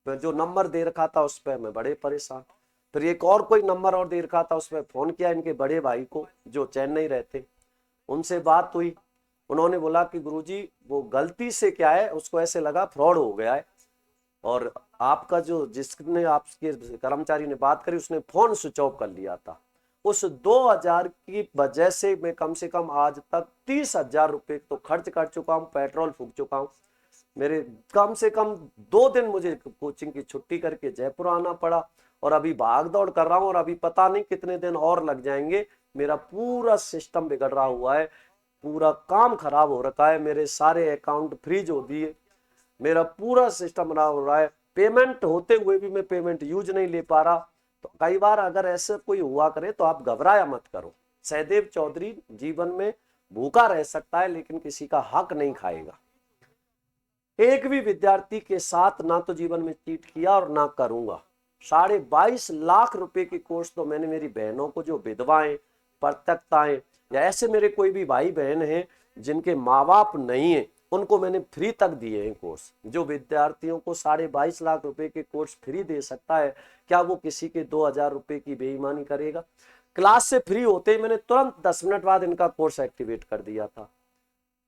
फिर जो नंबर दे रखा था उस पर मैं बड़े परेशान। फिर एक और कोई नंबर और दे रखा था, उस पर फोन किया इनके बड़े भाई को जो चेन्नई रहते, उनसे बात हुई। उन्होंने बोला कि गुरुजी वो गलती से क्या है, उसको ऐसे लगा फ्रॉड हो गया है, और आपका जो जिसने आपके कर्मचारी ने बात करी उसने फोन स्विच ऑफ कर लिया था। उस 2000 की वजह से मैं कम से कम आज तक 30,000 रुपये तो खर्च कर चुका हूँ, पेट्रोल फूक चुका हूँ। मेरे कम से कम 2 दिन मुझे कोचिंग की छुट्टी करके जयपुर आना पड़ा और अभी भाग दौड़ कर रहा हूँ और अभी पता नहीं कितने दिन और लग जाएंगे। मेरा पूरा सिस्टम बिगड़ रहा हुआ है, पूरा काम खराब हो रखा है, मेरे सारे अकाउंट फ्रीज हो दिए, मेरा पूरा सिस्टम खराब हो रहा है। पेमेंट होते हुए भी मैं पेमेंट यूज नहीं ले पा रहा। तो कई बार अगर ऐसे कोई हुआ करे तो आप घबराया मत करो। सहदेव चौधरी जीवन में भूखा रह सकता है लेकिन किसी का हक नहीं खाएगा। एक भी विद्यार्थी के साथ ना तो जीवन में चीट किया और ना करूंगा। 22.5 लाख रुपए की कोर्स तो मैंने मेरी बहनों को, जो विधवाएं, परित्यक्ताएं या ऐसे मेरे कोई भी भाई बहन हैं जिनके माँ बाप नहीं है, उनको मैंने फ्री तक दिए हैं कोर्स। जो विद्यार्थियों को 22.5 लाख रुपए के कोर्स फ्री दे सकता है, क्या वो किसी के 2,000 रुपए की बेईमानी करेगा? क्लास से फ्री होते ही मैंने तुरंत 10 मिनट बाद इनका कोर्स एक्टिवेट कर दिया था।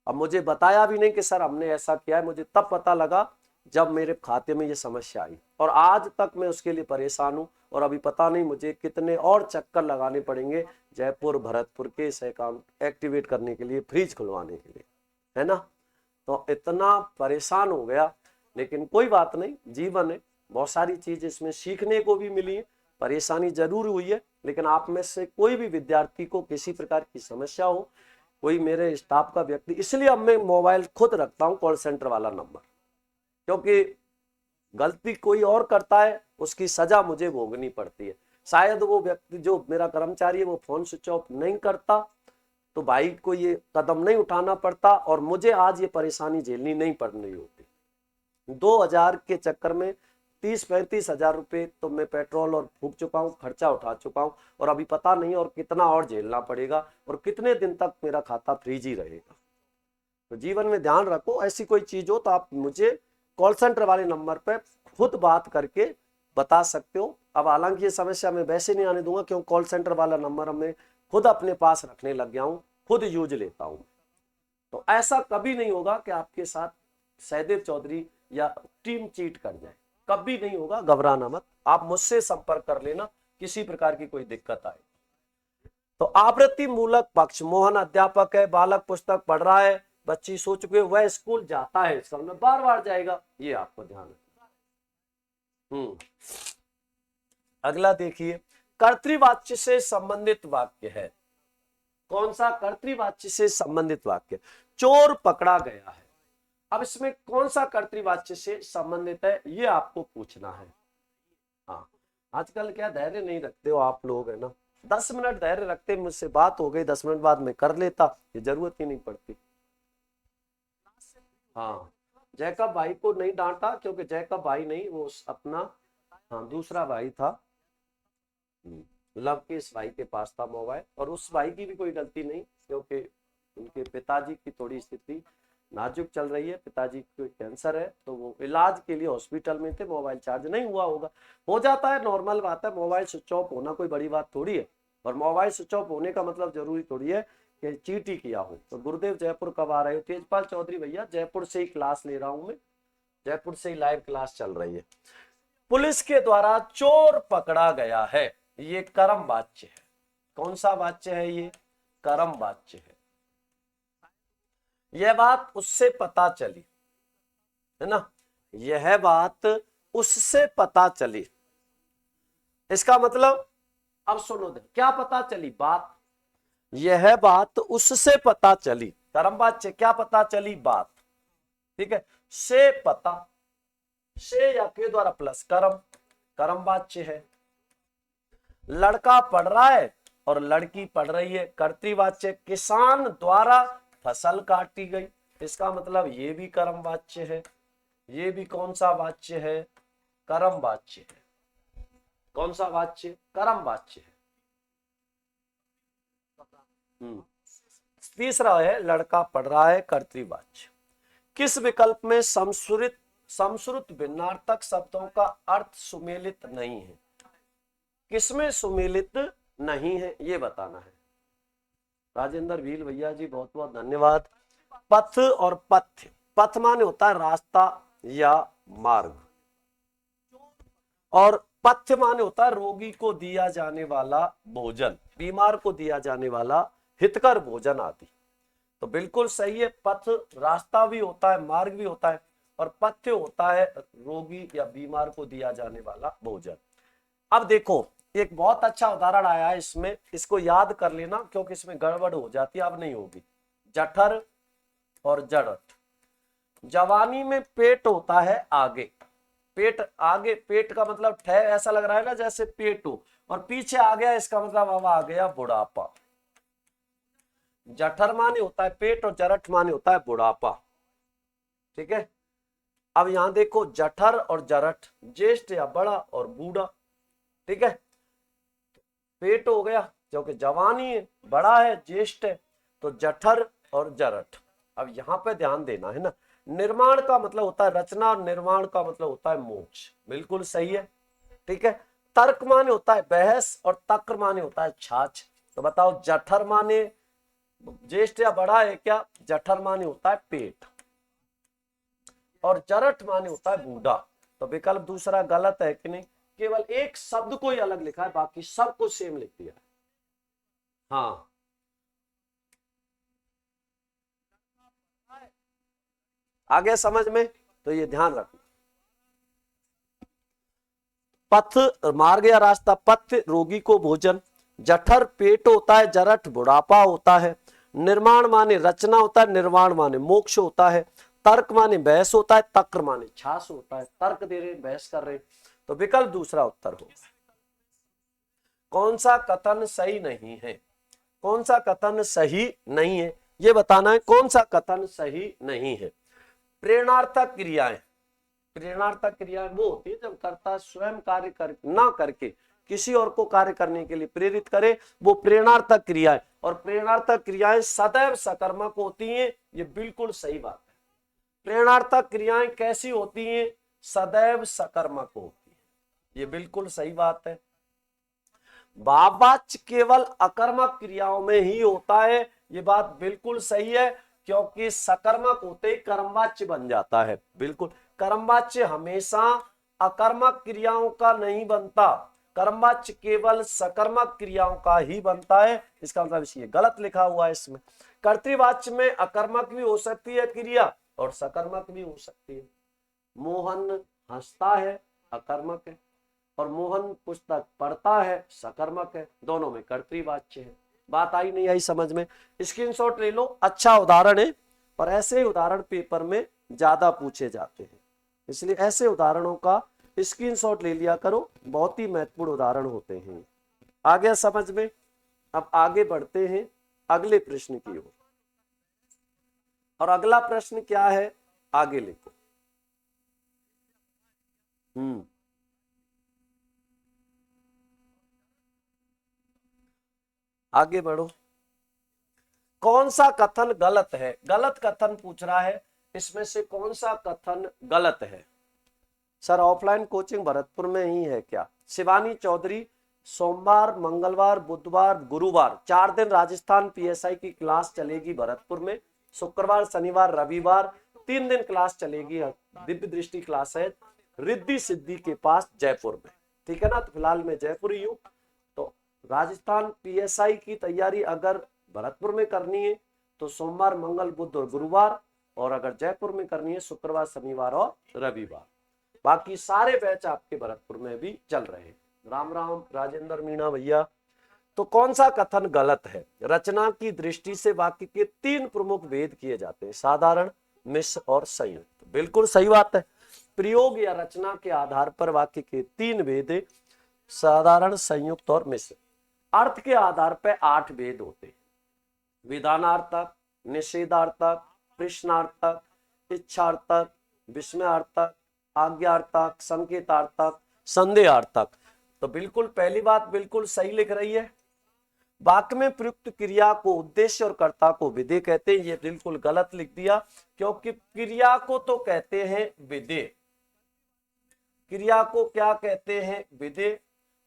अब मुझे बताया भी नहीं कि सर हमने ऐसा किया है, मुझे तब पता लगा जब मेरे खाते में ये समस्या आई और आज तक मैं उसके लिए परेशान हूं। और अभी पता नहीं मुझे कितने और चक्कर लगाने पड़ेंगे जयपुर भरतपुर के इस अकाउंट एक्टिवेट करने के लिए, फ्रीज खुलवाने के लिए, है ना। तो इतना परेशान हो गया, लेकिन कोई बात नहीं, जीवन है, बहुत सारी चीज इसमें सीखने को भी मिली है। परेशानी जरूर हुई है, लेकिन आप में से कोई भी विद्यार्थी को किसी प्रकार की समस्या हो, कोई मेरे स्टाफ का व्यक्ति, इसलिए अब मैं मोबाइल खुद रखता हूं कॉल सेंटर वाला नंबर, क्योंकि गलती कोई और करता है उसकी सजा मुझे भोगनी पड़ती है। शायद वो व्यक्ति जो मेरा कर्मचारी है वो फोन स्विच ऑफ नहीं करता तो भाई को ये कदम नहीं उठाना पड़ता और मुझे आज ये परेशानी झेलनी नहीं पड़ रही होती। 2000 के चक्कर में 30-35 हजार रुपए तो मैं पेट्रोल और फूक चुका हूँ, खर्चा उठा चुका हूँ और अभी पता नहीं और कितना और झेलना पड़ेगा और कितने दिन तक मेरा खाता फ्रीज ही रहेगा। तो जीवन में ध्यान रखो, ऐसी कोई चीज हो तो आप मुझे कॉल सेंटर वाले नंबर पर खुद बात करके बता सकते हो। अब हालांकि ये समस्या मैं वैसे नहीं आने दूंगा, क्योंकि कॉल सेंटर वाला नंबर मैं खुद अपने पास रखने लग गया हूँ, खुद यूज लेता हूँ। तो ऐसा कभी नहीं होगा कि आपके साथ सहदेव चौधरी या टीम चीट कर जाए, कभी नहीं होगा, घबराना मत, आप मुझसे संपर्क कर लेना किसी प्रकार की कोई दिक्कत आए तो। आवृत्ति मूलक पक्ष, मोहन अध्यापक है, बालक पुस्तक पढ़ रहा है, बच्ची सो चुके, वह स्कूल जाता है, इसका मतलब बार बार जाएगा, ये आपको ध्यान रखना। अगला देखिए, कर्तृवाच्य से संबंधित वाक्य है। कौन सा कर्तृवाच्य से संबंधित वाक्य? चोर पकड़ा गया है। अब इसमें कौन सा कर्तृवाच्य से संबंधित है ये आपको पूछना है। हाँ, आजकल क्या धैर्य नहीं रखते हो आप लोग, है ना। 10 मिनट धैर्य रखते, मुझसे बात हो गई, 10 मिनट बाद में कर लेता, ये जरूरत ही नहीं पड़ती। हाँ, जैकब भाई को नहीं डांटा क्योंकि जैकब भाई नहीं, वो अपना हाँ दूसरा भाई था, लवकेश भाई के पास था मोबाइल, और उस भाई की भी कोई गलती नहीं क्योंकि उनके पिताजी की थोड़ी स्थिति नाजुक चल रही है, पिताजी को कैंसर है तो वो इलाज के लिए हॉस्पिटल में थे, मोबाइल चार्ज नहीं हुआ होगा, हो जाता है, नॉर्मल बात है, मोबाइल स्विच ऑफ होना कोई बड़ी बात थोड़ी है। और मोबाइल स्विच ऑफ होने का मतलब जरूरी थोड़ी है कि चीट ही किया हो। तो गुरुदेव जयपुर कब आ रहे हो? तेजपाल चौधरी भैया जयपुर से ही क्लास ले रहा हूं मैं, जयपुर से ही लाइव क्लास चल रही है। पुलिस के द्वारा चोर पकड़ा गया है, ये कर्म वाच्य है। कौन सा वाच्य है? ये कर्म वाच्य है। यह बात उससे पता चली, है ना, यह बात उससे पता चली, इसका मतलब अब सुनो दे, क्या पता चली बात? यह बात उससे पता चली, कर्म वाच्य, क्या पता चली? बात, ठीक है, से पता, से या के द्वारा प्लस कर्म, कर्म वाच्य है। लड़का पढ़ रहा है और लड़की पढ़ रही है, कर्तृवाच्य, किसान द्वारा फसल काटी गई, इसका मतलब ये भी कर्म वाच्य है, ये भी कौन सा वाच्य है? कर्म वाच्य है। कौन सा वाच्य? कर्म वाच्य है। तीसरा है लड़का पढ़ रहा है, कर्तृवाच्य। किस विकल्प में समश्रुत भिन्नार्थक शब्दों का अर्थ सुमेलित नहीं है? किसमें सुमेलित नहीं है ये बताना है। राजेंद्र भील भैया जी बहुत बहुत धन्यवाद। पथ और पथ्य, पथ माने होता है रास्ता या मार्ग, और पथ्य माने होता है रोगी को दिया जाने वाला भोजन, बीमार को दिया जाने वाला हितकर भोजन आदि। तो बिल्कुल सही है, पथ रास्ता भी होता है, मार्ग भी होता है, और पथ्य होता है रोगी या बीमार को दिया जाने वाला भोजन। अब देखो एक बहुत अच्छा उदाहरण आया है इसमें, इसको याद कर लेना क्योंकि इसमें गड़बड़ हो जाती है, अब नहीं होगी। जठर और जड़ठ। जवानी में पेट होता है आगे, पेट आगे, पेट का मतलब ठह ऐसा लग रहा है ना जैसे पेट हो, और पीछे आ गया, इसका मतलब अब आ गया बुढ़ापा। जठर माने होता है पेट और जरठ माने होता है बुढ़ापा। ठीक है, अब यहां देखो जठर और जरठ, ज्येष्ठ या बड़ा और बूढ़ा। ठीक है, पेट हो गया क्योंकि जवानी है, बड़ा है, ज्येष्ठ है, तो जठर और जरठ। अब यहां पे ध्यान देना है ना, निर्माण का मतलब होता है रचना और निर्माण का मतलब होता है मोक्ष। बिल्कुल सही है। ठीक है, तर्क माने होता है बहस और तक्र माने होता है छाछ। तो बताओ जठर माने ज्येष्ठ या बड़ा है क्या? जठर माने होता है पेट और जरठ माने होता है बूढ़ा। तो विकल्प दूसरा गलत है कि नहीं? केवल एक शब्द को ही अलग लिखा है, बाकी सब कुछ सेम लिख दिया। हाँ, आ गया समझ में? तो ये ध्यान रखना। पथ मार्ग या रास्ता, पथ्य रोगी को भोजन, जठर पेट होता है, जरठ बुढ़ापा होता है, निर्माण माने रचना होता है, निर्वाण माने मोक्ष होता है, तर्क माने बहस होता है, तक्र माने छाछ होता है। तर्क दे रहे, बहस कर रहे, तो विकल्प दूसरा उत्तर होगा। कौन सा कथन सही नहीं है? कौन सा कथन सही नहीं है ये बताना है, कौन सा कथन सही नहीं है। प्रेरणार्थक क्रियाएं, प्रेरणार्थक क्रियाएं वो होती है जब कर्ता स्वयं कार्य कर ना करके किसी और को कार्य करने के लिए प्रेरित करे, वो प्रेरणार्थक क्रियाएं। और प्रेरणार्थक क्रियाएं सदैव सकर्मक होती हैं, ये बिल्कुल सही बात है। प्रेरणार्थक क्रियाएं कैसी होती हैं? सदैव सकर्मक होती है, ये बिल्कुल सही बात है। भाववाच्य केवल अकर्मक क्रियाओं में ही होता है, ये बात बिल्कुल सही है, क्योंकि सकर्मक होते ही कर्मवाच्य बन जाता है। बिल्कुल, कर्मवाच्य हमेशा अकर्मक क्रियाओं का नहीं बनता, कर्मवाच्य केवल सकर्मक क्रियाओं का ही बनता है। इसका मतलब ये गलत लिखा हुआ है इसमें। कर्तृवाच्य में अकर्मक भी हो सकती है क्रिया और सकर्मक भी हो सकती है। मोहन हंसता है, अकर्मक है, और मोहन पुस्तक पढ़ता है, सकर्मक है। दोनों में कर्तृवाच्य है। बात आई नहीं आई समझ में? स्क्रीनशॉट ले लो, अच्छा उदाहरण है, और ऐसे उदाहरण पेपर में ज्यादा पूछे जाते हैं, इसलिए ऐसे उदाहरणों का स्क्रीनशॉट ले लिया करो, बहुत ही महत्वपूर्ण उदाहरण होते हैं। आ गया समझ में? अब आगे बढ़ते हैं अगले प्रश्न की ओर, और अगला प्रश्न क्या है आगे लिखो। आगे बढ़ो। कौन सा कथन गलत है? गलत कथन पूछ रहा है, इसमें से कौन सा कथन गलत है? सर ऑफलाइन कोचिंग भरतपुर में ही है क्या? शिवानी चौधरी, सोमवार, मंगलवार, बुधवार, गुरुवार 4 दिन राजस्थान पीएसआई की क्लास चलेगी भरतपुर में। शुक्रवार, शनिवार, रविवार 3 दिन क्लास चलेगी। दिव्य दृष्टि क्लास है रिद्धि सिद्धि के पास जयपुर में। ठीक है ना? तो फिलहाल मैं जयपुर ही हूँ। तो राजस्थान पीएसआई की तैयारी अगर भरतपुर में करनी है तो सोमवार, मंगल, बुध और गुरुवार, और अगर जयपुर में करनी है शुक्रवार, शनिवार और रविवार। बाकी सारे बैच आपके भरतपुर में भी चल रहे हैं। राम राम राजेंद्र मीणा भैया। तो कौन सा कथन गलत है? रचना की दृष्टि से वाक्य के 3 प्रमुख भेद किए जाते हैं, साधारण, मिश्र और संयुक्त। बिल्कुल सही बात है। प्रयोग या रचना के आधार पर वाक्य के 3 भेद, साधारण, संयुक्त और मिश्र। अर्थ के आधार पर 8 भेद होते हैं, विधानार्थक, निषेधार्थक, प्रश्नार्थक, इच्छार्थक, विस्मयार्थक, आज्ञार्थक, संकेतार्थक, संदेहार्थक। तो बिल्कुल पहली बात बिल्कुल सही लिख रही है। वाक्य में प्रयुक्त क्रिया को उद्देश्य और कर्ता को विधेय कहते हैं, ये बिल्कुल गलत लिख दिया, क्योंकि क्रिया को तो कहते हैं विधेय, क्रिया को क्या कहते हैं? विधेय,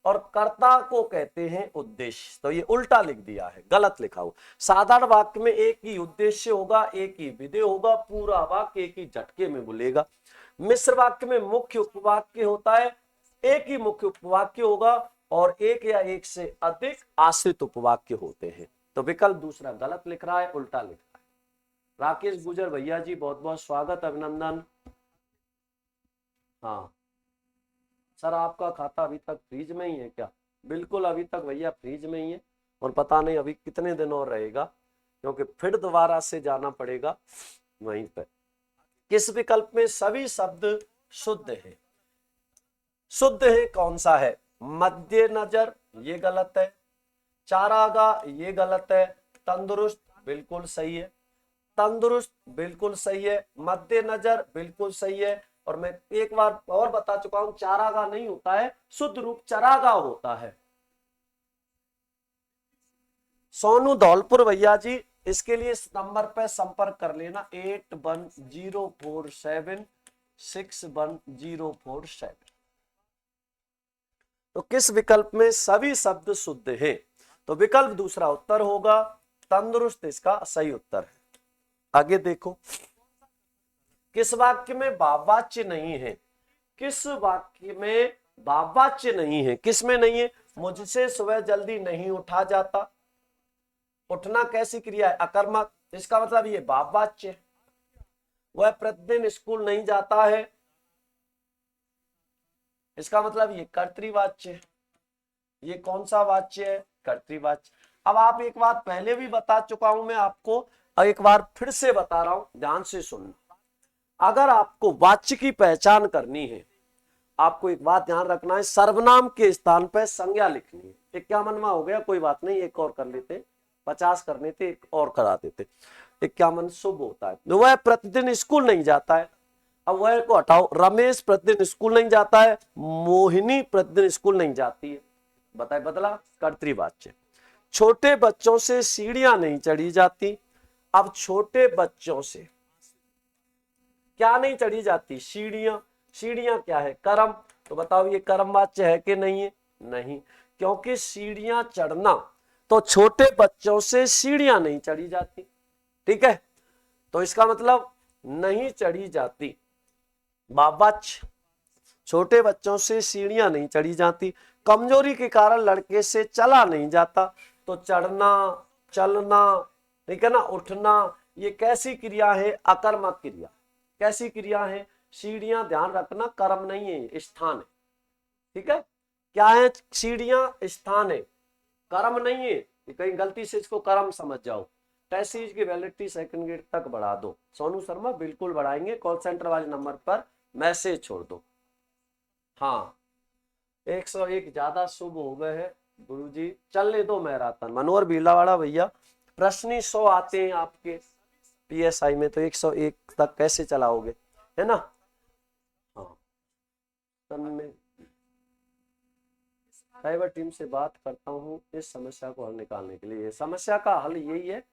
और कर्ता को कहते हैं उद्देश्य। तो ये उल्टा लिख दिया है, गलत लिखा हुआ। साधारण वाक्य में एक ही उद्देश्य होगा, एक ही विधेय होगा, पूरा वाक्य एक ही झटके में बोलेगा। मिश्र वाक्य में मुख्य उपवाक्य होता है एक ही मुख्य उपवाक्य होगा और एक या एक से अधिक आश्रित उपवाक्य होते हैं। तो विकल्प दूसरा गलत लिख रहा है, उल्टा लिख रहा है। राकेश गुजर भैया जी बहुत बहुत स्वागत, अभिनंदन। हाँ सर, आपका खाता अभी तक फ्रीज में ही है क्या? बिल्कुल अभी तक भैया फ्रीज में ही है, और पता नहीं अभी कितने दिन और रहेगा, क्योंकि फिर दोबारा से जाना पड़ेगा वहीं पर। किस विकल्प में सभी शब्द शुद्ध है? शुद्ध है कौन सा है? मध्य नजर ये गलत है, चारागाह ये गलत है, तंदुरुस्त बिल्कुल सही है, तंदुरुस्त बिल्कुल सही है, मध्य नजर बिल्कुल सही है। और मैं एक बार और बता चुका हूं, चारागाह नहीं होता है, शुद्ध रूप चरागाह होता है। सोनू धौलपुर भैया जी, इसके लिए इस नंबर पर संपर्क कर लेना 8104761047। तो किस विकल्प में सभी शब्द शुद्ध हैं? तो विकल्प दूसरा उत्तर होगा, तंदुरुस्त इसका सही उत्तर है। आगे देखो, किस वाक्य में भाववाच्य नहीं है? किस वाक्य में भाववाच्य नहीं है? किस में नहीं है? मुझसे सुबह जल्दी नहीं उठा जाता। उठना कैसी क्रिया है? अकर्मक, इसका मतलब ये भाववाच्य है। वह प्रतिदिन स्कूल नहीं जाता है, इसका मतलब ये कर्तृवाच्य है। ये कौन सा वाच्य है? कर्तृवाच्य। अब आप एक बार पहले भी बता चुका हूं मैं आपको, और एक बार फिर से बता रहा हूं, ध्यान से सुनना। अगर आपको वाच्य की पहचान करनी है, आपको एक बात ध्यान रखना है, सर्वनाम के स्थान पर संज्ञा लिखनी है। 51वां हो गया, कोई बात नहीं, एक और कर लेते, 50 करने थे, एक और करा देते। 51 शुभ होता है। वह प्रतिदिन स्कूल नहीं जाता है, अब वह को हटाओ, रमेश प्रतिदिन स्कूल नहीं जाता है, मोहिनी प्रतिदिन स्कूल नहीं जाती है, बताए बदला, कर्तृवाच्य। छोटे बच्चों से सीढ़ियां नहीं चढ़ी जाती। अब छोटे बच्चों से क्या नहीं चढ़ी जाती? सीढ़ियां। सीढ़ियां क्या है? कर्म। तो बताओ ये कर्मवाच्य है कि नहीं है? नहीं, क्योंकि सीढ़ियां चढ़ना, तो छोटे बच्चों से सीढ़ियां नहीं चढ़ी जाती। ठीक है, तो इसका मतलब नहीं चढ़ी जाती, भाववाच्य। छोटे बच्चों से सीढ़ियां नहीं चढ़ी जाती। कमजोरी के कारण लड़के से चला नहीं जाता, तो चढ़ना, चलना, ठीक है ना, उठना, ये कैसी क्रिया है? अकर्मक क्रिया। कैसी क्रिया है? सीढ़ियां, ध्यान रखना, कर्म नहीं है, स्थान है। ठीक है, क्या है? सीढ़ियां स्थान है, कर्म नहीं है। कहीं गलती से इसको कर्म समझ जाओ। टेस्ट की वैलिडिटी सेकंड ग्रेड तक बढ़ा दो। सोनू शर्मा बिल्कुल बढ़ाएंगे, कॉल सेंटर वाले नंबर पर मैसेज छोड़ दो। हाँ 101 ज्यादा शुभ हो गए हैं गुरुजी, चलने दो मैराथन। मनोहर भीलावाड़ा भैया, प्रश्न ही 100 आते हैं आपके पीएसआई में, तो 101 तक कैसे चलाओगे, है ना? हाँ, तब मैं साइबर टीम से बात करता हूँ इस समस्या को हल निकालने के लिए। समस्या का हल यही है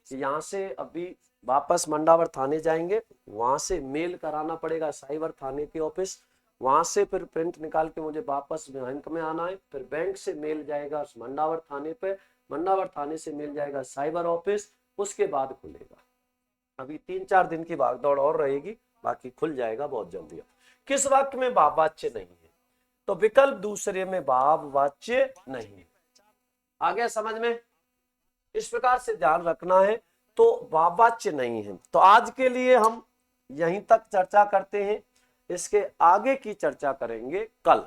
कि यहाँ से अभी वापस मंडावर थाने जाएंगे, वहां से मेल कराना पड़ेगा साइबर थाने के ऑफिस, वहां से फिर प्रिंट निकाल के मुझे वापस बैंक में आना है, फिर बैंक से मेल जाएगा मंडावर थाने पे, मंडावर थाने से मेल जाएगा साइबर ऑफिस, उसके बाद खुलेगा। अभी 3-4 दिन की भागदौड़ और रहेगी, बाकी खुल जाएगा बहुत जल्दी। किस वाक्य में भाववाच्य नहीं है? तो विकल्प दूसरे में भाववाच्य नहीं है। आ गया समझ में? इस प्रकार से ध्यान रखना है, तो भाववाच्य नहीं है। तो आज के लिए हम यहीं तक चर्चा करते हैं, इसके आगे की चर्चा करेंगे कल।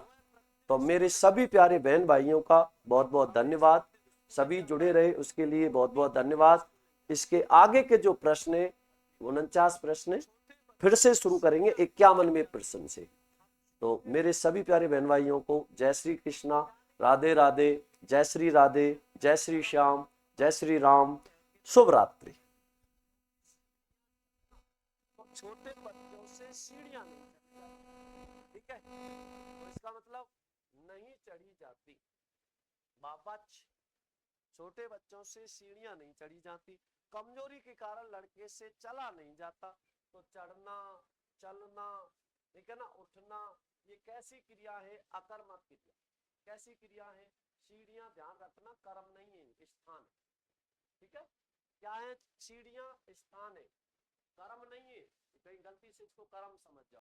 तो मेरे सभी प्यारे बहन भाइयों का बहुत बहुत धन्यवाद, सभी जुड़े रहे उसके लिए बहुत बहुत धन्यवाद। इसके आगे के जो प्रश्न है 49 प्रश्न फिर से शुरू करेंगे 51वें प्रश्न से। तो मेरे सभी प्यारे बहन भाइयों को जय श्री कृष्णा, राधे राधे, जय श्री राधे, जय श्री श्याम, जय श्री राम, शुभ रात्रि। छोटे बच्चों से सीढ़ियां नहीं चढ़ी जाती, ठीक है, तो इसका मतलब नहीं चढ़ी जाती, भाववाच्य। छोटे बच्चों से सीढ़ियां नहीं चढ़ी जाती, कमजोरी के कारण लड़के से चला नहीं जाता, तो चढ़ना, चलना, ठीक है ना, उठना, ये कैसी क्रिया है? अकर्मक क्रिया। कैसी क्रिया है? सीढ़ियां, ध्यान रखना, कर्म नहीं है, स्थान है। ठीक है, क्या है? सीढ़ियां स्थान है, कर्म नहीं है, कहीं गलती से इसको कर्म समझ जाओ।